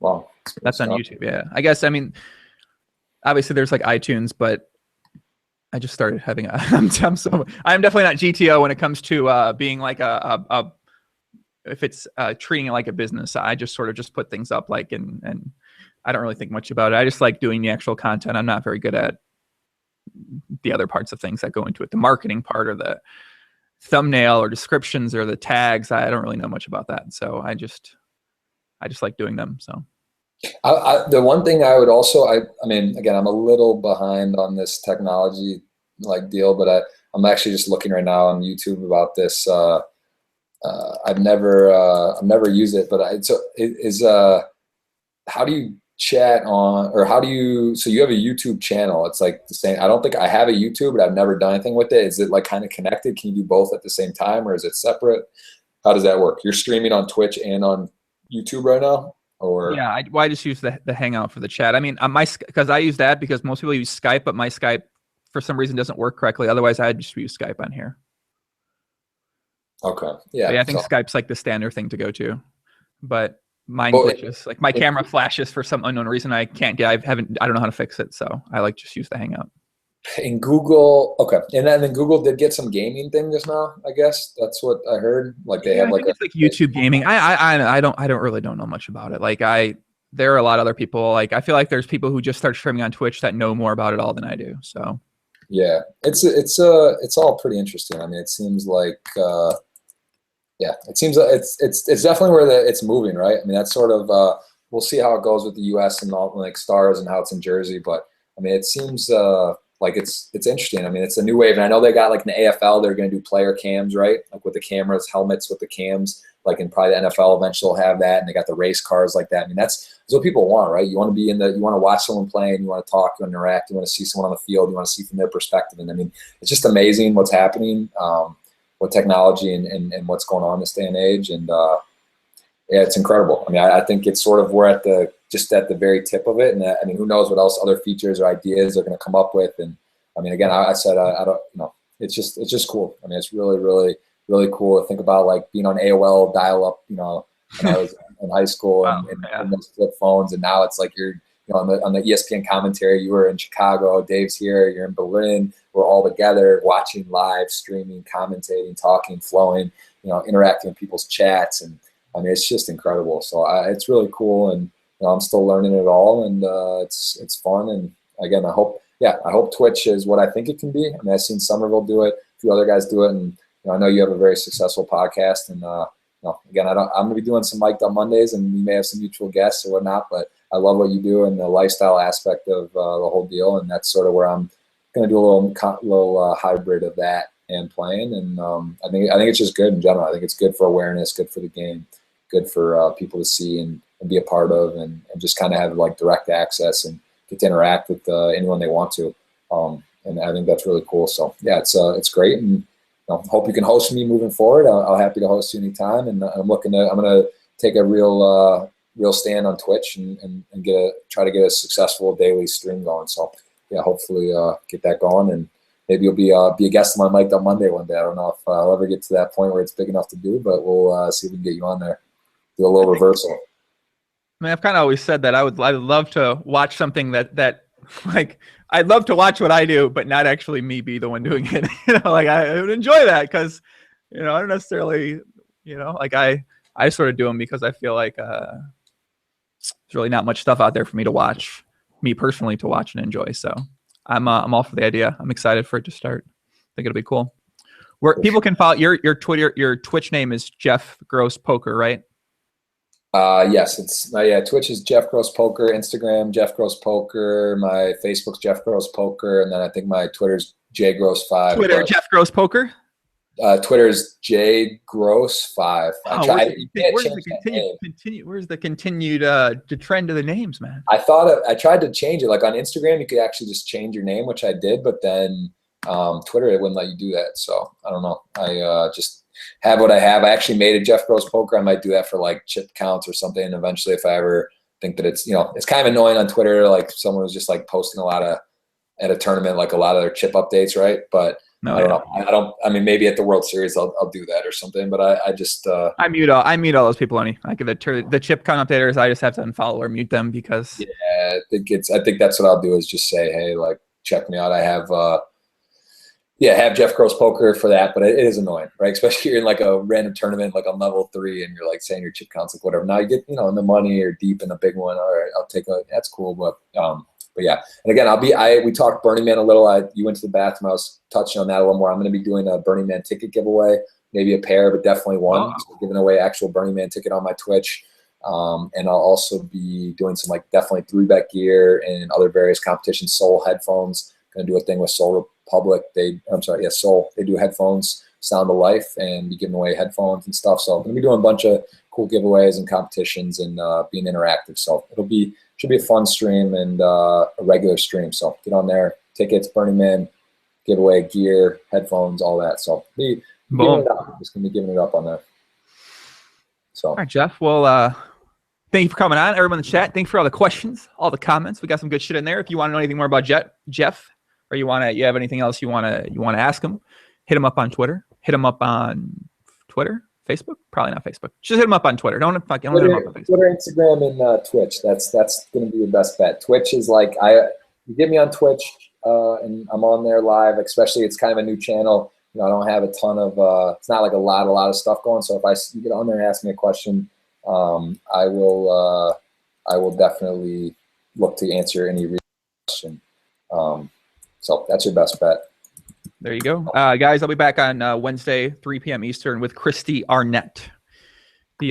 wow. That's on YouTube. Yeah. I guess, I mean, obviously there's like iTunes, but I just started having I'm definitely not GTO when it comes to being like if it's treating it like a business. I just sort of just put things up and I don't really think much about it. I just like doing the actual content. I'm not very good at the other parts of things that go into it. The marketing part or the thumbnail or descriptions or the tags. I don't really know much about that. So I just like doing them. So the one thing I would also, I mean, again, I'm a little behind on this technology like deal, but I'm actually just looking right now on YouTube about this I've never used it, but how do you chat on, or how do you, so you have a YouTube channel. It's like the same. I don't think I have a YouTube, but I've never done anything with it. Is it like kind of connected? Can you do both at the same time, or is it separate? How does that work? You're streaming on Twitch and on YouTube right now? Or Yeah, I just use the Hangout for the chat. I mean, because I use that because most people use Skype, but my Skype for some reason doesn't work correctly. Otherwise, I'd just use Skype on here. Okay. Yeah. I think Skype's like the standard thing to go to, but mine glitches. Like my camera flashes for some unknown reason. I can't get. I don't know how to fix it, so I like just use the Hangout. In Google, okay, and then Google did get some gaming thing just now. I guess that's what I heard. Like they have like it's like YouTube gaming. I don't really don't know much about it. Like there are a lot of other people. Like I feel like there's people who just start streaming on Twitch that know more about it all than I do. So yeah, it's all pretty interesting. I mean, it seems like it's definitely where it's moving, right? I mean, that's sort of we'll see how it goes with the U.S. and all like stars and how it's in Jersey, but I mean, it seems like it's interesting. I mean, it's a new wave, and I know they got like in the AFL, they're going to do player cams, right? Like with the cameras, helmets with the cams. Like in probably the NFL, eventually will have that, and they got the race cars like that. I mean, that's what people want, right? You want to be you want to watch someone playing, you want to talk, you want to interact, you want to see someone on the field, you want to see from their perspective. And I mean, it's just amazing what's happening with technology and what's going on in this day and age. And yeah, it's incredible. I mean, I think it's sort of we're at the very tip of it. And I mean, who knows what else other features or ideas they're going to come up with. And I mean, again, I said, I don't, it's just cool. I mean, it's really, really, really cool to think about like being on AOL dial up, when I was in high school and those flip phones. And now it's like you're, on the ESPN commentary, you were in Chicago, Dave's here, you're in Berlin, we're all together watching live streaming, commentating, talking, flowing, interacting with people's chats. And I mean, it's just incredible. So it's really cool. And I'm still learning it all, and it's fun. And again, I hope Twitch is what I think it can be. I mean, I've seen Somerville do it, a few other guys do it, and I know you have a very successful podcast. And again, I'm going to be doing some Mic'd Up Mondays, and we may have some mutual guests or whatnot. But I love what you do and the lifestyle aspect of the whole deal, and that's sort of where I'm going to do a little hybrid of that and playing. And I think it's just good in general. I think it's good for awareness, good for the game, good for people to see and be a part of, and just kind of have like direct access and get to interact with anyone they want to. And I think that's really cool. So yeah, it's great. And hope you can host me moving forward. I'll happy to host you anytime. And I'm going to take a real stand on Twitch and try to get a successful daily stream going. So yeah, hopefully get that going, and maybe you'll be a guest on my Mic'd Up Monday one day. I don't know if I'll ever get to that point where it's big enough to do, but we'll see if we can get you on there. Do a little reversal. I mean, I've kind of always said that I'd love to watch something that like I'd love to watch what I do, but not actually me be the one doing it. Like I would enjoy that because I don't necessarily like I sort of do them because I feel like there's really not much stuff out there for me to watch, me personally to watch and enjoy. So I'm all for the idea. I'm excited for it to start. I think it'll be cool. Where people can follow your Twitter, your Twitch name is Jeff Gross Poker, right? Yes, it's Twitch is Jeff Gross Poker, Instagram Jeff Gross Poker, my Facebook's Jeff Gross Poker, and then I think my Twitter's J Gross 5. Twitter Jeff Gross Poker. Twitter's J Gross 5. Where's the continued trend of the names, man? I tried to change it. Like on Instagram, you could actually just change your name, which I did, but then Twitter it wouldn't let you do that. So I don't know. I just have what I have. I actually made a Jeff Gross Poker. I might do that for like chip counts or something. And eventually, if I ever think that it's it's kind of annoying on Twitter, like someone was just like posting at a tournament, like a lot of their chip updates, right? But I don't know. I mean, maybe at the World Series I'll do that or something. But I just I mute all those people. Like the chip count updaters, I just have to unfollow or mute them because I think that's what I'll do is just say, hey, like check me out. I have have Jeff Gross Poker for that, but it is annoying, right? Especially you're in like a random tournament, like on level 3, and you're like saying your chip counts, like whatever. Now you get, in the money or deep in a big one. All right, I'll take that's cool. But yeah. And again, we talked Burning Man a little. You went to the bathroom. I was touching on that a little more. I'm going to be doing a Burning Man ticket giveaway, maybe a pair, but definitely one. Oh. So giving away actual Burning Man ticket on my Twitch. And I'll also be doing some like definitely 3-bet gear and other various competitions. Soul headphones. Going to do a thing with Soul Republic. Soul. They do headphones Sound of Life and be giving away headphones and stuff. So I'm going to be doing a bunch of cool giveaways and competitions and being interactive. So should be a fun stream and a regular stream. So get on there, tickets, Burning Man, giveaway gear, headphones, all that. So just going to be giving it up on there. So, all right, Jeff. Well, thank you for coming on. Everyone in the chat, thanks for all the questions, all the comments. We got some good shit in there. If you want to know anything more about Jeff, or you have anything else you want to ask him, hit him up on Twitter. Hit him up on Twitter, Facebook. Probably not Facebook. Just hit him up on Twitter. Don't hit him up on Facebook. Twitter, Instagram, and Twitch. That's going to be your best bet. Twitch is like you get me on Twitch, and I'm on there live. Especially, it's kind of a new channel. You know, I don't have a ton of. It's not like a lot of stuff going. So if you get on there and ask me a question, I will definitely look to answer any question. So that's your best bet. There you go. Guys, I'll be back on Wednesday, 3 p.m. Eastern with Christy Arnett, the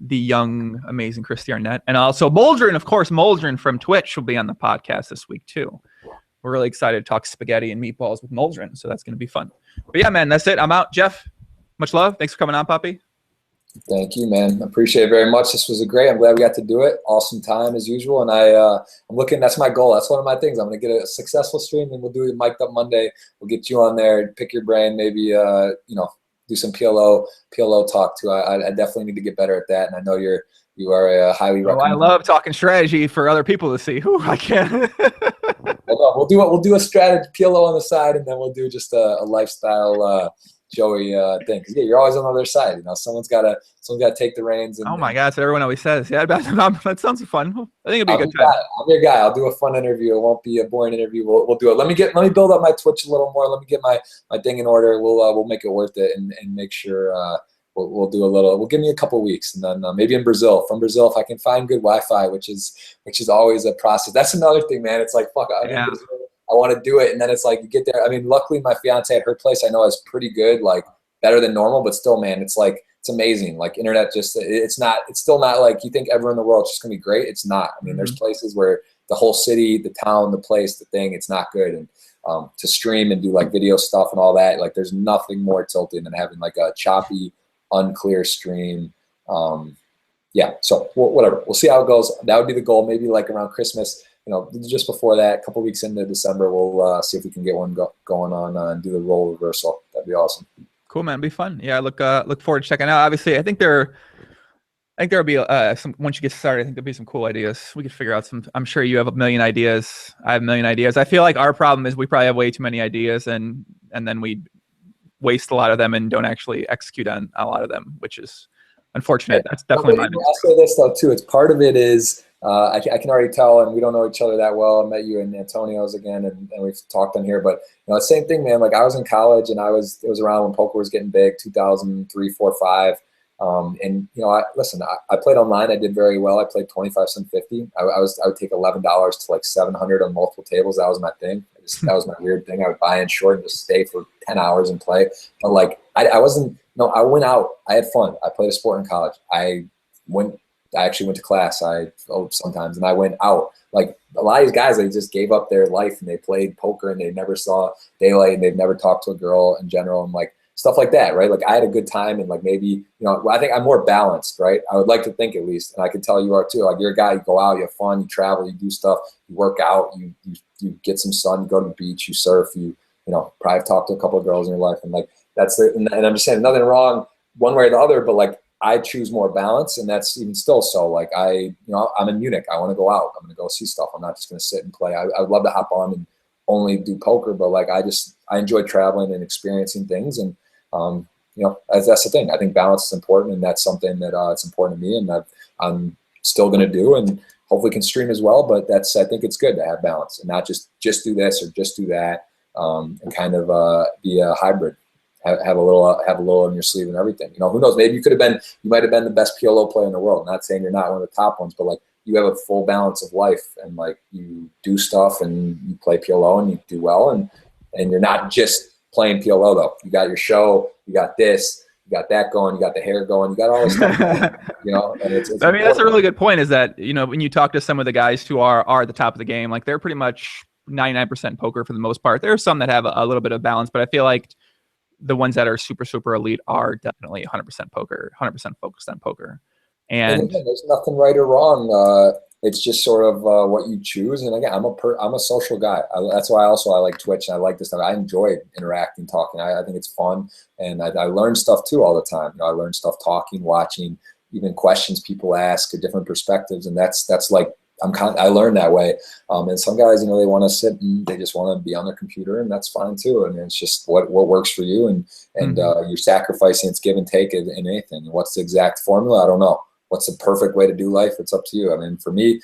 young, amazing Christy Arnett. And also Moldrin, of course, Moldrin from Twitch will be on the podcast this week too. We're really excited to talk spaghetti and meatballs with Moldrin, so that's going to be fun. But yeah, man, that's it. I'm out. Jeff, much love. Thanks for coming on, Poppy. Thank you, man. Appreciate it very much. This was great. I'm glad we got to do it. Awesome time as usual. And I'm looking, that's my goal. That's one of my things. I'm going to get a successful stream and we'll do it mic'd up Monday. We'll get you on there, pick your brain, maybe, do some PLO talk too. I definitely need to get better at that. And I know you are a highly recommended. I love talking strategy for other people to see. I can't. We'll do a strategy PLO on the side, and then we'll do just a lifestyle Joey thing. 'Cause, yeah, you're always on the other side. You know, someone's got to take the reins. And, oh my God, that's what everyone always says. Yeah, that sounds fun. I think it'd be a good time. I'm your guy. I'll do a fun interview. It won't be a boring interview. We'll do it. Let me build up my Twitch a little more. Let me get my thing in order. We'll make it worth it and make sure we'll do a little. We'll give me a couple weeks, and then maybe from Brazil, if I can find good Wi-Fi, which is always a process. That's another thing, man. It's like fuck. I want to do it, and then it's like you get there. I mean, luckily my fiance at her place I know is pretty good, like better than normal, but still, man, it's like it's amazing. Like internet, it's still not like you think everywhere in the world it's just gonna be great. It's not. I mean, there's places where the whole city, the town, the place, the thing, it's not good. And to stream and do like video stuff and all that, like there's nothing more tilting than having like a choppy, unclear stream. Yeah, so whatever. We'll see how it goes. That would be the goal. Maybe like around Christmas. You know, just before that, a couple weeks into December, we'll see if we can get one going on and do the role reversal. That'd be awesome. Cool, man. It'd be fun. Yeah, look forward to checking out. Obviously, I think there'll be some. Once you get started, I think there'll be some cool ideas. We could figure out some. I'm sure you have a million ideas. I have a million ideas. I feel like our problem is we probably have way too many ideas, and then we waste a lot of them and don't actually execute on a lot of them, which is unfortunate. That's definitely my mistake. I'll say this though too. It's part of it is. I can already tell, and we don't know each other that well. I met you in Antonio's again, and we've talked on here. But you know, same thing, man. Like I was in college, and it was around when poker was getting big, 2003, 4, 5. And you know, I played online. I did very well. I played 25 cent 50. I would take $11 to like 700 on multiple tables. That was my thing. That was my weird thing. I would buy in short and just stay for 10 hours and play. But like I wasn't. No, I went out. I had fun. I played a sport in college. I actually went to class. Sometimes, and I went out. Like a lot of these guys, they just gave up their life and they played poker and they never saw daylight and they've never talked to a girl in general and like stuff like that, right? Like I had a good time and like maybe, you know, I think I'm more balanced, right? I would like to think at least, and I can tell you are too. Like you're a guy, you go out, you have fun, you travel, you do stuff, you work out, you get some sun, you go to the beach, you surf, you probably talk to a couple of girls in your life, and like that's it. And I'm just saying nothing wrong one way or the other, but like I choose more balance, and that's even still so. Like I'm in Munich. I want to go out. I'm going to go see stuff. I'm not just going to sit and play. I would love to hop on and only do poker, but like I enjoy traveling and experiencing things, and that's the thing. I think balance is important, and that's something that it's important to me, and I'm still going to do, and hopefully can stream as well. But I think it's good to have balance and not just do this or just do that, and kind of be a hybrid. Have a little in your sleeve and everything. You know, who knows? Maybe you might have been the best PLO player in the world. I'm not saying you're not one of the top ones, but like you have a full balance of life, and like you do stuff and you play PLO and you do well, and you're not just playing PLO though. You got your show, you got this, you got that going, you got the hair going, you got all this stuff. You know, and it's I mean, that's a really good point. Is that when you talk to some of the guys who are at the top of the game, like they're pretty much 99% poker for the most part. There are some that have a little bit of balance, but I feel like the ones that are super, super elite are definitely 100% poker, 100% focused on poker. And again, there's nothing right or wrong. It's just sort of what you choose. And again, I'm a social guy. That's why I like Twitch and I like this stuff. I enjoy interacting, talking. I think it's fun, and I learn stuff too all the time. I learn stuff talking, watching, even questions people ask, or different perspectives, and that's like I learn that way. And some guys, they want to sit and they just want to be on their computer, and that's fine too. And it's just what works for you, and you're sacrificing. It's give and take in anything. And what's the exact formula? I don't know. What's the perfect way to do life? It's up to you. I mean, for me,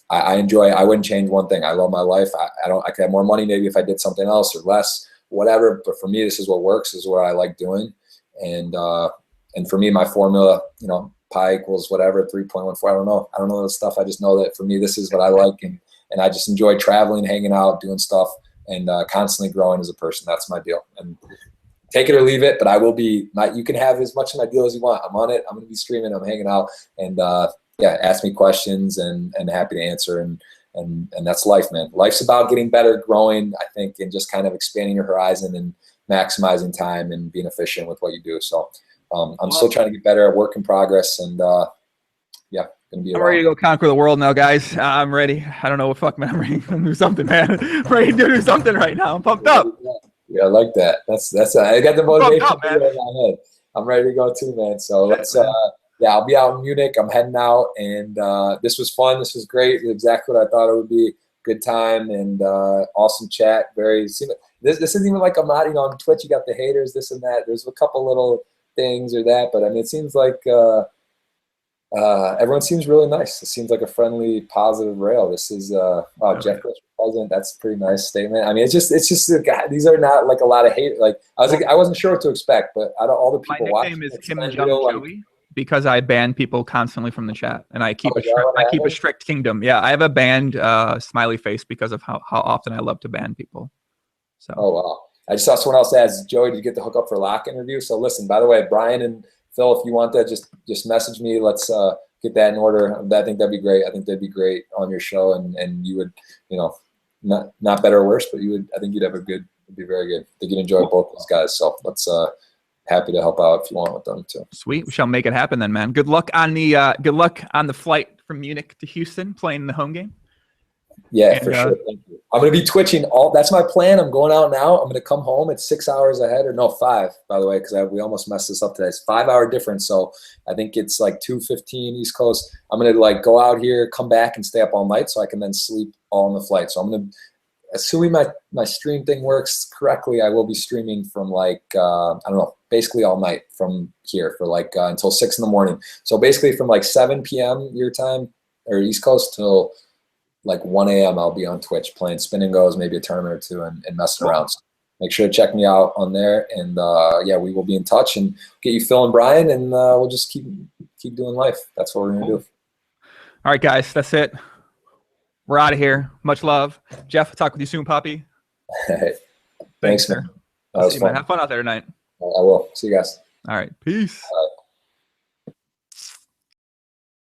I enjoy. I wouldn't change one thing. I love my life. I could have more money maybe if I did something else or less, whatever. But for me, this is what works. This is what I like doing, and for me, my formula, pi equals whatever 3.14. I don't know this stuff. I just know that for me, this is what I like, and I just enjoy traveling, hanging out, doing stuff, and constantly growing as a person. That's my deal. And take it or leave it, but I will be. You can have as much of my deal as you want. I'm on it. I'm going to be streaming. I'm hanging out, and ask me questions, and happy to answer. And that's life, man. Life's about getting better, growing, I think, and just kind of expanding your horizon and maximizing time and being efficient with what you do. So I'm still trying to get better, a work in progress, and gonna be around. I'm ready to go conquer the world now, guys. I'm ready. I don't know what fuck, man. I'm ready to do something, man. I'm ready to do something right now. I'm pumped up. Yeah, I like that. That's I got the motivation in my head. I'm ready to go too, man. So let's I'll be out in Munich. I'm heading out, and this was fun. This was great. Exactly what I thought it would be. Good time and awesome chat. This isn't even like I'm not, on Twitch you got the haters, this and that. There's a couple little things or that, but I mean, it seems like everyone seems really nice. It seems like a friendly, positive rail. This is Jeff Bush president. That's a pretty nice statement. I mean, it's just God, these are not like a lot of hate. Like I wasn't sure what to expect, but out of all the people watching, my nickname is Kim and Joey because I ban people constantly from the chat, and I keep a strict kingdom. Yeah, I have a banned smiley face because of how often I love to ban people. So. Oh wow! I just saw someone else ask Joey, did you get the hook up for lock interview? So listen, by the way, Brian and Phil, if you want that, just message me. Let's get that in order. I think that'd be great. I think that'd be great on your show, and you would, not better or worse, but I think you'd have it'd be very good. I think you'd enjoy both those guys. So let's happy to help out if you want with them too. Sweet, we shall make it happen then, man. Good luck on the flight from Munich to Houston, playing the home game. Yeah, for sure. Thank you. I'm going to be twitching that's my plan. I'm going out now. I'm going to come home. It's 6 hours ahead, or no, 5, by the way, because we almost messed this up today. It's 5-hour difference. So I think it's like 2:15 East Coast. I'm going to go out here, come back and stay up all night so I can then sleep all on the flight. So I'm going to, assuming my stream thing works correctly, I will be streaming from I don't know, basically all night from here for until 6 in the morning. So basically from 7 p.m. your time or East Coast till 1 a.m. I'll be on Twitch playing spin and goes, maybe a tournament or two, and messing around. So make sure to check me out on there, and we will be in touch and get you Phil and Brian, and we'll just keep doing life. That's what we're gonna do. All right, guys, that's it. We're out of here. Much love, Jeff. I'll talk with you soon, Poppy. Thanks, man. That was fun. Man. Have fun out there tonight. I will. See you guys. All right, peace.